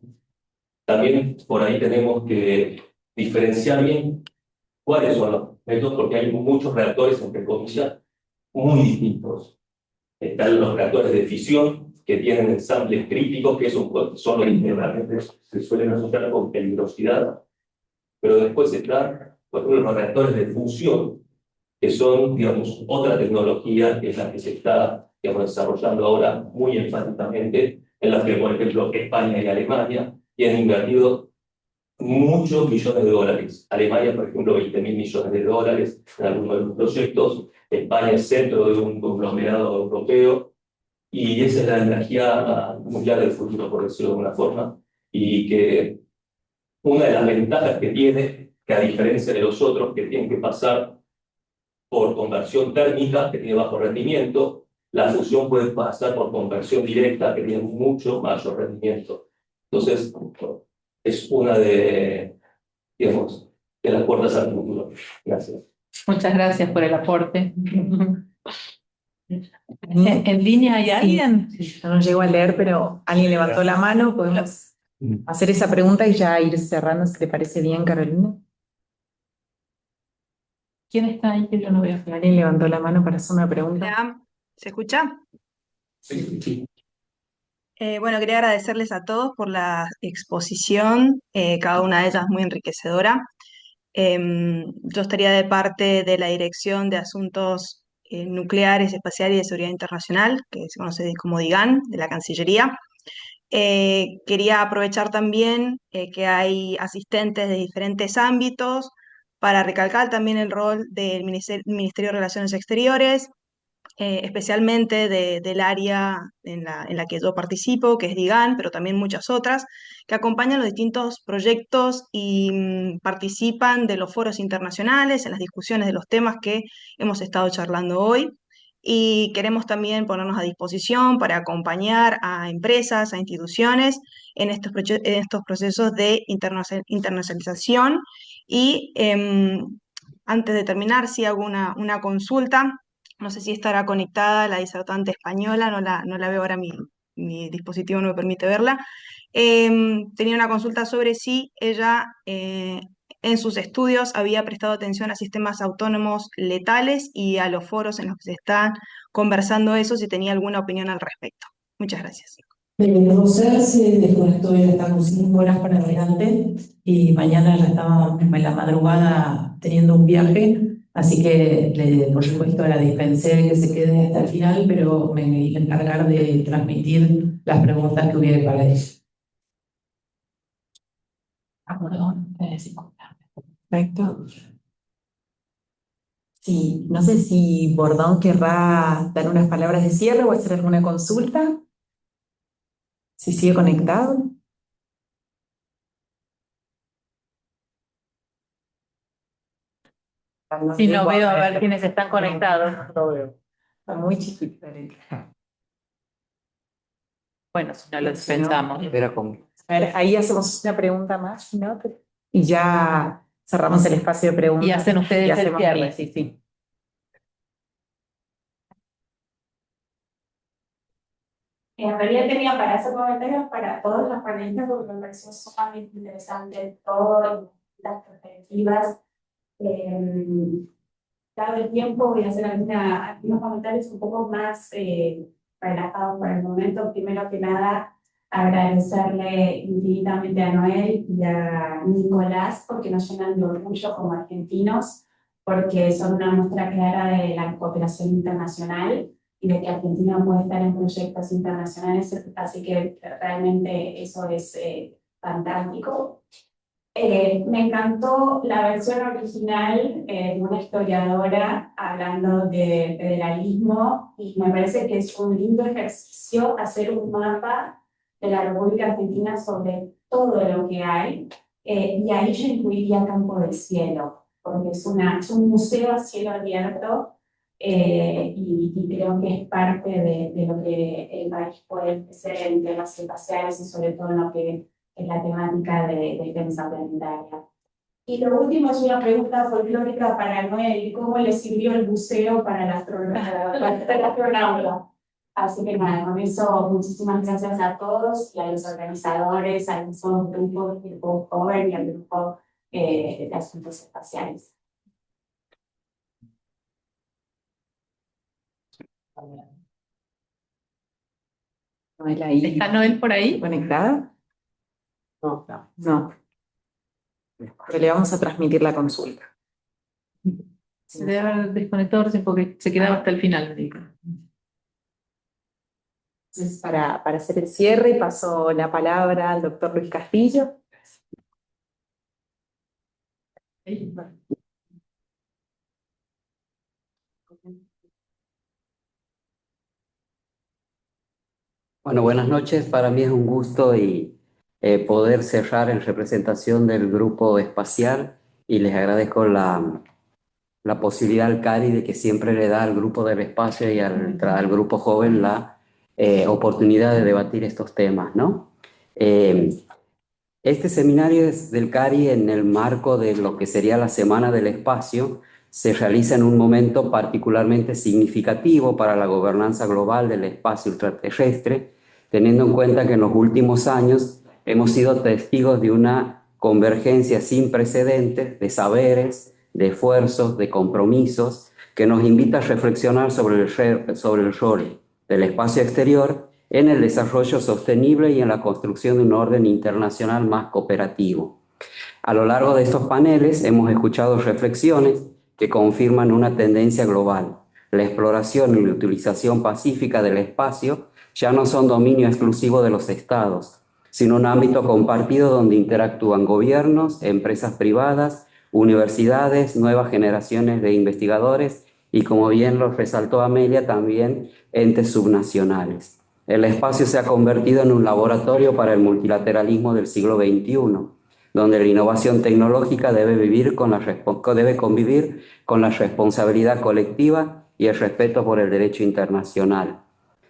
también por ahí tenemos que diferenciar bien cuáles son los métodos, porque hay muchos reactores, entre comillas, muy distintos. Están los reactores de fisión, que tienen ensambles críticos, que son los que realmente se suelen asociar con peligrosidad. Pero después están, por ejemplo, los reactores de fusión, que son, digamos, otra tecnología que es la que se está, digamos, desarrollando ahora muy enfáticamente, en la que, por ejemplo, España y Alemania tienen invertido muchos millones de dólares. Alemania, por ejemplo, 20.000 millones de dólares en algunos de los proyectos. España es centro de un conglomerado europeo, y esa es la energía mundial del futuro, por decirlo de alguna forma, y que una de las ventajas que tiene, que a diferencia de los otros que tienen que pasar por conversión térmica, que tiene bajo rendimiento, la fusión puede pasar por conversión directa, que tiene mucho mayor rendimiento. Entonces, es una digamos, de las puertas al futuro. Gracias. Muchas gracias por el aporte. ¿En línea hay alguien? Sí, yo no llego a leer, pero alguien levantó la mano. Podemos hacer esa pregunta y ya ir cerrando, si te parece bien, Carolina. ¿Quién está ahí que yo no veo? Alguien levantó la mano para hacer una pregunta. Hola, ¿se escucha? Sí. Bueno, quería agradecerles a todos por la exposición, cada una de ellas muy enriquecedora. Yo estaría de parte de la Dirección de Asuntos Nucleares, Espaciales y de Seguridad Internacional, que se conoce como DIGAN, de la Cancillería. Quería aprovechar también que hay asistentes de diferentes ámbitos para recalcar también el rol del Ministerio de Relaciones Exteriores, especialmente del área en la que yo participo, que es DIGAN, pero también muchas otras, que acompañan los distintos proyectos y participan de los foros internacionales, en las discusiones de los temas que hemos estado charlando hoy. Y queremos también ponernos a disposición para acompañar a empresas, a instituciones en estos procesos de internacionalización. Y antes de terminar, sí hago una consulta. No sé si estará conectada la disertante española, no la veo ahora, mi dispositivo no me permite verla. Tenía una consulta sobre si ella en sus estudios había prestado atención a sistemas autónomos letales y a los foros en los que se están conversando eso, si tenía alguna opinión al respecto. Muchas gracias. Roser se desconectó, ella está con 5 horas para adelante y mañana ya estaba en la madrugada teniendo un viaje, así que por supuesto la dispensé que se quede hasta el final, pero me iba a encargar de transmitir las preguntas que hubiera para ella. Perfecto. Sí, no sé si Bordón querrá dar unas palabras de cierre o hacer alguna consulta. Si sigue conectado. Si no veo a ver quiénes están conectados. No veo. Está muy chiquita. Bueno, si no lo dispensamos. A ver, ahí hacemos una pregunta más, ¿no? Y ya cerramos el espacio de preguntas. Y hacen ustedes y el hacemos cierre. sí, sí. En realidad tenía para hacer comentarios para todos los panelistas porque me pareció sumamente interesante todas las perspectivas. Dado el tiempo voy a hacer algunos comentarios un poco más relajados por el momento. Primero que nada, agradecerle infinitamente a Noel y a Nicolás porque nos llenan de orgullo como argentinos, porque son una muestra clara de la cooperación internacional y de que Argentina puede estar en proyectos internacionales, así que realmente eso es fantástico. Me encantó la versión original de una historiadora hablando de federalismo y me parece que es un lindo ejercicio hacer un mapa de la República Argentina sobre todo lo que hay y ahí yo incluiría Campo del Cielo porque es un museo a cielo abierto y creo que es parte de lo que el país puede ofrecer en temas espaciales y sobre todo en lo que es la temática de defensa planetaria. Y lo último es una pregunta folclórica para Noel, ¿cómo le sirvió el buceo para la astronauta? Así que nada, con eso muchísimas gracias a todos y a los organizadores, a los grupos, el grupo joven y al grupo de asuntos espaciales. Noel ahí. ¿Está Noel por ahí? ¿Conectada? No. Pero le vamos a transmitir la consulta. Se debe haber desconectado recién porque se quedaba hasta el final, me dijo. Entonces, para hacer el cierre, paso la palabra al doctor Luis Castillo. Bueno, buenas noches. Para mí es un gusto poder cerrar en representación del grupo espacial y les agradezco la posibilidad al CARI de que siempre le da al grupo del espacio y al grupo joven la oportunidad de debatir estos temas, ¿no? Este seminario es del CARI en el marco de lo que sería la Semana del Espacio. Se realiza en un momento particularmente significativo para la gobernanza global del espacio ultraterrestre, teniendo en cuenta que en los últimos años hemos sido testigos de una convergencia sin precedentes de saberes, de esfuerzos, de compromisos, que nos invita a reflexionar sobre el rol del espacio exterior en el desarrollo sostenible y en la construcción de un orden internacional más cooperativo. A lo largo de estos paneles hemos escuchado reflexiones que confirman una tendencia global. La exploración y la utilización pacífica del espacio ya no son dominio exclusivo de los estados, sino un ámbito compartido donde interactúan gobiernos, empresas privadas, universidades, nuevas generaciones de investigadores y, como bien lo resaltó Amelia, también entes subnacionales. El espacio se ha convertido en un laboratorio para el multilateralismo del siglo XXI, donde la innovación tecnológica debe convivir con la responsabilidad colectiva y el respeto por el derecho internacional.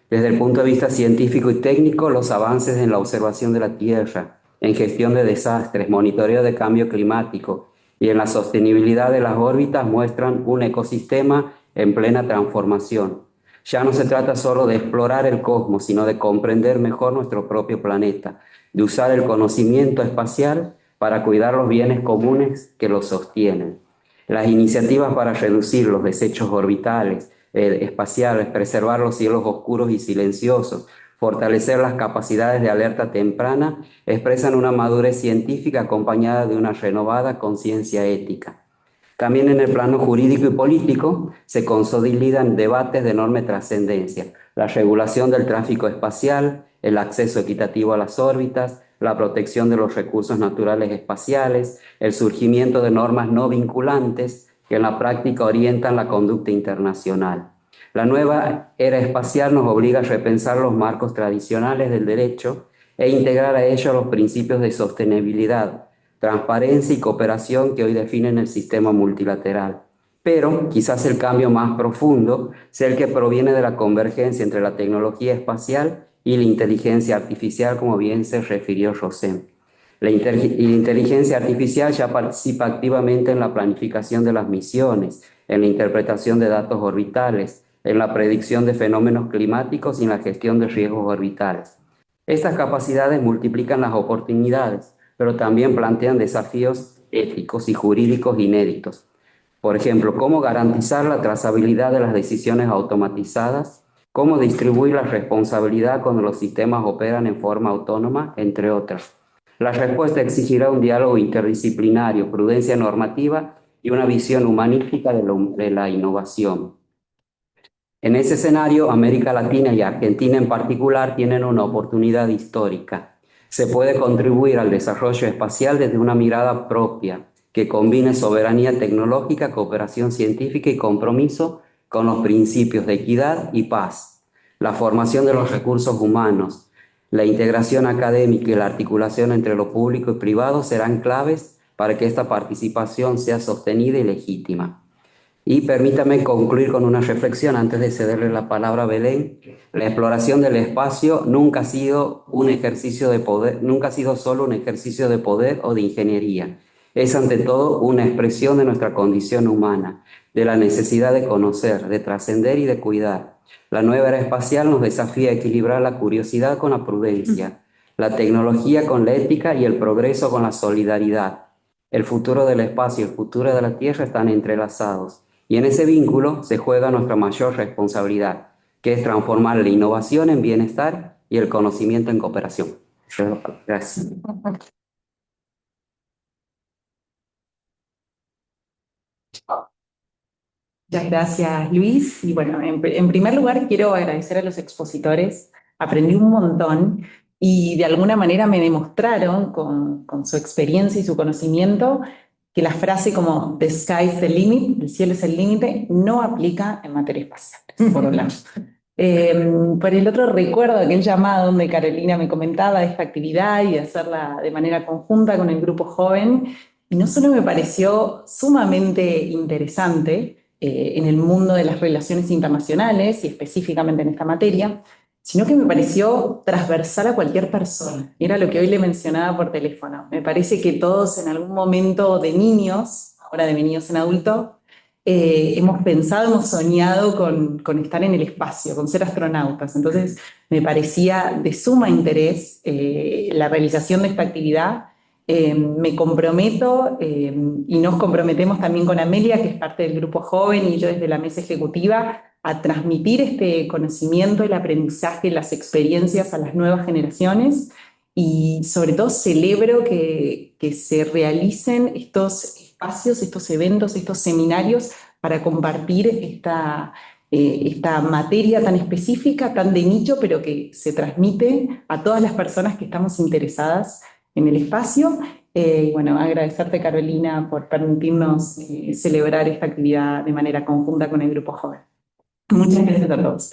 Desde el punto de vista científico y técnico, los avances en la observación de la Tierra, en gestión de desastres, monitoreo de cambio climático y en la sostenibilidad de las órbitas muestran un ecosistema en plena transformación. Ya no se trata solo de explorar el cosmos, sino de comprender mejor nuestro propio planeta, de usar el conocimiento espacial para cuidar los bienes comunes que lo sostienen. Las iniciativas para reducir los desechos orbitales, espaciales, preservar los cielos oscuros y silenciosos, fortalecer las capacidades de alerta temprana, expresan una madurez científica acompañada de una renovada conciencia ética. También en el plano jurídico y político se consolidan debates de enorme trascendencia: la regulación del tráfico espacial, el acceso equitativo a las órbitas, la protección de los recursos naturales espaciales, el surgimiento de normas no vinculantes que en la práctica orientan la conducta internacional. La nueva era espacial nos obliga a repensar los marcos tradicionales del derecho e integrar a ellos los principios de sostenibilidad, transparencia y cooperación que hoy definen el sistema multilateral. Pero quizás el cambio más profundo sea el que proviene de la convergencia entre la tecnología espacial y la inteligencia artificial, como bien se refirió José. La inteligencia artificial ya participa activamente en la planificación de las misiones, en la interpretación de datos orbitales, en la predicción de fenómenos climáticos y en la gestión de riesgos orbitales. Estas capacidades multiplican las oportunidades, pero también plantean desafíos éticos y jurídicos inéditos. Por ejemplo, cómo garantizar la trazabilidad de las decisiones automatizadas, cómo distribuir la responsabilidad cuando los sistemas operan en forma autónoma, entre otras. La respuesta exigirá un diálogo interdisciplinario, prudencia normativa y una visión humanística de la innovación. En ese escenario, América Latina y Argentina en particular tienen una oportunidad histórica. Se puede contribuir al desarrollo espacial desde una mirada propia, que combine soberanía tecnológica, cooperación científica y compromiso con los principios de equidad y paz. La formación de los recursos humanos, la integración académica y la articulación entre lo público y privado serán claves para que esta participación sea sostenida y legítima. Y permítame concluir con una reflexión antes de cederle la palabra a Belén. La exploración del espacio nunca ha sido un ejercicio de poder, nunca ha sido solo un ejercicio de poder o de ingeniería. Es ante todo una expresión de nuestra condición humana, de la necesidad de conocer, de trascender y de cuidar. La nueva era espacial nos desafía a equilibrar la curiosidad con la prudencia, la tecnología con la ética y el progreso con la solidaridad. El futuro del espacio y el futuro de la Tierra están entrelazados. Y en ese vínculo se juega nuestra mayor responsabilidad, que es transformar la innovación en bienestar y el conocimiento en cooperación. Gracias. Muchas gracias, Luis. Y bueno, en primer lugar quiero agradecer a los expositores. Aprendí un montón y de alguna manera me demostraron con su experiencia y su conocimiento que la frase como "the sky's the limit", el cielo es el límite, no aplica en materia espacial, por un lado. Por el otro, recuerdo aquel llamado donde Carolina me comentaba de esta actividad y de hacerla de manera conjunta con el grupo joven, y no solo me pareció sumamente interesante en el mundo de las relaciones internacionales y específicamente en esta materia, sino que me pareció transversal a cualquier persona. Era lo que hoy le mencionaba por teléfono. Me parece que todos en algún momento de niños, ahora de niños en adulto, hemos pensado, hemos soñado con estar en el espacio, con ser astronautas. Entonces me parecía de suma interés la realización de esta actividad. Me comprometo y nos comprometemos también con Amelia, que es parte del grupo joven, y yo desde la mesa ejecutiva, a transmitir este conocimiento, el aprendizaje, las experiencias a las nuevas generaciones, y sobre todo celebro que se realicen estos espacios, estos eventos, estos seminarios para compartir esta materia tan específica, tan de nicho, pero que se transmite a todas las personas que estamos interesadas en el espacio. Y bueno, agradecerte, Carolina, por permitirnos celebrar esta actividad de manera conjunta con el grupo joven. Muchas gracias a todos.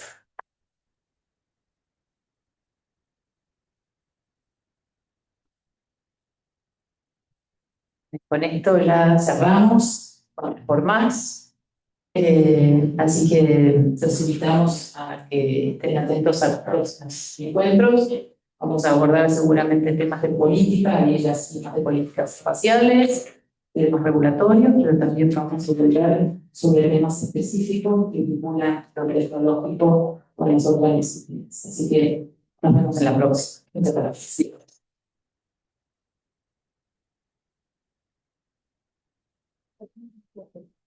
Con esto ya cerramos por más. Así que los invitamos a que estén atentos a los próximos encuentros. Vamos a abordar seguramente temas de política, y ellas temas de políticas espaciales, temas regulatorios, pero también vamos a abordar sobre temas específicos que vinculan lo tecnológico con las otras disciplinas. Así que nos vemos en la próxima. Muchas gracias.